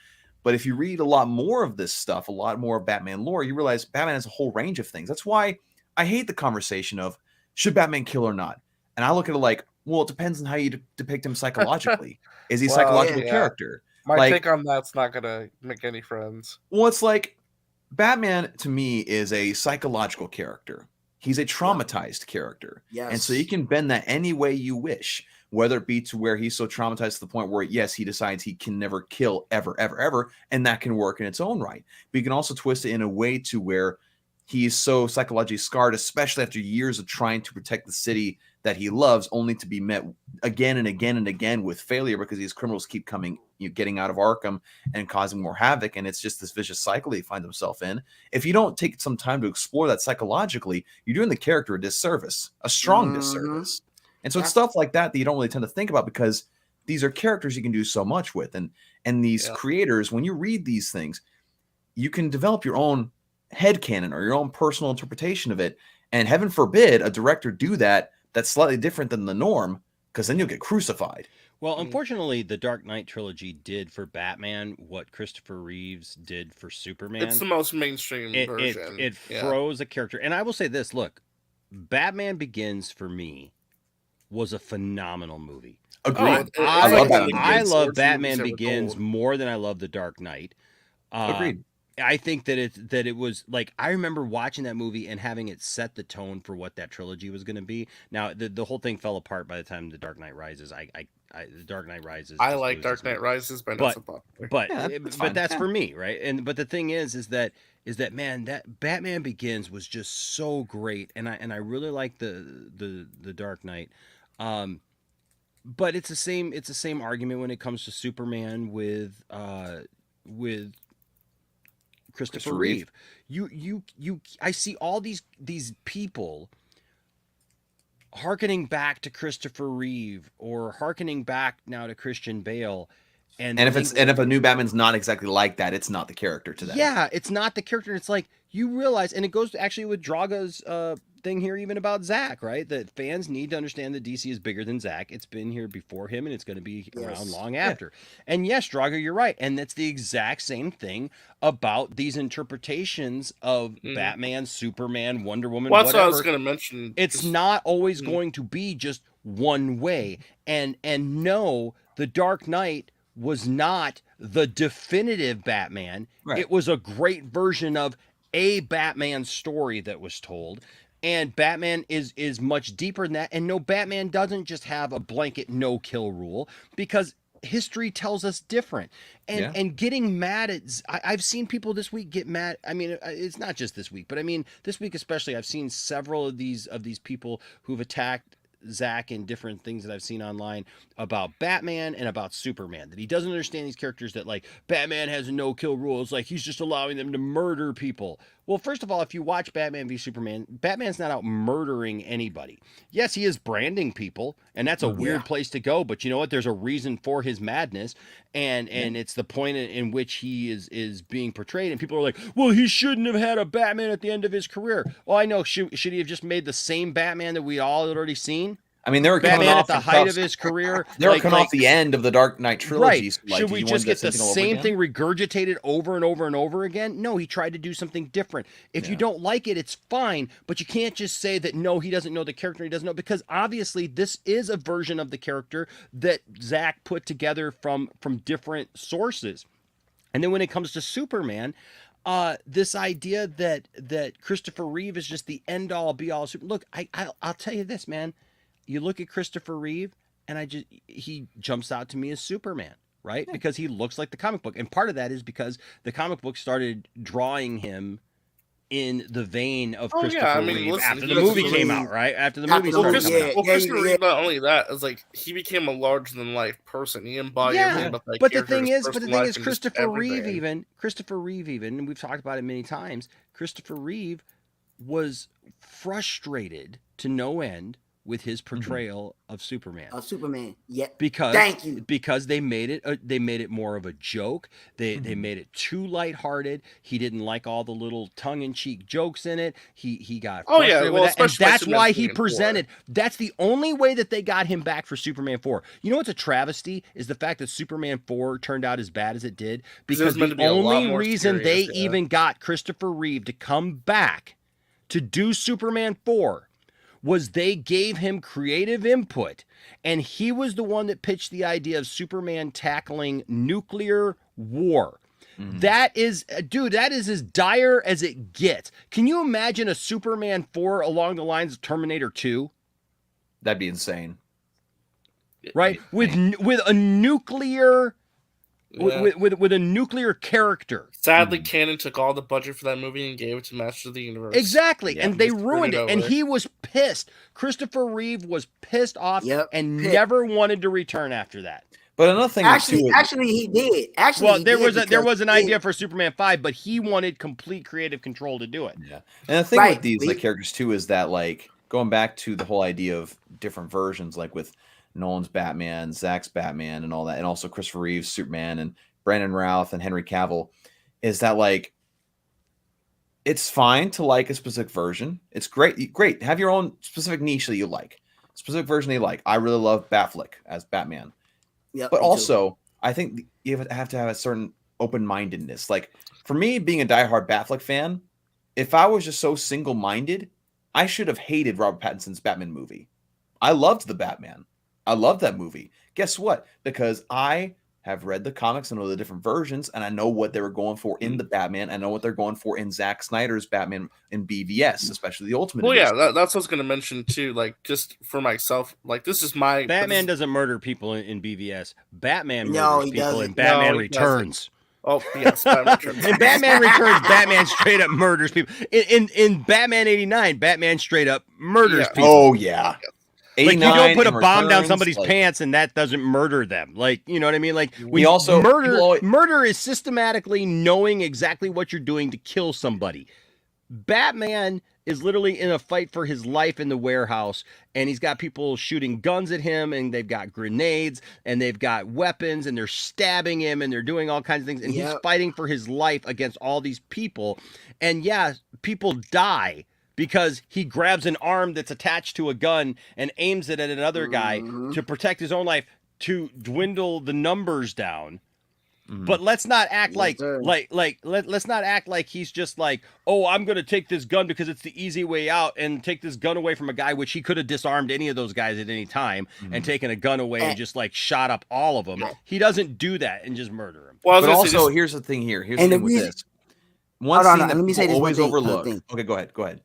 But if you read a lot more of this stuff, a lot more of Batman lore, you realize Batman has a whole range of things. That's why I hate the conversation of should Batman kill or not. And I look at it like, well, it depends on how you depict him psychologically. Is he a Well, psychological yeah. character? My Like- take on that's not gonna make any friends. Well, it's like Batman to me is a psychological character. He's a traumatized character. Yes. And so you can bend that any way you wish, whether it be to where he's so traumatized to the point where, yes, he decides he can never kill ever, ever, ever, and that can work in its own right. But you can also twist it in a way to where he is so psychologically scarred, especially after years of trying to protect the city that he loves, only to be met again and again and again with failure because these criminals keep coming, getting out of Arkham and causing more havoc. And it's just this vicious cycle he finds himself in. If you don't take some time to explore that psychologically, you're doing the character a disservice, a strong disservice. And so it's stuff like that you don't really tend to think about because these are characters you can do so much with. And these creators, when you read these things, you can develop your own headcanon or your own personal interpretation of it. And heaven forbid a director do that that's slightly different than the norm, because then you'll get crucified. Well, unfortunately, the Dark Knight trilogy did for Batman what Christopher Reeves did for Superman. It's the most mainstream version. It froze a character. And I will say this, look, Batman Begins for me was a phenomenal movie. Agreed. I love Batman Begins more than I love The Dark Knight. Agreed. I think that it was like, I remember watching that movie and having it set the tone for what that trilogy was going to be. Now the whole thing fell apart by the time The Dark Knight Rises. The Dark Knight Rises. I like Dark Knight Rises, but not so popular. But that's for me, right? But the thing is that man, that Batman Begins was just so great, and I really like the Dark Knight. But it's the same argument when it comes to Superman with Christopher Reeve. I see all these people hearkening back to Christopher Reeve or hearkening back now to Christian Bale. And if a new Batman's not exactly like that, it's not the character to that. Yeah, it's not the character. It's like you realize, and it goes actually with Draga's thing here, even about Zack, right? That fans need to understand that DC is bigger than Zack. It's been here before him, and it's going to be around long after. And yes, Draga, you're right, and that's the exact same thing about these interpretations of Batman, Superman, Wonder Woman. Well, that's whatever. what I was going to mention. It's not always going to be just one way, and no, the Dark Knight was not the definitive Batman. Right. It was a great version of a Batman story that was told. And Batman is much deeper than that. And no, Batman doesn't just have a blanket no-kill rule, because history tells us different. And getting mad at... I've seen people this week get mad. I mean, it's not just this week, but I mean, this week especially, I've seen several of these people who've attacked Zack and different things that I've seen online about Batman and about Superman, that he doesn't understand these characters, that like Batman has a no-kill rule. It's like he's just allowing them to murder people. Well, first of all, if you watch Batman v Superman, Batman's not out murdering anybody. Yes, he is branding people, and that's a weird place to go, but you know what? There's a reason for his madness, and it's the point in which he is being portrayed, and people are like, well, he shouldn't have had a Batman at the end of his career. Well, I know, should he have just made the same Batman that we all had already seen? I mean, they were Batman at the height of his career. They were coming off the end of the Dark Knight trilogy. Right. So like, should we just get the same thing regurgitated over and over and over again? No, he tried to do something different. If you don't like it, it's fine, but you can't just say that, no, he doesn't know the character, he doesn't know, because obviously this is a version of the character that Zack put together from different sources. And then when it comes to Superman, this idea that Christopher Reeve is just the end all be all. Look, I'll tell you this, man. You look at Christopher Reeve, and he jumps out to me as Superman, right? Yeah. Because he looks like the comic book. And part of that is because the comic book started drawing him in the vein of Christopher Reeve after the movie came out, right? After the movie started coming out. Well, Christopher Reeve, not only that, it's like he became a larger-than-life person. He embodied everything about that but character. The thing is, Christopher Reeve even, and we've talked about it many times, Christopher Reeve was frustrated to no end with his portrayal of Superman. Yeah. Because they made it more of a joke. They made it too lighthearted. He didn't like all the little tongue-in-cheek jokes in it. He got frustrated with that. And that's why he presented. That's the only way that they got him back for Superman 4. You know what's a travesty is the fact that Superman 4 turned out as bad as it did, because the only reason they even got Christopher Reeve to come back to do Superman 4 was they gave him creative input, and he was the one that pitched the idea of Superman tackling nuclear war. That is, dude, that is as dire as it gets. Can you imagine a Superman 4 along the lines of Terminator 2? That'd be insane. Right? With a nuclear with a nuclear character. Sadly, Canon took all the budget for that movie and gave it to Masters of the Universe. Exactly. And they ruined it. And he was pissed. Christopher Reeve was pissed off and never wanted to return after that. But another thing, actually, he did. Actually, there was an idea for Superman 5, but he wanted complete creative control to do it. Yeah, and the thing with these characters too is that, like, going back to the whole idea of different versions, like with Nolan's Batman, Zack's Batman, and all that, and also Christopher Reeve's Superman, and Brandon Routh and Henry Cavill, is that, like, it's fine to like a specific version. It's great. Have your own specific niche that you like, specific version that you like. I really love Batfleck as Batman. Yep, but also, I think you have to have a certain open-mindedness. Like, for me, being a diehard Batfleck fan, if I was just so single-minded, I should have hated Robert Pattinson's Batman movie. I loved the Batman. I loved that movie. Guess what? Because I have read the comics and know the different versions, and I know what they were going for in the Batman. I know what they're going for in Zack Snyder's Batman in BVS, especially the Ultimate Edition. Yeah, that's what I was going to mention too. Like, just for myself, like, this is my Batman doesn't murder people in BVS. Batman murders people in Batman Returns. Oh yes, Batman Returns. In Batman Returns, Batman straight up murders people. In Batman '89, Batman straight up murders people. Oh yeah. Like, you don't put a bomb down somebody's pants and that doesn't murder them. Like, you know what I mean? Like, we also murder is systematically knowing exactly what you're doing to kill somebody. Batman is literally in a fight for his life in the warehouse, and he's got people shooting guns at him, and they've got grenades, and they've got weapons, and they're stabbing him, and they're doing all kinds of things, and he's fighting for his life against all these people. And yeah, people die because he grabs an arm that's attached to a gun and aims it at another guy to protect his own life, to dwindle the numbers down. But let's not act let's not act like he's just like, oh, I'm going to take this gun because it's the easy way out, and take this gun away from a guy, which he could have disarmed any of those guys at any time and taken a gun away and just like shot up all of them. He doesn't do that and just murder him. Well, but also, here's the thing here. Here's the thing with this. One thing that people always overlook. Okay, go ahead.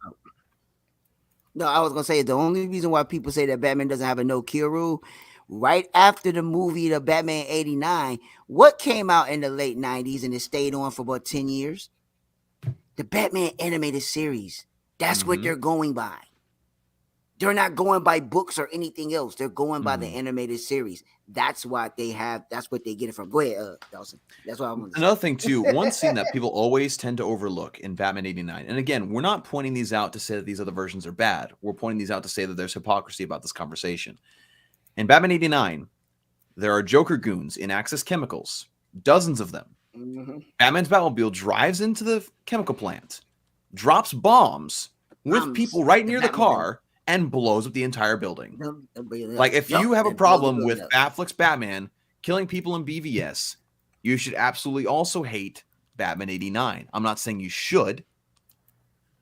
No, I was going to say the only reason why people say that Batman doesn't have a no-kill rule, right after the movie, the Batman '89, what came out in the late 90s and it stayed on for about 10 years? The Batman animated series. That's what they're going by. They're not going by books or anything else. They're going by the animated series. That's what they have. That's what they get it from. Go ahead, Dawson. That's what I'm going to say. Another thing, too, one scene that people always tend to overlook in Batman '89, and again, we're not pointing these out to say that these other versions are bad. We're pointing these out to say that there's hypocrisy about this conversation. In Batman '89, there are Joker goons in Axis Chemicals, dozens of them. Batman's Batmobile drives into the chemical plant, drops bombs with people right near the car, and blows up the entire building. Like, if you have a problem with Batfleck's Batman killing people in BVS, you should absolutely also hate Batman '89. I'm not saying you should,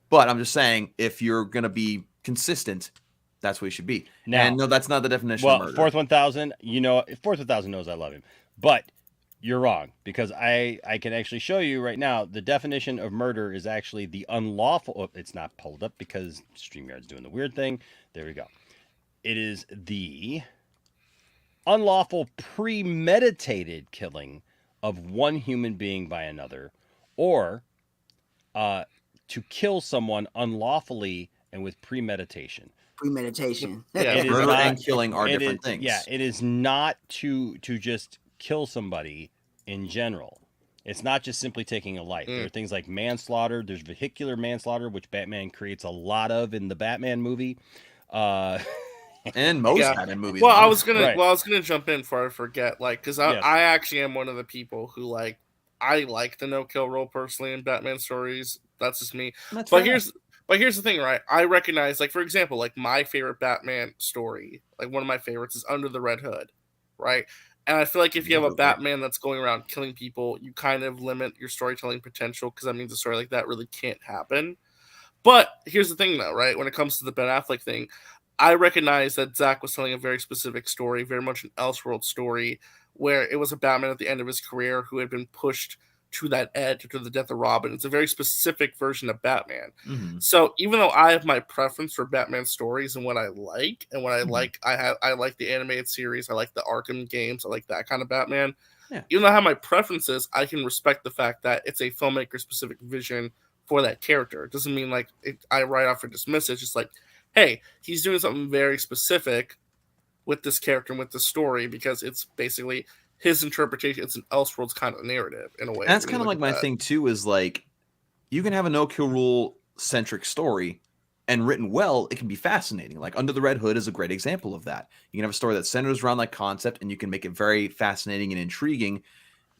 but I'm just saying if you're going to be consistent, that's what you should be. Now, and no, that's not the definition of murder. Fourth 1000, Fourth 1000 knows I love him. But you're wrong, because I can actually show you right now the definition of murder is actually the unlawful. Oh, it's not pulled up because StreamYard's doing the weird thing. There we go. It is the unlawful premeditated killing of one human being by another, or to kill someone unlawfully and with premeditation. Premeditation. Yeah, murder and killing are different things. Yeah, it is not to just kill somebody in general. It's not just simply taking a life. There are things like manslaughter. There's vehicular manslaughter, which Batman creates a lot of in the Batman movie. And most Batman movies. Well, I was gonna jump in before I forget, like, because I actually am one of the people who I like the no-kill rule personally in Batman stories. That's just me. But here's the thing, right? I recognize, like, for example, like, my favorite Batman story, like, one of my favorites is Under the Red Hood, right? And I feel like if you have a Batman that's going around killing people, you kind of limit your storytelling potential, because that means a story like that really can't happen. But here's the thing, though, right? When it comes to the Ben Affleck thing, I recognize that Zack was telling a very specific story, very much an Elseworld story, where it was a Batman at the end of his career who had been pushed to that edge to the death of Robin. It's a very specific version of Batman. Mm-hmm. So even though I have my preference for Batman stories and what I like, and what I like, I like the animated series, I like the Arkham games, I like that kind of Batman. Yeah. Even though I have my preferences, I can respect the fact that it's a filmmaker specific vision for that character. It doesn't mean like I write off or dismiss it. It's just like, hey, he's doing something very specific with this character and with the story because it's basically his interpretation. It's an Elseworlds kind of narrative in a way. And that's kind of like my thing too, is like, you can have a no kill rule centric story and written well, it can be fascinating. Like Under the Red Hood is a great example of that. You can have a story that centers around that concept and you can make it very fascinating and intriguing,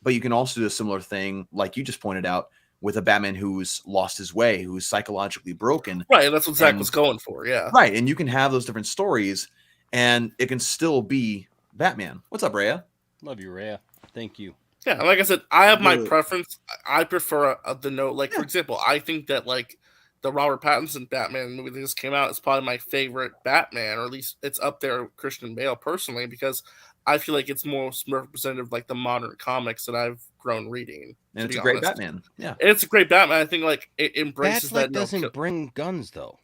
but you can also do a similar thing, like you just pointed out, with a Batman who's lost his way, who's psychologically broken. Right, and that's what Zack was going for, yeah. Right, and you can have those different stories and it can still be Batman. What's up, Rhea? Love you, Rhea. Thank you. Yeah, like I said, I have my preference. I prefer the note. Like, for example, I think that, like, the Robert Pattinson Batman movie that just came out is probably my favorite Batman, or at least it's up there with Christian Bale personally, because I feel like it's more representative of like the modern comics that I've grown reading. And it's a great Batman. Yeah. And it's a great Batman. I think like it embraces Batfleck that. Doesn't bring guns though.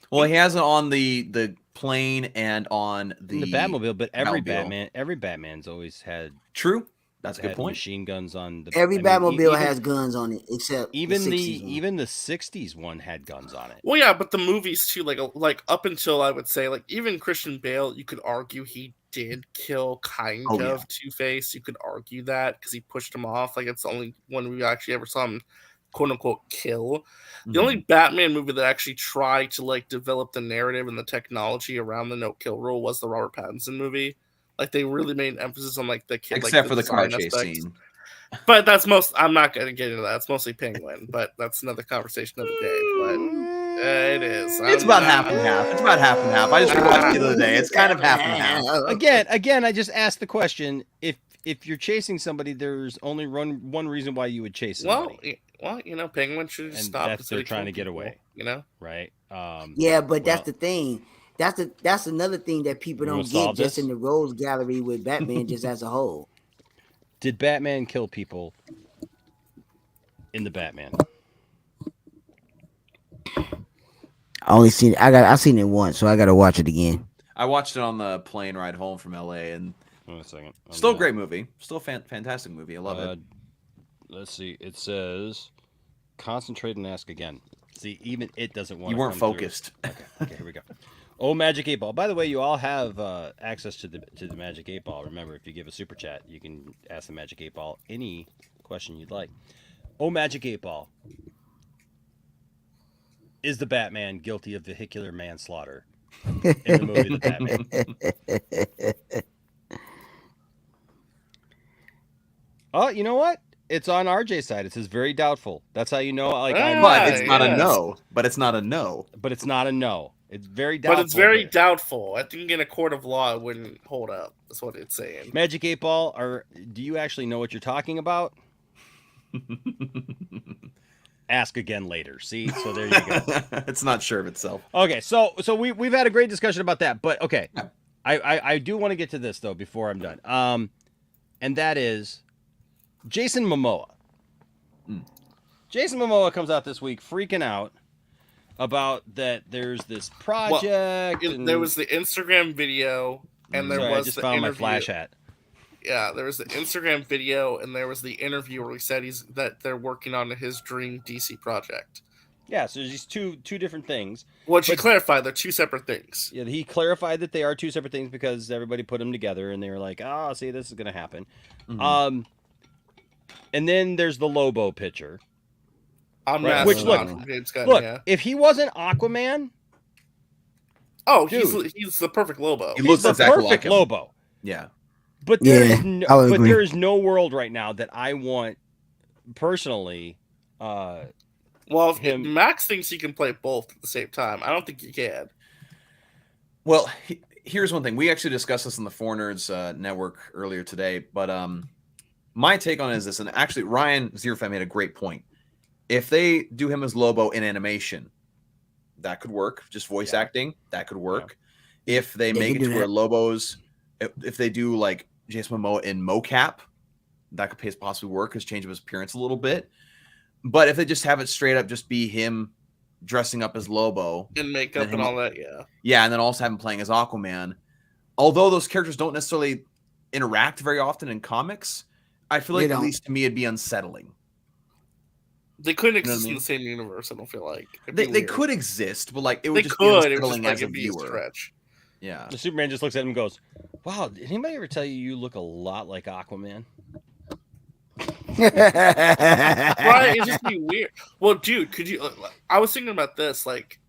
Well, he has it on the plane and on the Batmobile, but every Batmobile. Batman's always had True. That's a good point. Machine guns on the every Batmobile has guns on it, except even the even the 60s one had guns on it. Well, yeah, but the movies too, like up until I would say, like even Christian Bale, you could argue he did kill kind of Two-Face. You could argue that because he pushed him off. Like it's the only one we actually ever saw him quote unquote kill. The only Batman movie that actually tried to like develop the narrative and the technology around the no kill rule was the Robert Pattinson movie. Like they really made an emphasis on like the kid, except like, for the car chase aspect. scene. But that's I'm not going to get into that. It's mostly Penguin, but that's another conversation of the day. But it is. It's about half and half. It's about half and half. I just rewatched it the other day. It's kind of half and half. Again, I just asked the question: if you're chasing somebody, there's only one reason why you would chase somebody. Well, you know, Penguin should stop. That's they're trying to get away. You know, right? Yeah, but that's the thing. That's another thing that people don't get just in the Rose Gallery with Batman just as a whole. Did Batman kill people in the Batman? I've seen it once, so I gotta watch it again. I watched it on the plane ride home from LA, and wait a second. Still a great movie. Still fantastic movie. I love it. Let's see. It says concentrate and ask again. See, even it doesn't want. You weren't focused. Okay, here we go. Oh, Magic 8 Ball. By the way, you all have access to the Magic 8 Ball. Remember, if you give a super chat, you can ask the Magic 8 Ball any question you'd like. Oh, Magic 8 Ball. Is the Batman guilty of vehicular manslaughter in the movie The Batman? Oh, you know what? It's on RJ's side. It says very doubtful. That's how you know. Like, but it's not a no. But it's not a no. But it's not a no. It's very doubtful. But it's very doubtful. I think in a court of law, it wouldn't hold up. That's what it's saying. Magic 8 Ball, do you actually know what you're talking about? Ask again later. See? So there you go. It's not sure of itself. Okay, so we've had a great discussion about that. But, okay. Yeah. I do want to get to this, though, before I'm done. And that is Jason Momoa. Jason Momoa comes out this week freaking out about that there's this project. Well, there was the Instagram video, and there was I just the found interview. my flash hat. Yeah, there was the Instagram video, and there was the interview where he said that they're working on his dream DC project. Yeah, so there's these two different things. Well, he clarified they're two separate things. Yeah, he clarified that they are two separate things because everybody put them together, and they were like, "Oh, see, this is going to happen." Mm-hmm. And then there's the Lobo picture. Which look, if he wasn't Aquaman, dude, he's the perfect Lobo. He looks exactly like him. Lobo. Yeah, but there is no world right now that I want personally. Well, if Max thinks he can play both at the same time, I don't think he can. Well, here's one thing. We actually discussed this on the 4 Nerds network earlier today, but my take on it is this, and actually Ryan Zierfan made a great point. If they do him as Lobo in animation, that could work. Just voice acting, that could work. If they make it to where if they do like Jason Momoa in mocap, that could possibly work because change of his appearance a little bit. But if they just have it straight up, just be him dressing up as Lobo and makeup and all that, and then also have him playing as Aquaman. Although those characters don't necessarily interact very often in comics, I feel like at least to me it'd be unsettling. They couldn't exist in the same universe. I don't feel like they could exist, but like it would just be unsettling as a viewer. Yeah, the Superman just looks at him and goes, "Wow, did anybody ever tell you look a lot like Aquaman?" Right, it's just be weird. Well, dude, could you? I was thinking about this. Like,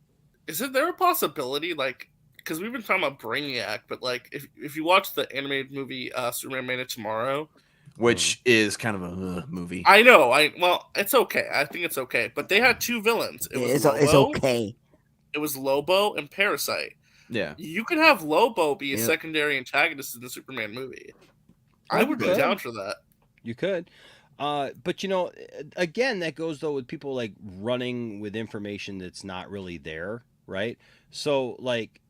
is there a possibility, like, because we've been talking about Brainiac, but like, if you watch the animated movie Superman Made It Tomorrow, which is kind of a movie, I know. Well, it's okay. I think it's okay. But they had two villains. It's okay. It was Lobo and Parasite. Yeah, you could have Lobo be a secondary antagonist in the Superman movie. I would be down for that. You could. But, you know, again, that goes, though, with people, like, running with information that's not really there, right? So, like,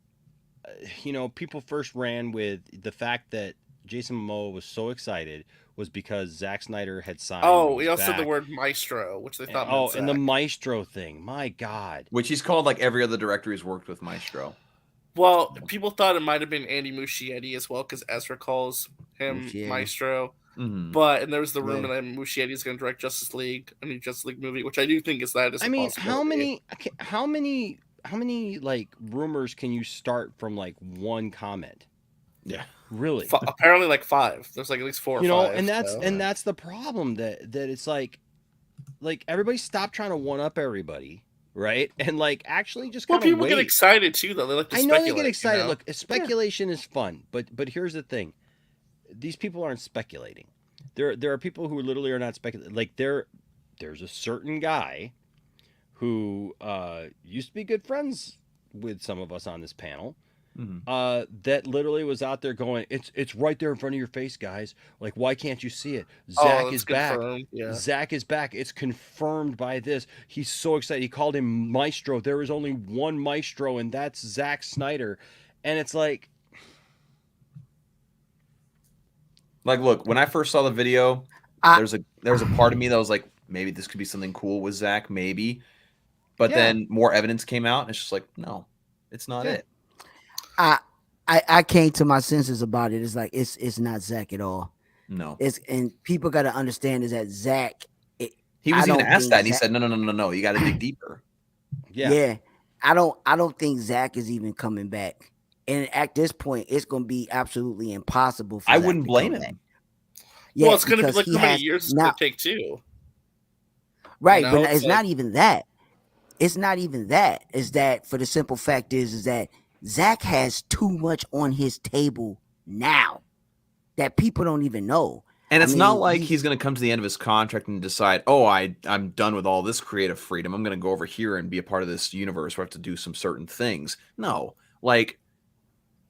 you know, people first ran with the fact that Jason Momoa was so excited was because Zack Snyder had signed. Oh, he also said the word maestro, which they thought meant Zack. And the maestro thing. My God. Which he's called, like, every other director he's worked with maestro. Well, people thought it might have been Andy Muschietti as well, because Ezra calls him maestro. Mm-hmm. But and there was the rumor that Muschietti is going to direct Justice League, a new Justice League movie, which I do think is that. I mean, how many like rumors can you start from like one comment? Yeah, really. Apparently, like 5. There's like at least 4 or 5. You know, and that's the problem that it's like everybody stop trying to one up everybody. Right, and like actually just kind of people get excited too, though. They like to speculate. I know they get excited. You know? Look, speculation is fun, but here's the thing: these people aren't speculating. There are people who literally are not speculating. Like there's a certain guy who used to be good friends with some of us on this panel. Mm-hmm. That literally was out there going, it's right there in front of your face, guys. Like, why can't you see it? Zack is back. Yeah. Zack is back. It's confirmed by this. He's so excited. He called him Maestro. There is only one Maestro, and that's Zack Snyder. And it's like, look, when I first saw the video, there was a part of me that was like, maybe this could be something cool with Zack, maybe. But then more evidence came out, and it's just like, no, it's not it. I came to my senses about it. It's like it's not Zack at all. No. And people got to understand is that Zack. He was even asked that, and he said, no. You got to dig deeper. Yeah. I don't think Zack is even coming back. And at this point, it's going to be absolutely impossible. For I Zack wouldn't blame him. Back. Yeah, well, it's going to be like how many years it's going to take too. Right, but it's not even that. It's not even that. It's that for the simple fact is that Zack has too much on his table now that people don't even know. And it's not like he's going to come to the end of his contract and decide, oh, I'm done with all this creative freedom. I'm going to go over here and be a part of this universe where I have to do some certain things. No, like,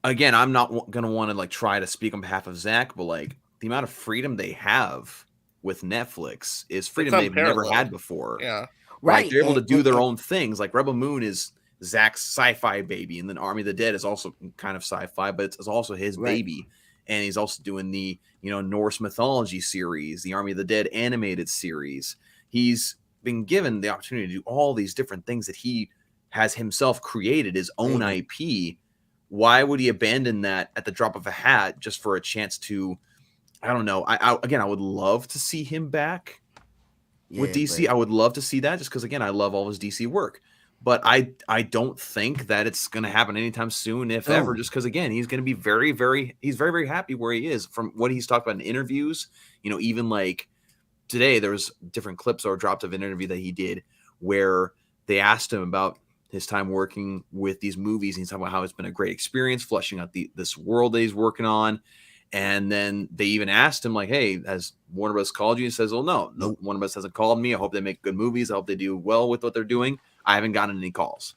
again, I'm not going to want to like try to speak on behalf of Zack, but like the amount of freedom they have with Netflix is freedom they've never had before. Yeah. Right. Like, they're able to do their own things. Like Rebel Moon is Zack's sci-fi baby, and then Army of the Dead is also kind of sci-fi, but it's also his baby. And he's also doing the, Norse mythology series, the Army of the Dead animated series. He's been given the opportunity to do all these different things that he has himself created, his own IP. Why would he abandon that at the drop of a hat just for a chance to, I don't know. I would love to see him back with DC. I would love to see that just because, again, I love all his DC work. But I don't think that it's going to happen anytime soon, if ever, just because, again, he's going to be very, very happy where he is from what he's talked about in interviews. Even like today, there's different clips that were dropped of an interview that he did where they asked him about his time working with these movies. And he's talking about how it's been a great experience fleshing out this world that he's working on. And then they even asked him, like, hey, has Warner Bros. Called you? He says, well, no, Warner Bros. Hasn't called me. I hope they make good movies. I hope they do well with what they're doing. I haven't gotten any calls,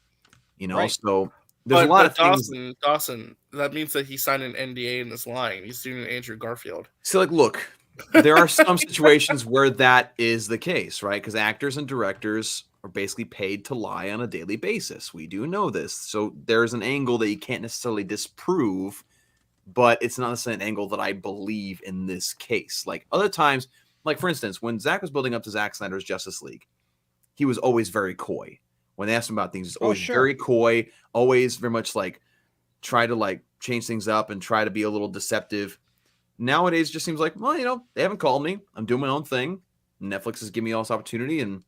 right. So there's a lot of things. Dawson, that means that he signed an NDA in this line. He's doing Andrew Garfield. So, like, look, there are some situations where that is the case, right? Because actors and directors are basically paid to lie on a daily basis. We do know this. So there's an angle that you can't necessarily disprove, but it's not necessarily an angle that I believe in this case. Like other times, like for instance, when Zack was building up to Zack Snyder's Justice League, he was always very coy. When they asked him about things, he's always very coy, always very much like try to like change things up and try to be a little deceptive. Nowadays, it just seems like, well, you know, they haven't called me. I'm doing my own thing. Netflix is giving me all this opportunity, and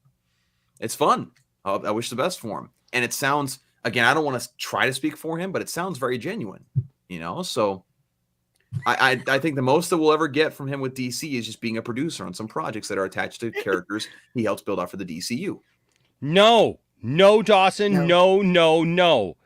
it's fun. I wish the best for him. And it sounds, again, I don't want to try to speak for him, but it sounds very genuine, you know? So I think the most that we'll ever get from him with DC is just being a producer on some projects that are attached to characters he helps build out for the DCU. No, Dawson, no.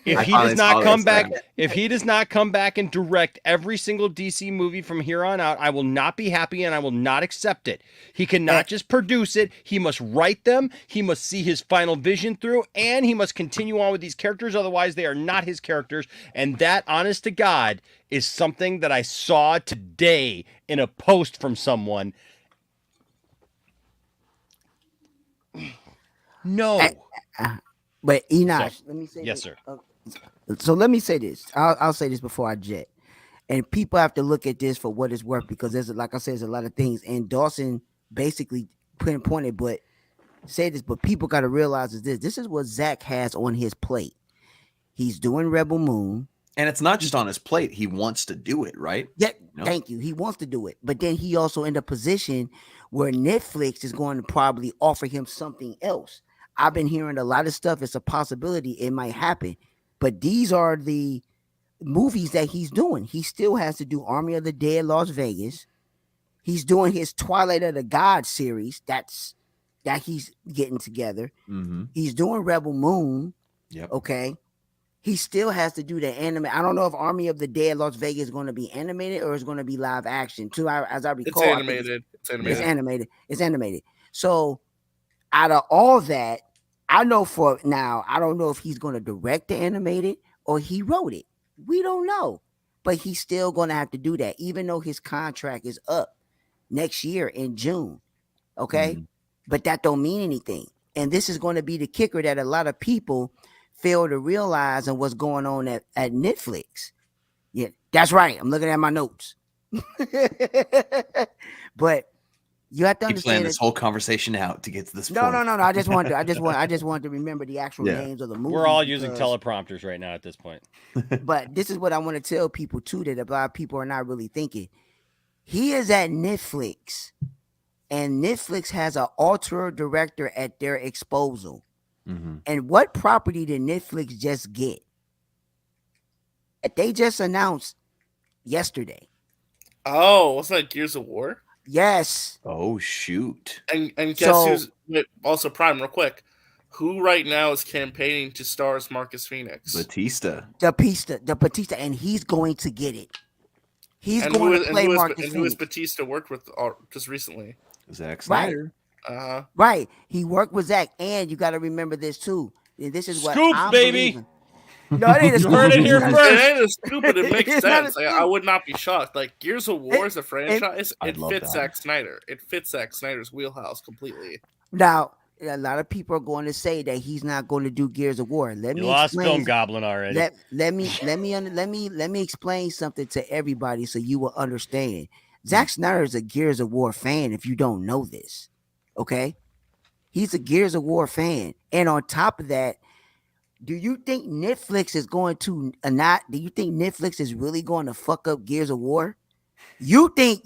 If he does not come back, if he does not come back and direct every single DC movie from here on out, I will not be happy and I will not accept it. He cannot just produce it. He must write them. He must see his final vision through, and he must continue on with these characters. Otherwise, they are not his characters. And that, honest to God, is something that I saw today in a post from someone. No. But Enosh, let me say yes, this. sir. So let me say this. I'll say this before I jet. And people have to look at this for what it's worth, because there's, like I said, there's a lot of things. And Dawson basically pinpointed, but say this, but people got to realize is this. This is what Zack has on his plate. He's doing Rebel Moon. And it's not just on his plate. He wants to do it, right? Yeah, thank you. He wants to do it. But then he also in a position where Netflix is going to probably offer him something else. I've been hearing a lot of stuff. It's a possibility it might happen. But these are the movies that he's doing. He still has to do Army of the Dead Las Vegas. He's doing his Twilight of the Gods series that he's getting together. Mm-hmm. He's doing Rebel Moon. Yep. Okay. He still has to do the anime. I don't know if Army of the Dead Las Vegas is going to be animated or it's going to be live action. Too, as I recall, it's animated. It's animated. So out of all that, I know for now, I don't know if he's going to direct the animated or he wrote it. We don't know. But he's still going to have to do that, even though his contract is up next year in June. Okay? Mm-hmm. But that don't mean anything. And this is going to be the kicker that a lot of people fail to realize on what's going on at Netflix. Yeah, that's right. I'm looking at my notes. But you have to understand playing this whole conversation out to get to this point. No. I just want to remember the actual names of the movies. We're all using teleprompters right now at this point. But this is what I want to tell people too, that a lot of people are not really thinking. He is at Netflix, and Netflix has an auteur director at their disposal. Mm-hmm. And what property did Netflix just get? They just announced yesterday. Oh, wasn't that Gears of War? Yes. Oh shoot! And guess who's also Prime? Real quick, who right now is campaigning to star as Marcus Phoenix? Batista, and he's going to get it. He's going to play Marcus Phoenix. And who has Batista worked with just recently? Zack Snyder. Right. Right. He worked with Zack, and you got to remember this too. And this is what Scoops, I'm baby. Believing. No, it ain't a scoop. Heard it here first. It ain't a scoop, but it makes sense. I would not be shocked. Like Gears of War as a franchise, it fits Zack Snyder. It fits Zack Snyder's wheelhouse completely. Now, a lot of people are going to say that he's not going to do Gears of War. Let me lost Film Goblin already. Let me explain something to everybody so you will understand. Zack Snyder is a Gears of War fan. If you don't know this, okay, he's a Gears of War fan, and on top of that. Do you think Netflix is going to not? Do you think Netflix is really going to fuck up Gears of War? You think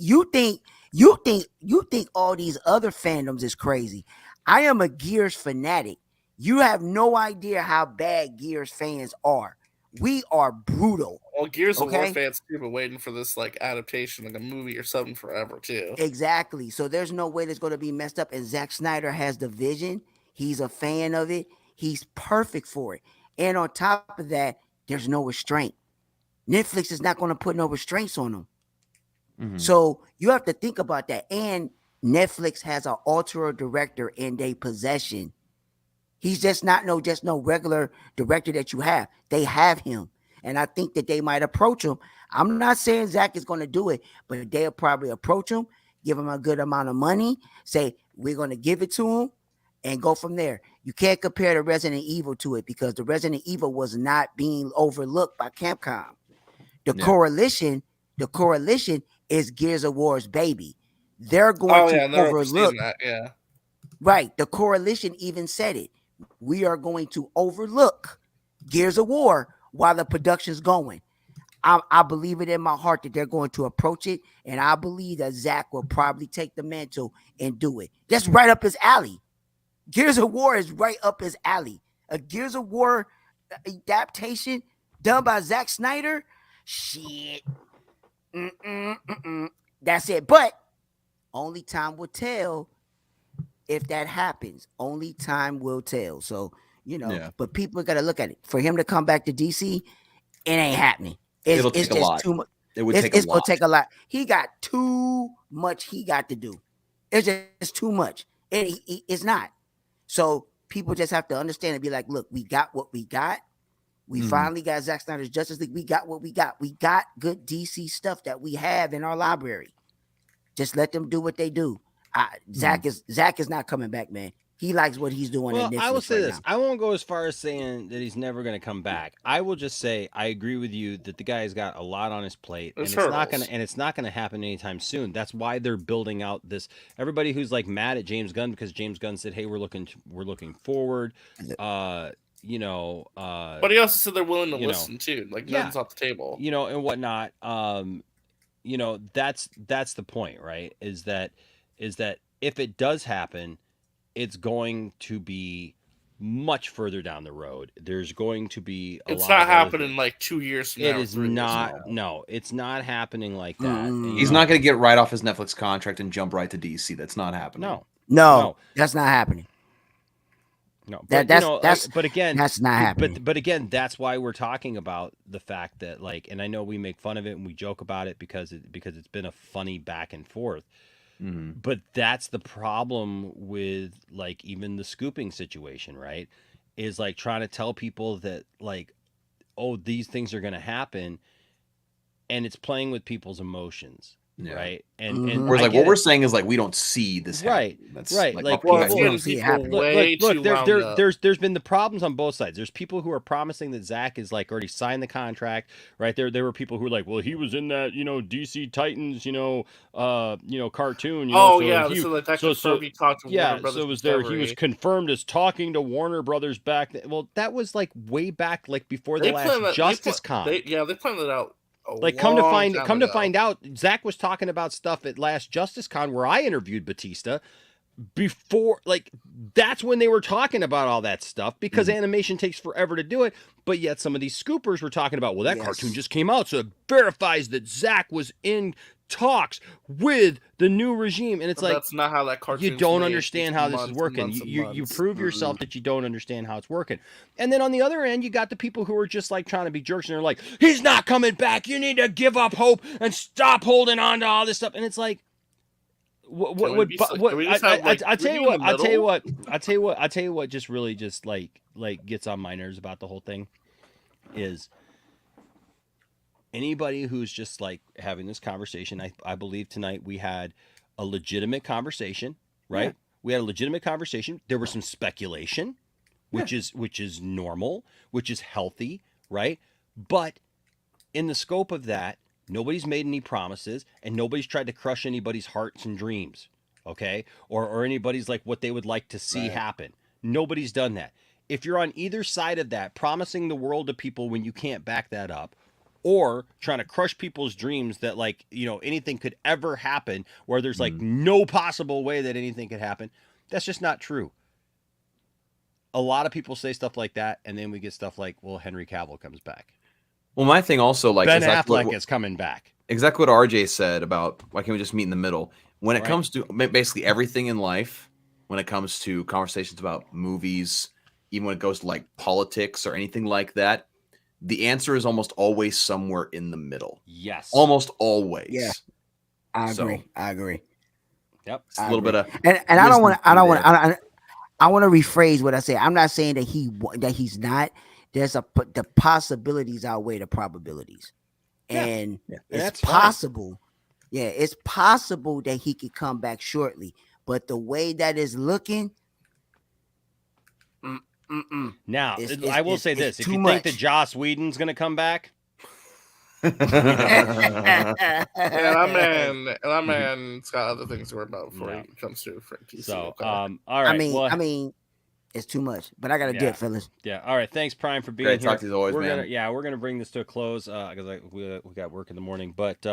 all these other fandoms is crazy. I am a Gears fanatic. You have no idea how bad Gears fans are. We are brutal. Well, Gears of War fans have been waiting for this like adaptation, like a movie or something, forever too. Exactly. So there's no way that's going to be messed up. And Zack Snyder has the vision. He's a fan of it. He's perfect for it. And on top of that, there's no restraint. Netflix is not going to put no restraints on them. Mm-hmm. So you have to think about that. And Netflix has an auteur director in their possession. He's just no regular director that you have. They have him. And I think that they might approach him. I'm not saying Zack is going to do it, but they'll probably approach him, give him a good amount of money, say, we're going to give it to him. and go from there. You can't compare the Resident Evil to it because the Resident Evil was not being overlooked by Capcom. The coalition is Gears of War's baby. They're going to overlook that. Yeah. Right. The coalition even said it. We are going to overlook Gears of War while the production's going. I believe it in my heart that they're going to approach it, and I believe that Zack will probably take the mantle and do it. That's right up his alley. Gears of War is right up his alley. A Gears of War adaptation done by Zack Snyder, shit. That's it. But only time will tell if that happens. Only time will tell. So, but people got to look at it. For him to come back to DC, it ain't happening. It'll take a lot. It would take a lot. It's going to take a lot. He got too much he got to do. It's just too much. It's not. So people just have to understand and be like, look, we got what we got. We finally got Zack Snyder's Justice League. We got what we got. We got good DC stuff that we have in our library. Just let them do what they do. Zack is not coming back, man. He likes what he's doing. Well, I will say this. Now. I won't go as far as saying that he's never going to come back. I will just say I agree with you that the guy's got a lot on his plate, and it's not going to happen anytime soon. That's why they're building out this. Everybody who's like mad at James Gunn because James Gunn said, "Hey, we're looking forward." But he also said they're willing to listen too. Like nothing's off the table, and whatnot. That's the point, right? Is that if it does happen, it's going to be much further down the road. There's going to be it's not happening like 2 years from now. It is not. No, it's not happening like that. He's not going to get right off his Netflix contract and jump right to DC. That's not happening. No, that's not happening. No, but but again, that's not happening. But again, that's why we're talking about the fact that and I know we make fun of it and we joke about it because it's been a funny back and forth. But that's the problem with even the scooping situation, right? Is trying to tell people that these things are going to happen, and it's playing with people's emotions. Yeah. Right. And whereas what we're saying is we don't see this right. That's right. There's been the problems on both sides. There's people who are promising that Zack is already signed the contract. Right. There were people who were well, he was in that, DC Titans, cartoon. So he talked to Warner Brothers. So it was there. He was confirmed as talking to Warner Brothers back then. Well, that was way back, before the last Justice Con. They planned that out. Come to find out, Zack was talking about stuff at last Justice Con where I interviewed Batista before, that's when they were talking about all that stuff because animation takes forever to do it. But yet some of these scoopers were talking about, that cartoon just came out, so it verifies that Zack was in talks with the new regime. And it's that's not how that cartoon. You don't understand how this is working. You prove yourself that you don't understand how it's working. And then on the other end, you got the people who are just trying to be jerks and they're he's not coming back. You need to give up hope and stop holding on to all this stuff. And it's I tell you what just really just gets on my nerves about the whole thing is anybody who's just having this conversation. I believe tonight we had a legitimate conversation, right? Yeah. We had a legitimate conversation. There was some speculation, which is normal, which is healthy, right? But in the scope of that, nobody's made any promises and nobody's tried to crush anybody's hearts and dreams, okay? Or anybody's what they would like to see happen. Nobody's done that. If you're on either side of that, promising the world to people when you can't back that up, or trying to crush people's dreams that anything could ever happen where there's no possible way that anything could happen. That's just not true. A lot of people say stuff like that. And then we get stuff Henry Cavill comes back. Well, my thing also Ben Affleck is coming back. Exactly what RJ said about why can't we just meet in the middle? When it comes to basically everything in life, when it comes to conversations about movies, even when it goes to politics or anything like that, the answer is almost always somewhere in the middle. Yes. Almost always. Yeah. I agree. Yep. A little bit of and I want to rephrase what I say. I'm not saying that he's not. There's the possibilities outweigh the probabilities. And it's possible. Fine. Yeah, it's possible that he could come back shortly. But the way that is looking, Now, I will say this: if too you much. think that Joss Whedon's going to come back, Yeah, that man's got other things to worry about before he comes to DC. So, okay. all right. I mean, it's too much, but I got to dip, fellas. Yeah. All right. Thanks, Prime, for being Great here. talk to you as always, man. We're gonna bring this to a close because we got work in the morning. But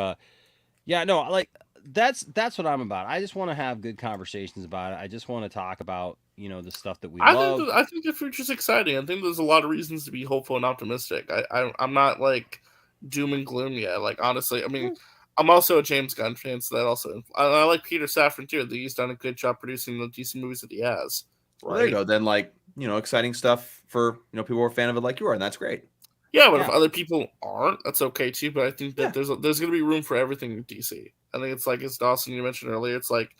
yeah, no, like that's what I'm about. I just want to have good conversations about it. I just want to talk about the stuff that we love. I think the future's exciting. I think there's a lot of reasons to be hopeful and optimistic. I'm not like doom and gloom yet. Like honestly, I mean, I'm also a James Gunn fan, so that also I like Peter Safran too. That he's done a good job producing the DC movies that he has. Right? Well, there you go. Then exciting stuff for people who are a fan of it like you are, and that's great. Yeah, but if other people aren't, that's okay too. But I think that there's going to be room for everything in DC. I think it's like, as Dawson you mentioned earlier, it's like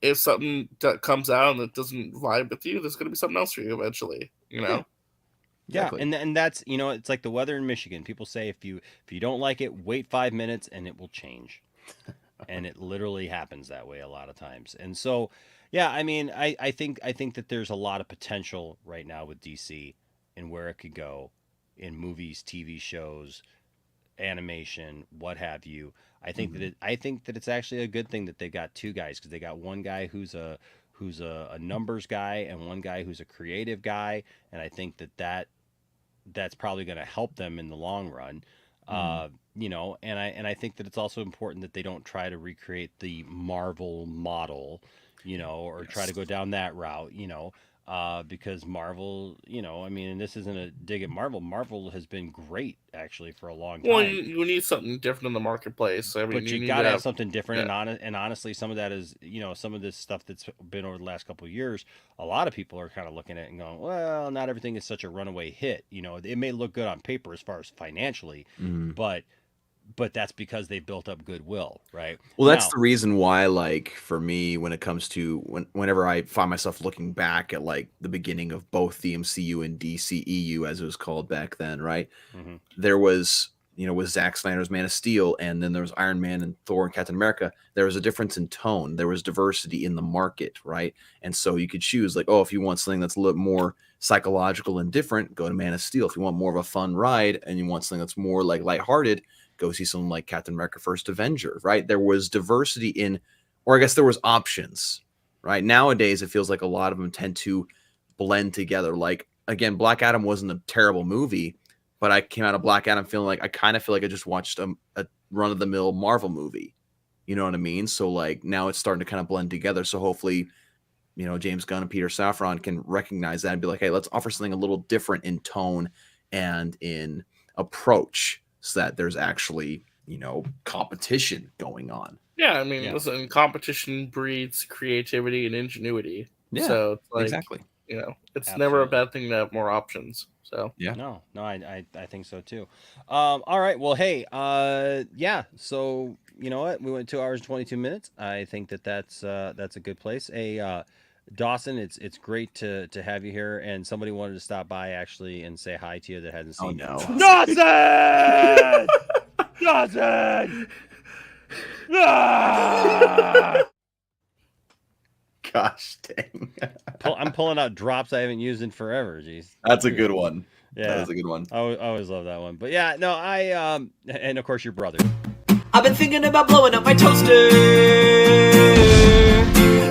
if something comes out and it doesn't vibe with you, there's going to be something else for you eventually. Yeah, exactly. and that's it's like the weather in Michigan. People say if you don't like it, wait 5 minutes and it will change, and it literally happens that way a lot of times. And so, yeah, I mean, I think that there's a lot of potential right now with DC and where it could go in movies, TV shows, animation, what have you. I think that it's actually a good thing that they got two guys, because they got one guy who's a numbers guy and one guy who's a creative guy, and I think that's probably going to help them in the long run. And I think that it's also important that they don't try to recreate the Marvel model, or try to go down that route, because Marvel, I mean, and this isn't a dig at Marvel. Marvel has been great actually for a long time. Well, you need something different in the marketplace. I mean, but you got to have something different. And honestly, some of that is, some of this stuff that's been over the last couple of years, a lot of people are kind of looking at it and going, well, not everything is such a runaway hit. It may look good on paper as far as financially, but that's because they built up goodwill, right? Well, that's the reason why, like, for me, when it comes to whenever I find myself looking back at like the beginning of both the MCU and DCEU, as it was called back then, right? There was, with Zack Snyder's Man of Steel, and then there was Iron Man and Thor and Captain America. There was a difference in tone. There was diversity in the market, right? And so you could choose, like, oh, if you want something that's a little more psychological and different, go to Man of Steel. If you want more of a fun ride and you want something that's more like lighthearted, go see something like Captain America First Avenger, right? There was diversity in, or I guess there was options, right? Nowadays, it feels like a lot of them tend to blend together. Like, again, Black Adam wasn't a terrible movie, but I came out of Black Adam feeling like, I kind of feel like I just watched a run-of-the-mill Marvel movie. You know what I mean? So, like, now it's starting to kind of blend together. So hopefully, James Gunn and Peter Safran can recognize that and be like, hey, let's offer something a little different in tone and in approach, so that there's actually, competition going on. Yeah, I mean, listen, competition breeds creativity and ingenuity. Yeah, so it's like, exactly. It's never a bad thing to have more options. So yeah, no, I think so too. All right, well, hey, so you know what? We went 2 hours and 22 minutes. I think that's a good place. Hey, Dawson, it's great to have you here, and somebody wanted to stop by actually and say hi to you that hasn't seen you. Dawson! Dawson! Gosh dang. I'm pulling out drops I haven't used in forever. Jeez. That's a good one. Yeah. That is a good one. I always love that one. But yeah, no, and of course your brother. I've been thinking about blowing up my toaster,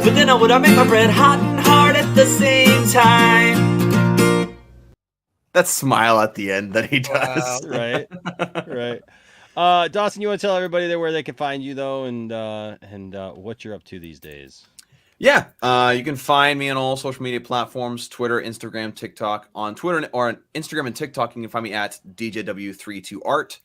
but then I would make my bread hot and hard at the same time. That smile at the end that he does. Wow. Right. Dawson, you want to tell everybody there where they can find you though, and what you're up to these days? Yeah, you can find me on all social media platforms: Twitter, Instagram, TikTok. On Twitter or on Instagram and TikTok, you can find me at DJW32Art.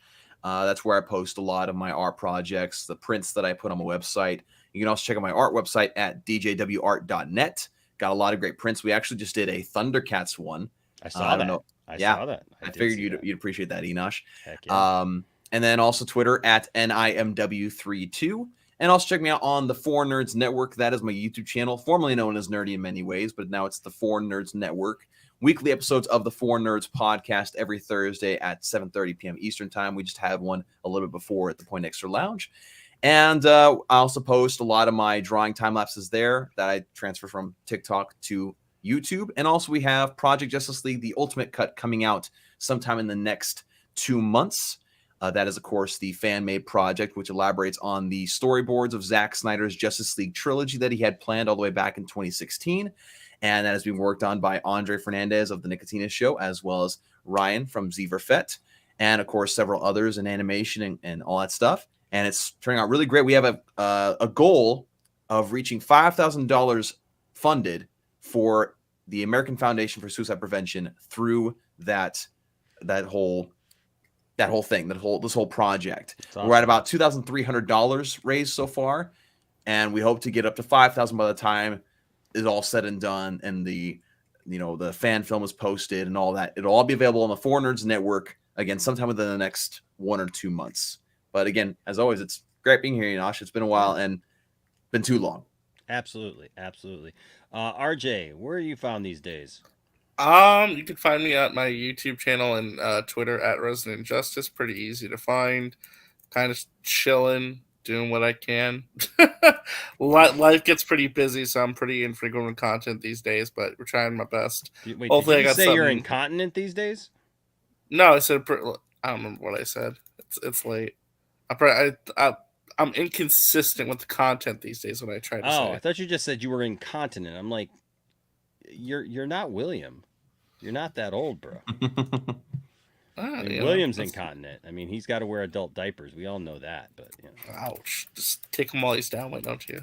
That's where I post a lot of my art projects, the prints that I put on my website. You can also check out my art website at djwart.net. Got a lot of great prints. We actually just did a Thundercats one. I saw that. I saw that. I figured you'd appreciate that, Enosh. Heck yeah. And then also Twitter at NIMW32. And also check me out on the 4 Nerds Network. That is my YouTube channel, formerly known as Nerdy in Many Ways, but now it's the 4 Nerds Network. Weekly episodes of the 4 Nerds podcast every Thursday at 7:30 p.m. Eastern Time. We just had one a little bit before at the Point Extra Lounge. And I also post a lot of my drawing time lapses there that I transfer from TikTok to YouTube. And also we have Project Justice League, the Ultimate Cut, coming out sometime in the next 2 months. That is, of course, the fan-made project, which elaborates on the storyboards of Zack Snyder's Justice League trilogy that he had planned all the way back in 2016. And that has been worked on by Andre Fernandez of the Nicotina Show, as well as Ryan from Zeverfett, and, of course, several others in animation and all that stuff. And it's turning out really great. We have a goal of reaching $5,000 funded for the American Foundation for Suicide Prevention through this whole project. Awesome. We're at about $2,300 raised so far, and we hope to get up to $5,000 by the time it's all said and done, and the fan film is posted and all that. It'll all be available on the 4Nerds Network again sometime within the next 1 or 2 months. But again, as always, it's great being here, Enosh. It's been a while and been too long. Absolutely. RJ, where are you found these days? You can find me at my YouTube channel and Twitter at Resident Justice. Pretty easy to find. Kind of chilling, doing what I can. Life gets pretty busy, so I'm pretty infrequent with content these days, but we're trying my best. Wait, hopefully did you say you're incontinent these days? No, I said I don't remember what I said. It's late. I'm inconsistent with the content these days when I try to say. Oh, I thought you just said you were incontinent. I'm like, you're not William. You're not that old, bro. William's incontinent. I mean, he's got to wear adult diapers. We all know that, but ouch! Just take them while he's down, why don't you?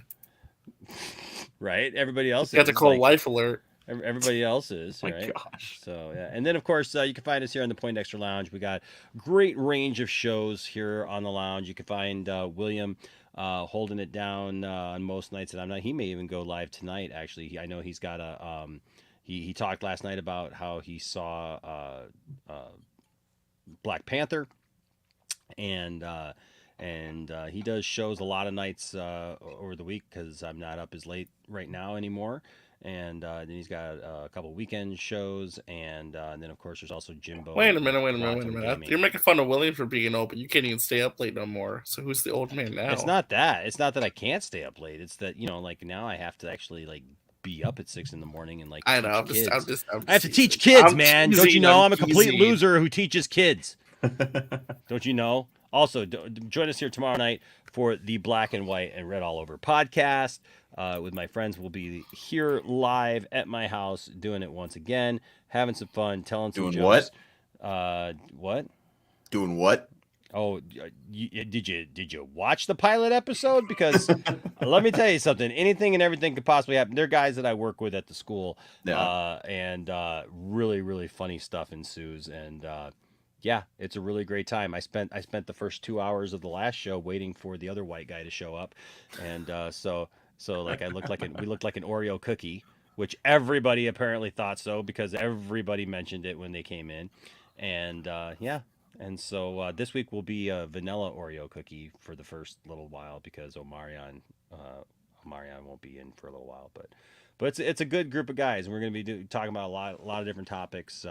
Right? Everybody else got to call life alert. Everybody else is, right? My gosh. So, yeah. And then, of course, you can find us here on the Poindexter Lounge. We got great range of shows here on the lounge. You can find William holding it down on most nights that I'm not. He may even go live tonight, actually. I know he's got a... He talked last night about how he saw Black Panther. And he does shows a lot of nights over the week because I'm not up as late right now anymore. And then he's got a couple weekend shows, and then of course there's also Jimbo. Wait a minute! You're making fun of William for being old, but you can't even stay up late no more. So who's the old man now? It's not that. It's not that I can't stay up late. It's that like now I have to actually be up at 6 a.m. and like. I know. I'm just I have to teach kids, man. Don't you know I'm a complete loser who teaches kids? Don't you know? Also, join us here tomorrow night for the Black and White and Red All Over podcast. With my friends, we'll be here live at my house doing it once again, having some fun, telling some jokes. What? Doing what? Oh, did you watch the pilot episode? Because let me tell you something. Anything and everything could possibly happen. They're guys that I work with at the school, and really, really funny stuff ensues. And yeah, it's a really great time. I spent the first 2 hours of the last show waiting for the other white guy to show up, and so like we looked like an Oreo cookie, which everybody apparently thought so because everybody mentioned it when they came in, and yeah. And so this week will be a vanilla Oreo cookie for the first little while because Omarion won't be in for a little while, but it's a good group of guys, and we're going to be talking about a lot of different topics.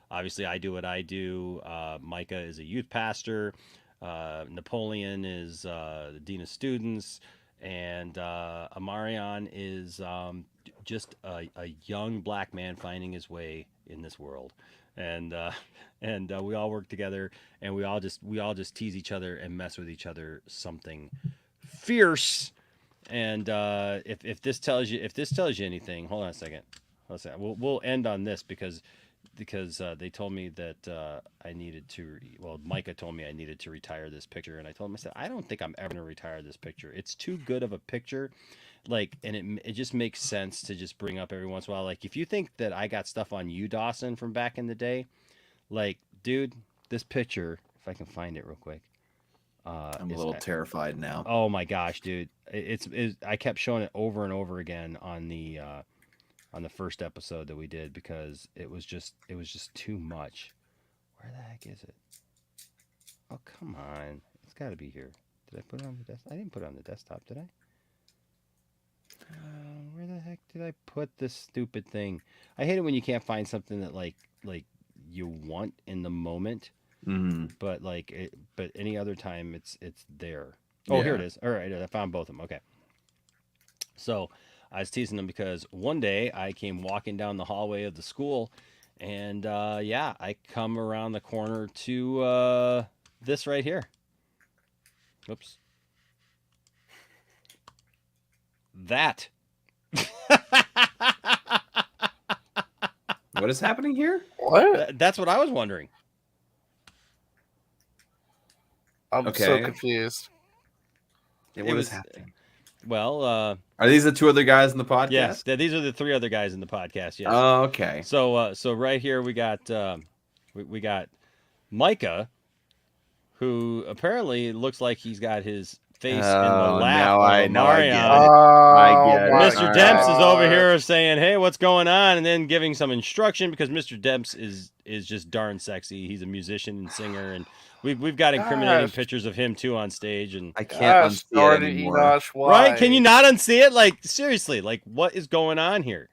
Obviously, I do what I do. Micah is a youth pastor. Napoleon is the dean of students, and Omarion is just a young black man finding his way in this world. And we all work together, and we all just tease each other and mess with each other something fierce. And if this tells you anything, hold on a second. We'll end on this because they told me that I needed to. Well, Micah told me I needed to retire this picture, and I told him, I said, I don't think I'm ever gonna retire this picture. It's too good of a picture. Like, and it just makes sense to just bring up every once in a while. Like, if you think that I got stuff on you, Dawson, from back in the day, like, dude, this picture, if I can find it real quick. I'm a little terrified now. Oh my gosh, dude. It's I kept showing it over and over again on the first episode that we did because it was just too much. Where the heck is it? Oh, come on. It's got to be here. Did I put it on the desktop? I didn't put it on the desktop, did I? Where the heck did I put this stupid thing? I hate it when you can't find something that like you want in the moment, but but any other time it's there. Oh, yeah. Here it is. All right, I found both of them. Okay, so I was teasing him because one day I came walking down the hallway of the school, and yeah, I come around the corner to this right here. Oops. That. What is happening here? What? That's what I was wondering. I'm so confused. Yeah, what is happening? Well, are these the two other guys in the podcast? Yes, these are the three other guys in the podcast. Yes. Oh, okay. So, so right here we got we got Micah, who apparently looks like he's got his face in the lap now of I Marion. get it. Mr. Demps is over here saying, "Hey, what's going on?" and then giving some instruction because Mr. Demps is just darn sexy. He's a musician and singer, and we've got incriminating pictures of him too on stage. And I can't unsee it anymore. Right? Can you not unsee it? Like seriously, like what is going on here?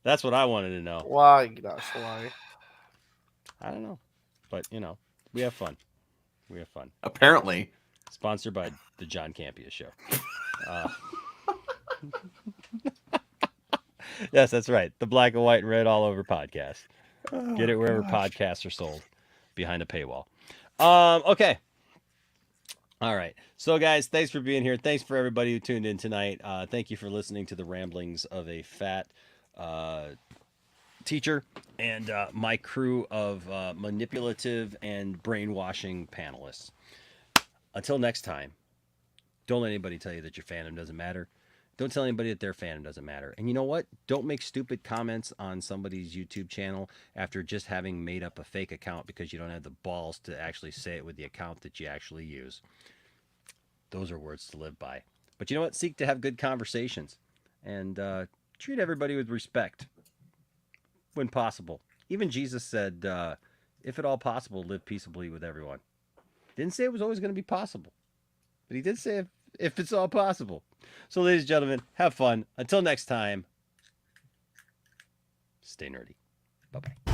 That's what I wanted to know. Why, Enosh? Why? I don't know, but you know, we have fun. We have fun. Apparently. Sponsored by the John Campea Show. Yes, that's right. The black and white and red all over podcast. Get it wherever podcasts are sold, behind a paywall. Okay. All right. So, guys, thanks for being here. Thanks for everybody who tuned in tonight. Thank you for listening to the ramblings of a fat teacher and my crew of manipulative and brainwashing panelists. Until next time, don't let anybody tell you that your fandom doesn't matter. Don't tell anybody that their fandom doesn't matter. And you know what? Don't make stupid comments on somebody's YouTube channel after just having made up a fake account because you don't have the balls to actually say it with the account that you actually use. Those are words to live by. But you know what? Seek to have good conversations and treat everybody with respect when possible. Even Jesus said, if at all possible, live peaceably with everyone. Didn't say it was always going to be possible, but he did say if it's all possible. So, ladies and gentlemen, have fun. Until next time, stay nerdy. Bye-bye.